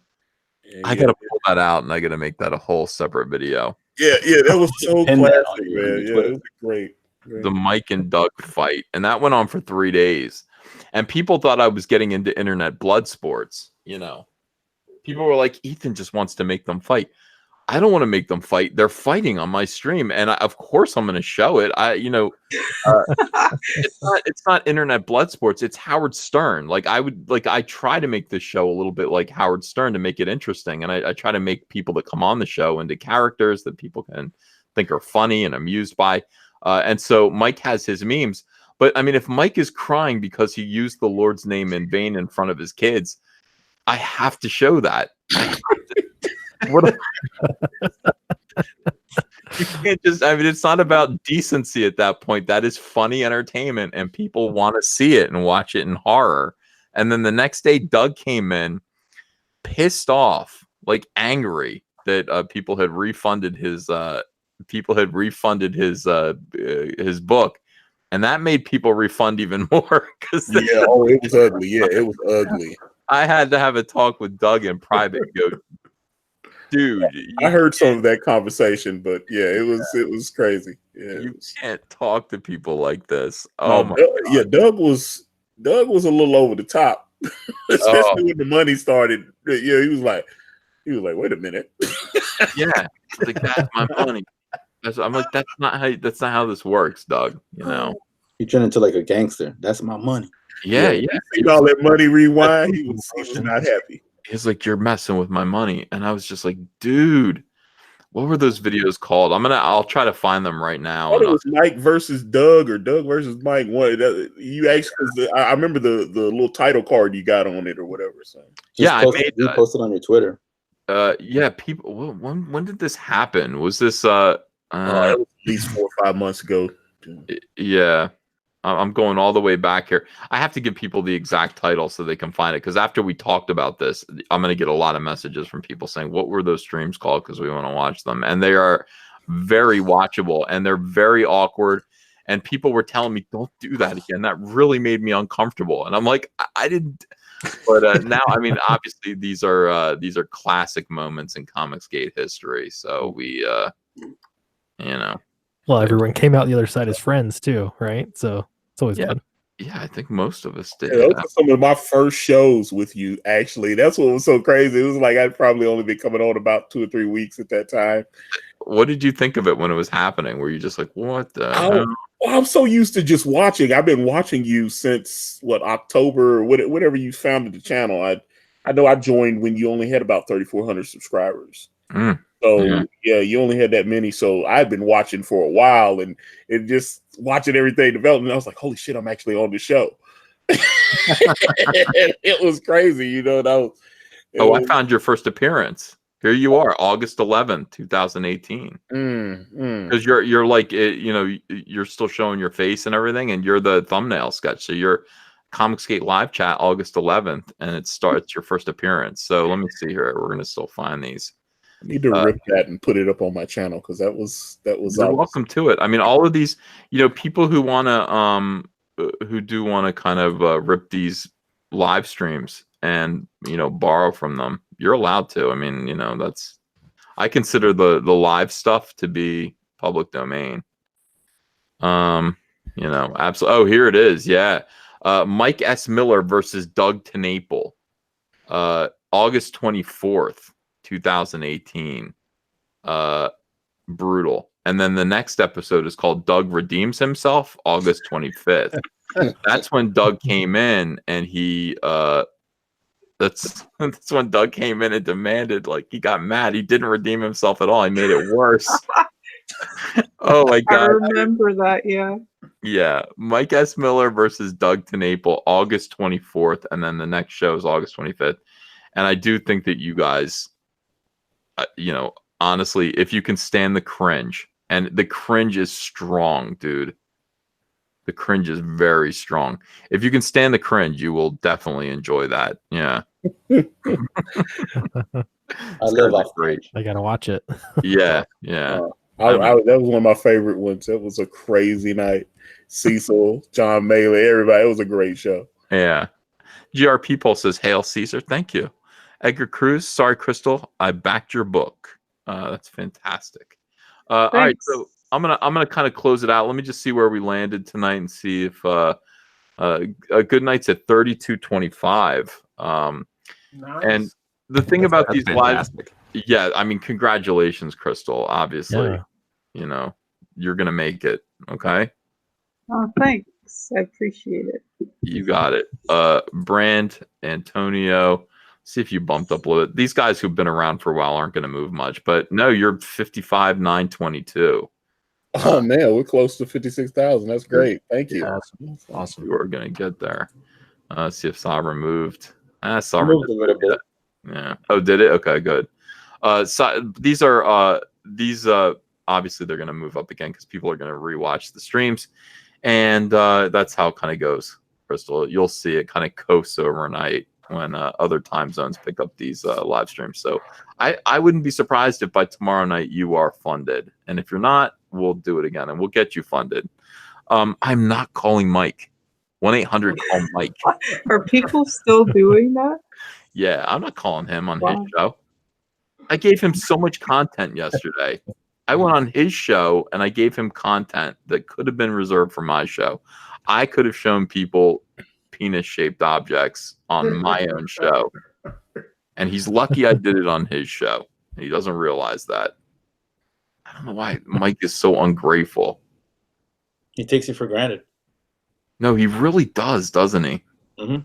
I gotta pull that out, and I gotta make that a whole separate video. Yeah, that was so classic, man. Yeah, it was great. The Mike and Doug fight, and that went on for 3 days, and people thought I was getting into internet blood sports. People were like, "Ethan just wants to make them fight." I don't want to make them fight. They're fighting on my stream, and of course I'm going to show it. It's not internet blood sports. It's Howard Stern. I try to make this show a little bit like Howard Stern to make it interesting, and I try to make people that come on the show into characters that people can think are funny and amused by. And so Mike has his memes, but I mean, if Mike is crying because he used the Lord's name in vain in front of his kids, I have to show that. What? You can't just. I mean, it's not about decency at that point. That is funny entertainment, and people want to see it and watch it in horror. And then the next day, Doug came in, pissed off, like angry that people had refunded his his book, and that made people refund even more. It was ugly. Yeah, it was ugly. I had to have a talk with Doug in private. Go, dude. I heard some of that conversation, but yeah, it was crazy. Yeah, you can't talk to people like this. Oh my God. Yeah, Doug was a little over the top, especially when the money started. Yeah, he was like, wait a minute. Yeah, like, that's my money. I'm like, that's not how this works, Doug. He turned into like a gangster. That's my money. Yeah. See all that money rewind. He was not happy. He's like, "You're messing with my money," and I was just like, "Dude, what were those videos called?" I'll try to find them right now. It was Mike versus Doug or Doug versus Mike. You actually? I remember the little title card you got on it or whatever. So you posted on your Twitter. Yeah, people. When did this happen? Was this it was at least 4 or 5 months ago. Yeah. I'm going all the way back here. I have to give people the exact title so they can find it, because after we talked about this, I'm going to get a lot of messages from people saying, "What were those streams called?" Because we want to watch them, and they are very watchable and they're very awkward. And people were telling me, "Don't do that again." That really made me uncomfortable, and I'm like, I didn't. But now, I mean, obviously, these are classic moments in ComicsGate history. So we, Well, everyone came out the other side as friends too, right? So it's always good. Yeah, I think most of us did. Yeah, those are some of my first shows with you, actually. That's what was so crazy. It was like I'd probably only been coming on about 2 or 3 weeks at that time. What did you think of it when it was happening? Were you just like, "What the hell?" Well, I'm so used to just watching. I've been watching you since October or whatever you founded the channel. I know I joined when you only had about 3,400 subscribers. So yeah, you only had that many. So I've been watching for a while, and just watching everything develop. And I was like, "Holy shit, I'm actually on the show." It was crazy, I found your first appearance. Here you are, August 11th, 2018. Because you're like, you're still showing your face and everything, and you're the thumbnail sketch. So you're ComicsGate live chat August 11th, and it starts your first appearance. So let me see here. We're gonna still find these. I need to rip that and put it up on my channel, because that was. You're welcome to it. I mean, all of these, people who want to want to kind of rip these live streams and borrow from them, you're allowed to. I mean, I consider the live stuff to be public domain. Absolutely. Oh, here it is. Yeah. Mike S. Miller versus Doug TenNapel. August 24th, 2018. Brutal. And then the next episode is called Doug Redeems Himself, August 25th. That's when Doug came in and he that's when Doug came in and demanded, like, he got mad. He didn't redeem himself at all. He made it worse. Oh my God. I remember that, yeah. Yeah. Mike S. Miller versus Doug TenNapel, August 24th, and then the next show is August 25th. And I do think that you guys, honestly, if you can stand the cringe, and the cringe is strong, dude. The cringe is very strong. If you can stand the cringe, you will definitely enjoy that. Yeah. I live off cringe. I gotta watch it. Yeah, yeah. That was one of my favorite ones. It was a crazy night. Cecil, John Maley, everybody. It was a great show. Yeah. GRP Pulse says, "Hail Caesar." Thank you. Edgar Cruz, sorry, Crystal, I backed your book. That's fantastic. All right, so I'm gonna kind of close it out. Let me just see where we landed tonight and see if Goodnight's at 32.25. Nice. And the thing about these fantastic. live, yeah, I mean, congratulations, Crystal. Obviously, you're gonna make it. Okay. Oh, thanks. I appreciate it. You got it. Brand, Antonio. See if you bumped up a little bit. These guys who've been around for a while aren't going to move much, but no, you're 55,922. Oh man, we're close to 56,000. That's great. Thank you. That's awesome. You are going to get there. See if Sovereign moved. Sovereign moved a little bit. Yeah. Oh, did it? Okay, good. So these obviously they're going to move up again because people are going to rewatch the streams, and that's how it kind of goes. Crystal, you'll see it kind of coasts overnight when other time zones pick up these live streams. So I wouldn't be surprised if by tomorrow night you are funded. And if you're not, we'll do it again and we'll get you funded. I'm not calling Mike. 1-800-CALL Mike. Are people still doing that? Yeah, I'm not calling him on his show. I gave him so much content yesterday. I went on his show and I gave him content that could have been reserved for my show. I could have shown people penis-shaped objects on my own show, and he's lucky I did it on his show. He doesn't realize that. I don't know why Mike is so ungrateful. He takes you for granted. No, he really does, doesn't he? Mm-hmm.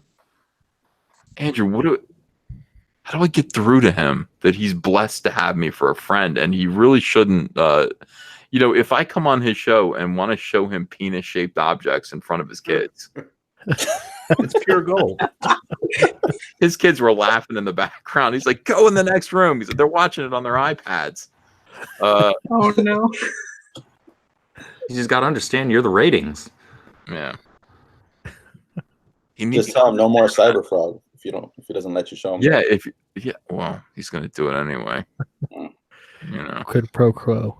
Andrew, how do I get through to him that he's blessed to have me for a friend, and he really shouldn't? If I come on his show and want to show him penis-shaped objects in front of his kids. It's pure gold. His kids were laughing in the background. He's like, "Go in the next room." He said, "They're watching it on their iPads." Oh no! You just got to understand, you're the ratings. Yeah. Just tell him no more Cyberfrog if he doesn't let you show him. Yeah. Well, he's gonna do it anyway. Quid pro quo.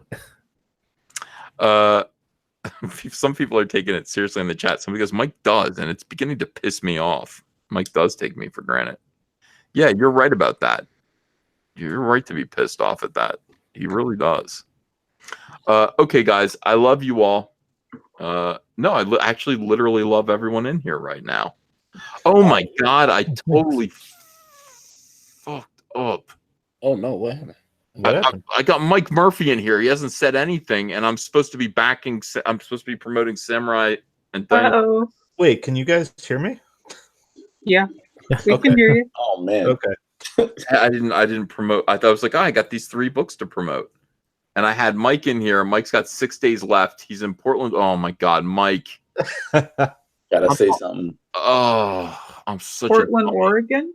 Some people are taking it seriously in the chat. Somebody goes, "Mike does," and it's beginning to piss me off. Mike does take me for granted. Yeah, you're right about that. You're right to be pissed off at that. He really does. Okay, guys, I love you all. No, I actually literally love everyone in here right now. Oh my God, I totally fucked up. Oh no, what happened? I got Mike Murphy in here. He hasn't said anything, and I'm supposed to be promoting Samurai and Uh-oh. Wait, can you guys hear me? Yeah, we can hear you. Oh man. Okay. I didn't promote. I was like, I got these 3 books to promote, and I had Mike in here. Mike's got 6 days left. He's in Portland. Oh my God, Mike. Gotta say something. Oh, I'm such Portland, Oregon.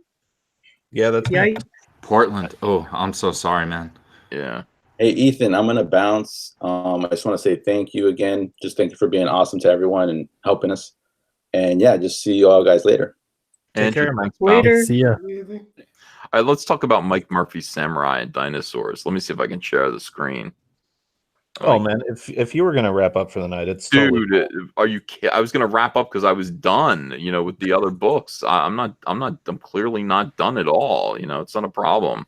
Yeah, that's me. Portland. Oh, I'm so sorry, man. Yeah. Hey, Ethan, I'm gonna bounce. I just want to say thank you again. Just thank you for being awesome to everyone and helping us. And yeah, just see you all guys later. Take care, Mike. Later. See ya. All right, let's talk about Mike Murphy's Samurai and Dinosaurs. Let me see if I can share the screen. Oh man, if you were gonna wrap up for the night, it's dude. totally cool. Are you kidding? I was gonna wrap up because I was done. You know, with the other books. I'm not. I'm clearly not done at all. You know, it's not a problem.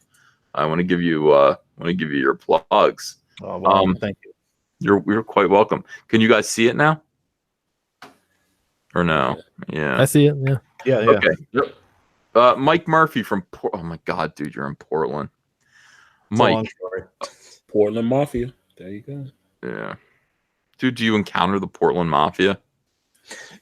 I want to give you. Your plugs. Oh, well, thank you. You're quite welcome. Can you guys see it now? Or no? Yeah. I see it. Yeah. Yeah. Okay. Yep. Mike Murphy from oh my god, dude, you're in Portland. Mike. Portland Mafia. There you go. Yeah. Dude, do you encounter the Portland Mafia?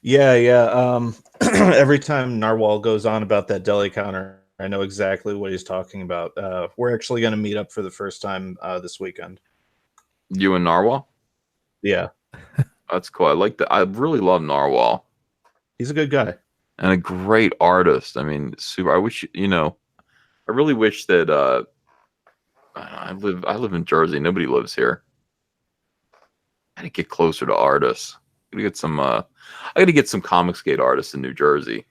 Yeah. Every time Narwhal goes on about that deli counter, I know exactly what he's talking about. We're actually going to meet up for the first time this weekend. You and Narwhal? Yeah. That's cool. I like that. I really love Narwhal. He's a good guy. And a great artist. I mean, super. I wish, I really wish that I live in Jersey. Nobody lives here. I gotta get closer to artists. I gotta get some ComicsGate artists in New Jersey.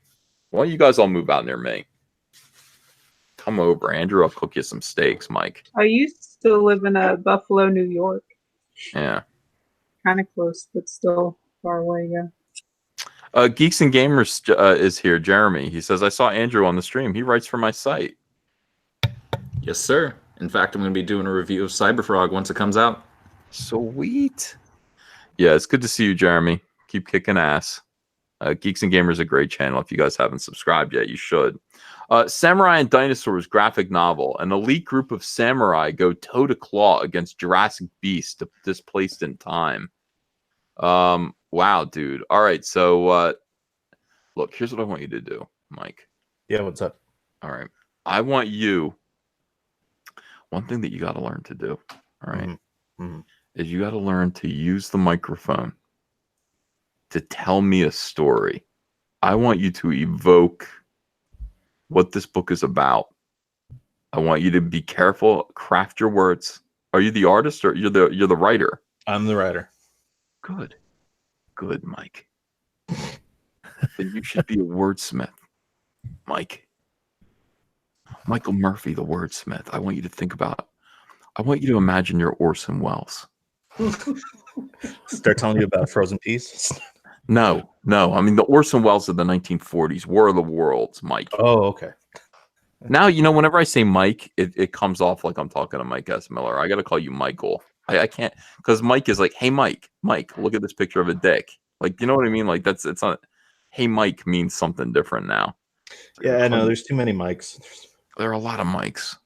Why don't you guys all move out near me? Come over, Andrew. I'll cook you some steaks, Mike. I used to live in Buffalo, New York. Yeah. Kind of close, but still far away. Yeah. Geeks and Gamers is here. Jeremy. He says, I saw Andrew on the stream. He writes for my site. Yes, sir. In fact, I'm going to be doing a review of Cyberfrog once it comes out. Sweet. Yeah, it's good to see you, Jeremy. Keep kicking ass. Geeks and Gamers is a great channel. If you guys haven't subscribed yet, you should. Samurai and Dinosaurs graphic novel. An elite group of samurai go toe to claw against Jurassic beasts displaced in time. Wow, dude. All right, so look, here's what I want you to do, Mike. Yeah, what's up? All right. I want you, one thing that you got to learn to do, all right, is you got to learn to use the microphone to tell me a story. I want you to evoke what this book is about. I want you to be careful, craft your words. Are you the artist or you're the writer? I'm the writer. Good, Mike. Then you should be a wordsmith, Mike. Michael Murphy, the wordsmith. I want you to imagine you're Orson Welles. Start telling you about Frozen Peace? No. I mean, the Orson Welles of the 1940s, War of the Worlds, Mike. Oh, okay. Now, whenever I say Mike, it comes off like I'm talking to Mike S. Miller. I got to call you Michael. I can't, because Mike is like, hey, Mike, look at this picture of a dick. Like, you know what I mean? Like, it's not, hey, Mike means something different now. Yeah, I know. There's too many Mikes. There are a lot of Mikes.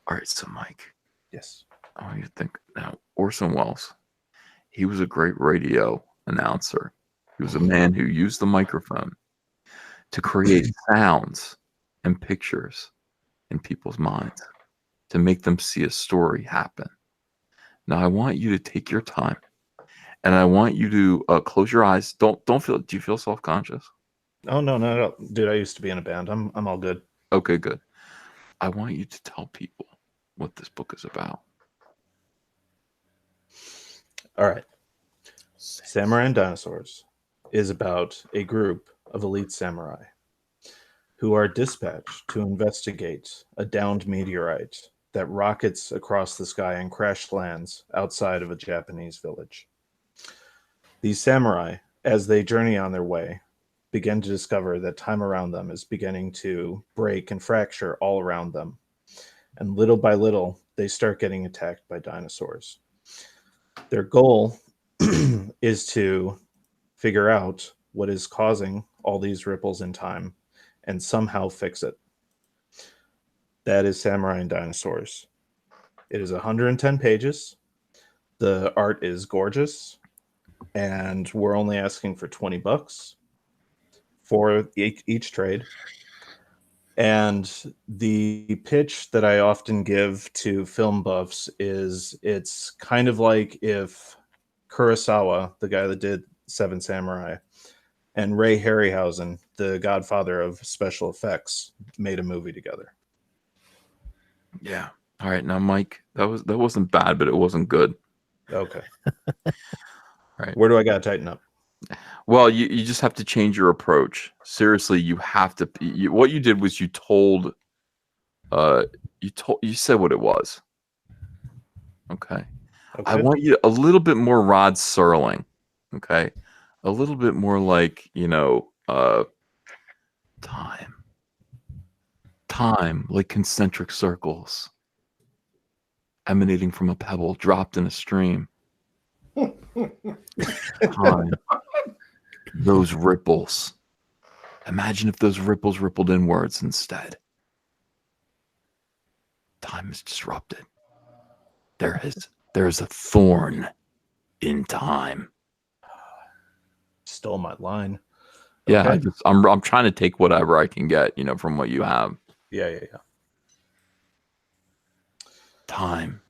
All right, so Mike. Yes. I want you to think now, Orson Welles, he was a great radio announcer. He was a man who used the microphone to create sounds and pictures in people's minds to make them see a story happen. Now, I want you to take your time, and I want you to close your eyes. Don't feel. Do you feel self-conscious? Oh no, dude! I used to be in a band. I'm all good. Okay, good. I want you to tell people what this book is about. All right. Samurai and Dinosaurs is about a group of elite samurai who are dispatched to investigate a downed meteorite that rockets across the sky and crash lands outside of a Japanese village. These samurai, as they journey on their way, begin to discover that time around them is beginning to break and fracture all around them. And little by little, they start getting attacked by dinosaurs. Their goal is to figure out what is causing all these ripples in time and somehow fix it. That is Samurai and Dinosaurs. It is 110 pages. The art is gorgeous, and we're only asking for $20 for each trade. And the pitch that I often give to film buffs is it's kind of like if Kurosawa, the guy that did Seven Samurai, and Ray Harryhausen, the godfather of special effects, made a movie together. Yeah. All right. Now, Mike, that wasn't bad, but it wasn't good. Okay. All right. Where do I got to tighten up? Well, you just have to change your approach. Seriously, you have to. What you did was you said what it was. Okay. I want you a little bit more Rod Serling, okay? A little bit more like, time, like concentric circles emanating from a pebble dropped in a stream. Time, those ripples. Imagine if those ripples rippled inwards instead. Time is disrupted. There's a thorn in time. Stole my line. Yeah, Okay. I'm trying to take whatever I can get, from what you have. Yeah. Time,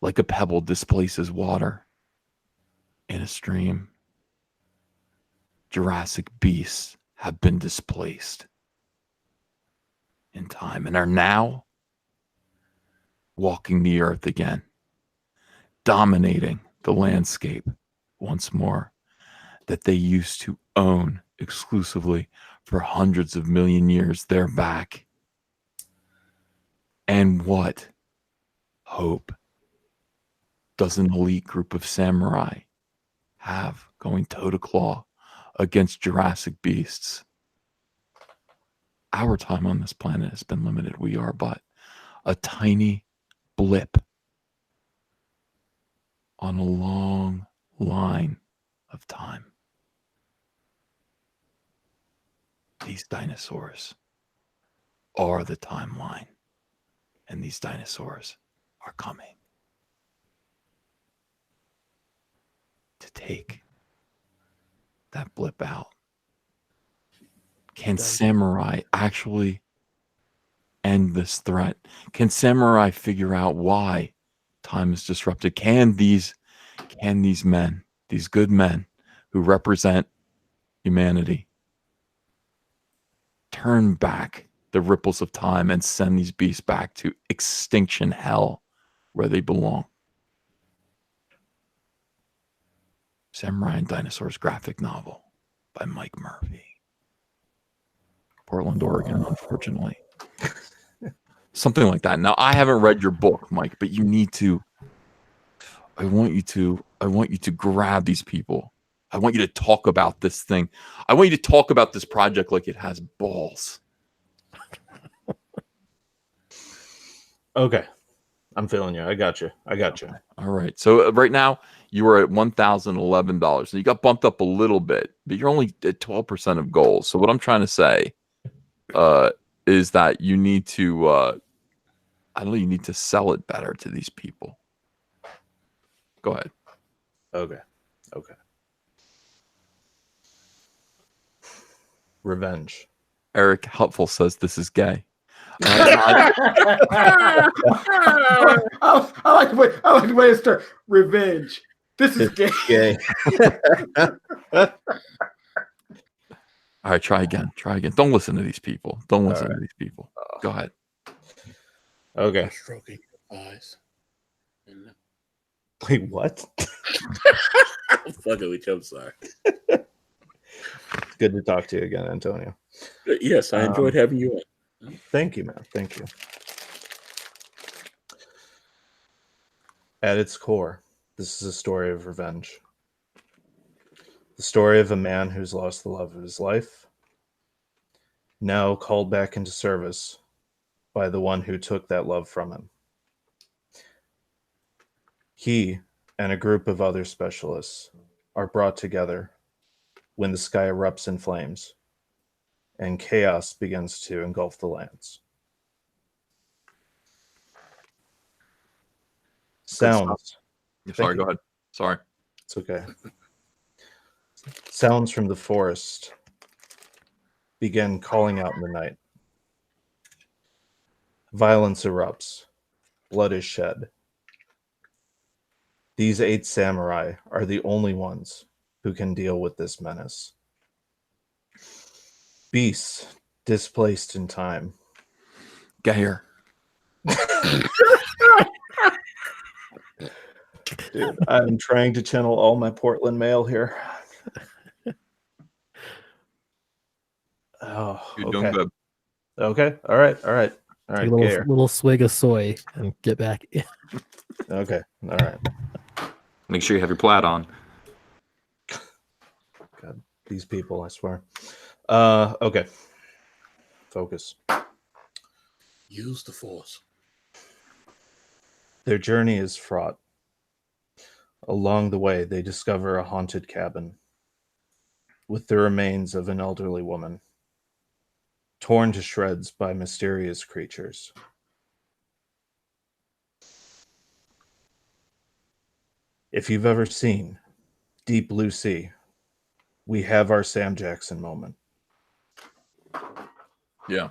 like a pebble displaces water in a stream. Jurassic beasts have been displaced in time and are now walking the earth again, dominating the landscape once more that they used to own exclusively for hundreds of million years. They're back. And what hope does an elite group of samurai have going toe to claw against Jurassic beasts? Our time on this planet has been limited. We are but a tiny blip on a long line of time. These dinosaurs are the timeline, and these dinosaurs are coming to take that blip out. Can samurai actually end this threat? Can samurai figure out why time is disrupted? Can these men, these good men who represent humanity, turn back the ripples of time and send these beasts back to extinction hell where they belong? Samurai and Dinosaurs graphic novel by Mike Murphy. Portland, Oregon, unfortunately. Something like that. Now, I haven't read your book, Mike, but you need to. I want you to grab these people. I want you to talk about this thing. I want you to talk about this project like it has balls. Okay. I'm feeling you. I got you. All right. So right now you are at $1,011. And you got bumped up a little bit, but you're only at 12% of goals. So what I'm trying to say is that you need to you need to sell it better to these people. Go ahead. Okay. Revenge. Eric Helpful says this is gay. I like the way it starts. Revenge. This is gay. All right, try again. Don't listen to these people. Go ahead. Okay. Stroking your eyes. Wait, what? Fuck it, I'm sorry. It's good to talk to you again, Antonio. Yes, I enjoyed having you on. Thank you, man. Thank you. At its core, this is a story of revenge. The story of a man who's lost the love of his life, now called back into service by the one who took that love from him. He and a group of other specialists are brought together when the sky erupts in flames and chaos begins to engulf the lands. Sounds. Sorry, go ahead. Sorry. It's okay. Sounds from the forest begin calling out in the night. Violence erupts. Blood is shed. These 8 samurai are the only ones who can deal with this menace. Beasts displaced in time. Gayer. Dude, I'm trying to channel all my Portland mail here. Oh, you're doing good. Okay. All right. Take a little swig of soy and get back in. Okay. All right. Make sure you have your plaid on. God, these people, I swear. Okay. Focus. Use the force. Their journey is fraught. Along the way, they discover a haunted cabin with the remains of an elderly woman, torn to shreds by mysterious creatures. If you've ever seen Deep Blue Sea, we have our Sam Jackson moment. Yeah.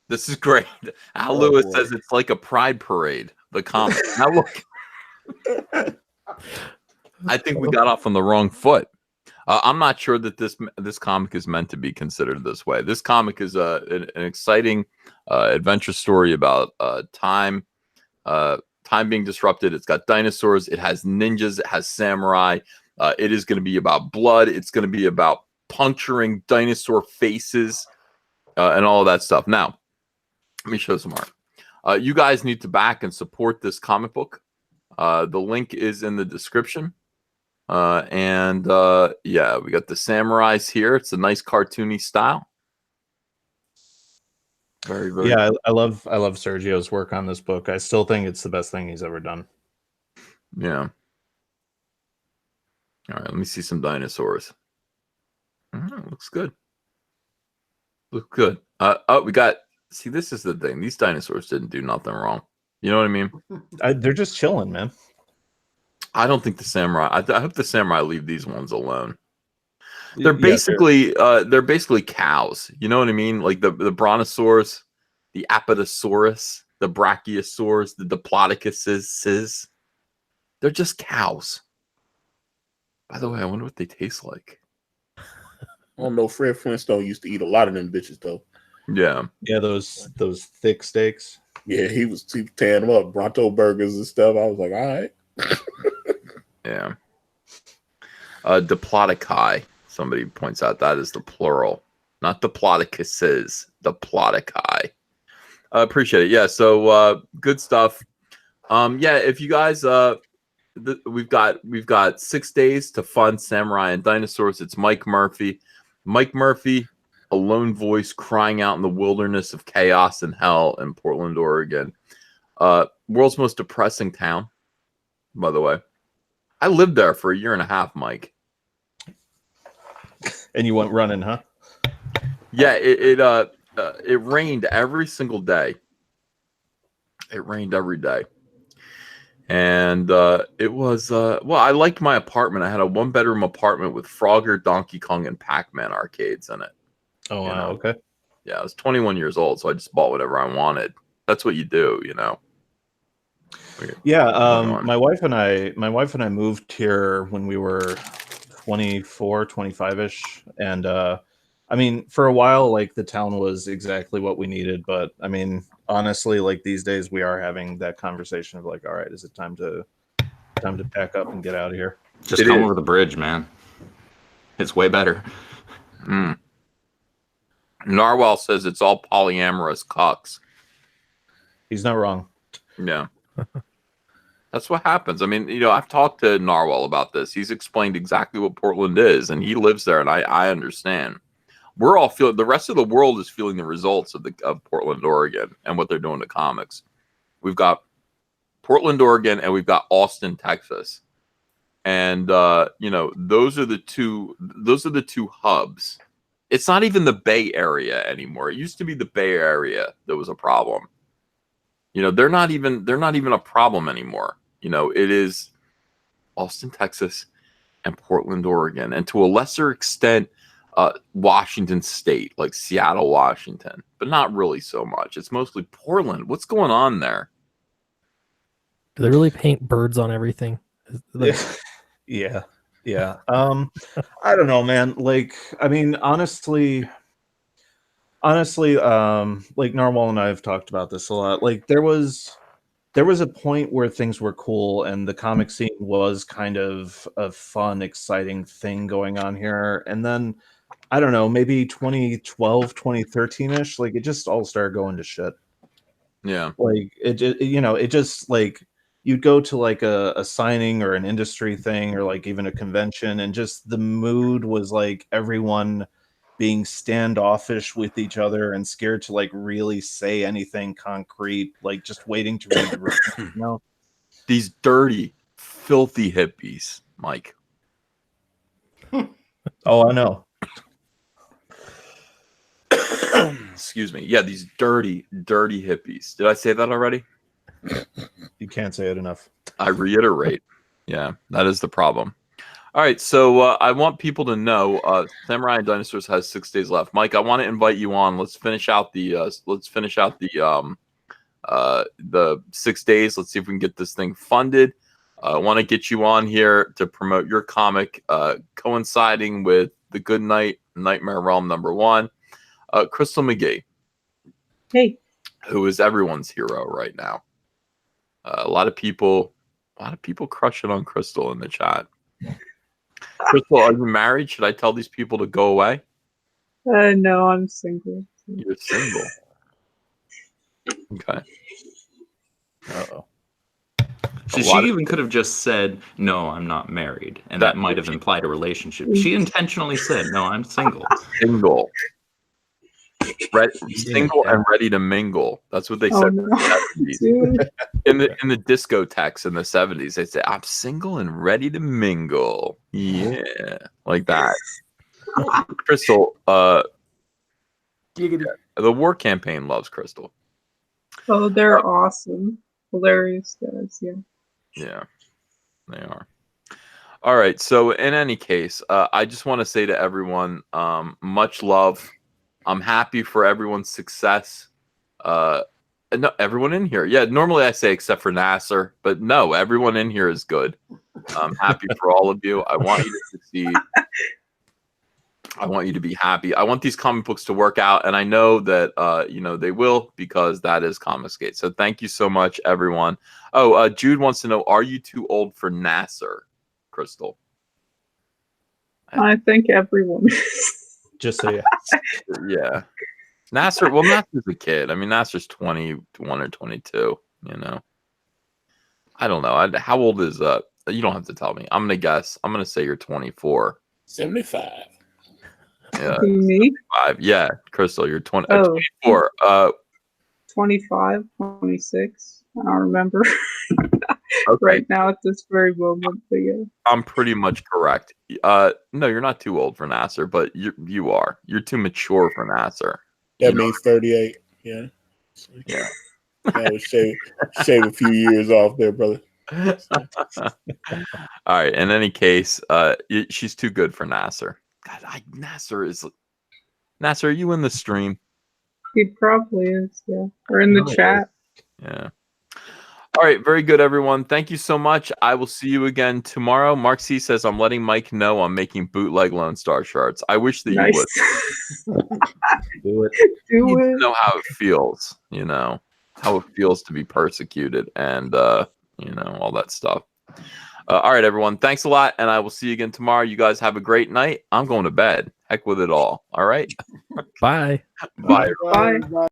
This is great. Al Lewis says it's like a pride parade, the comic. Now look, I think we got off on the wrong foot. I'm not sure that this comic is meant to be considered this way. This comic is an exciting adventure story about time being disrupted. It's got dinosaurs. It has ninjas. It has samurai. It is going to be about blood. It's going to be about puncturing dinosaur faces and all of that stuff. Now, let me show some art. You guys need to back and support this comic book. The link is in the description. Yeah, we got the samurais here. It's a nice cartoony style. Very, very yeah. I love Sergio's work on this book. I still think it's the best thing he's ever done. Yeah. All right, let me see some dinosaurs. Looks good. Looks good. We got. See, this is the thing. These dinosaurs didn't do nothing wrong. You know what I mean? They're just chilling, man. I don't think the samurai. I hope the samurai leave these ones alone. They're basically they're basically cows. You know what I mean? Like the brontosaurus, the apatosaurus, the brachiosaurs, the diplodocuses. They're just cows. By the way, I wonder what they taste like. I don't know. Fred Flintstone used to eat a lot of them bitches though. Yeah. Yeah, those thick steaks. Yeah, he was tearing them up, Bronto burgers and stuff. I was like, all right. Yeah. Diplodocus. Somebody points out that is the plural, not diplodocuses. Diplodocus. Appreciate it. Yeah. So good stuff. Yeah. If you guys, we've got 6 days to fund Samurai and Dinosaurs. It's Mike Murphy. Mike Murphy, a lone voice crying out in the wilderness of chaos and hell in Portland, Oregon. World's most depressing town, by the way. I lived there for 1.5 years, Mike. And you went running, huh? Yeah, it rained every single day. It rained every day. And it was well, I liked my apartment. I had a 1-bedroom apartment with Frogger, Donkey Kong, and Pac-Man arcades in it. Oh, wow. Okay. Yeah, I was 21 years old, so I just bought whatever I wanted. That's what you do, you know. Yeah, my wife and I moved here when we were 24, 25-ish. And I mean, for a while, like the town was exactly what we needed. But I mean, honestly, like these days we are having that conversation of like, all right, is it time to pack up and get out of here? Just come over the bridge, man. It's way better. Narwhal says it's all polyamorous cucks. He's not wrong. Yeah. That's what happens. I mean, you know, I've talked to Narwhal about this. He's explained exactly what Portland is, and he lives there, and I understand. We're all feeling, the rest of the world is feeling the results of Portland, Oregon, and what they're doing to comics. We've got Portland, Oregon, and we've got Austin, Texas. And you know, those are the two hubs. It's not even the Bay Area anymore. It used to be the Bay Area that was a problem. You know, they're not even a problem anymore. You know, it is Austin, Texas, and Portland, Oregon, and to a lesser extent, Washington State, like Seattle, Washington, but not really so much. It's mostly Portland. What's going on there? Do they really paint birds on everything? Yeah. I don't know, man. Like, I mean, honestly, like Narwhal and I have talked about this a lot. Like, there was a point where things were cool and the comic scene was kind of a fun, exciting thing going on here. And then, I don't know, maybe 2012, 2013-ish, like it just all started going to shit. Yeah. Like it just like you'd go to like a signing or an industry thing or like even a convention, and just the mood was like everyone being standoffish with each other and scared to like really say anything concrete, like just waiting to read the room. These dirty, filthy hippies, Mike. Oh, I know. Excuse me. Yeah, these dirty, dirty hippies. Did I say that already? You can't say it enough. I reiterate. Yeah, that is the problem. All right, so I want people to know Samurai and Dinosaurs has 6 days left. Mike, I want to invite you on. Let's finish out the 6 days. Let's see if we can get this thing funded. I want to get you on here to promote your comic, coinciding with the Goodnight Nightmare Realm #1. Crystal McGee, hey, who is everyone's hero right now. A lot of people crushing on Crystal in the chat. Crystal, are you married? Should I tell these people to go away? No, I'm single. You're single. Okay. Uh-oh. She even could have just said, "No, I'm not married," and that might have implied a relationship. She intentionally said, "No, I'm single." Single. Single and ready to mingle. That's what they said in the 70s. In the discotheques in the 70s, they say, "I'm single and ready to mingle." Yeah, like that. Crystal, the war campaign loves Crystal. Oh, they're awesome. Hilarious guys, yeah. Yeah, they are. All right. So in any case, I just want to say to everyone, much love. I'm happy for everyone's success. No, everyone in here. Yeah, normally I say except for Nasser, but no, everyone in here is good. I'm happy for all of you. I want you to succeed. I want you to be happy. I want these comic books to work out, and I know that they will, because that is ComicsGate. So thank you so much, everyone. Oh, Jude wants to know: are you too old for Nasser, Crystal? I think everyone is. Just say yes. Yeah. Nasser's a kid. I mean, Nasser's 21 or 22, I don't know. How old is you don't have to tell me. I'm going to guess. I'm going to say you're 24. 75. Yeah. Me? 75. Yeah, Crystal, you're 24. 25, 26. I don't remember right now at this very moment, but yeah. I'm pretty much correct. No, you're not too old for Nasser, but you are. You're too mature for Nasser. That means 38. Yeah. Yeah. That would shave a few years off there, brother. All right. In any case, she's too good for Nasser. God, Nasser, are you in the stream? He probably is, yeah. Or in the chat. Yeah. All right, very good, everyone. Thank you so much. I will see you again tomorrow. Mark C says, I'm letting Mike know I'm making bootleg Lone Star shirts. I wish that you would. Do it. Do it. Know how it feels, how it feels to be persecuted and, all that stuff. All right, everyone. Thanks a lot, and I will see you again tomorrow. You guys have a great night. I'm going to bed. Heck with it all. All right? Bye. Bye. Bye.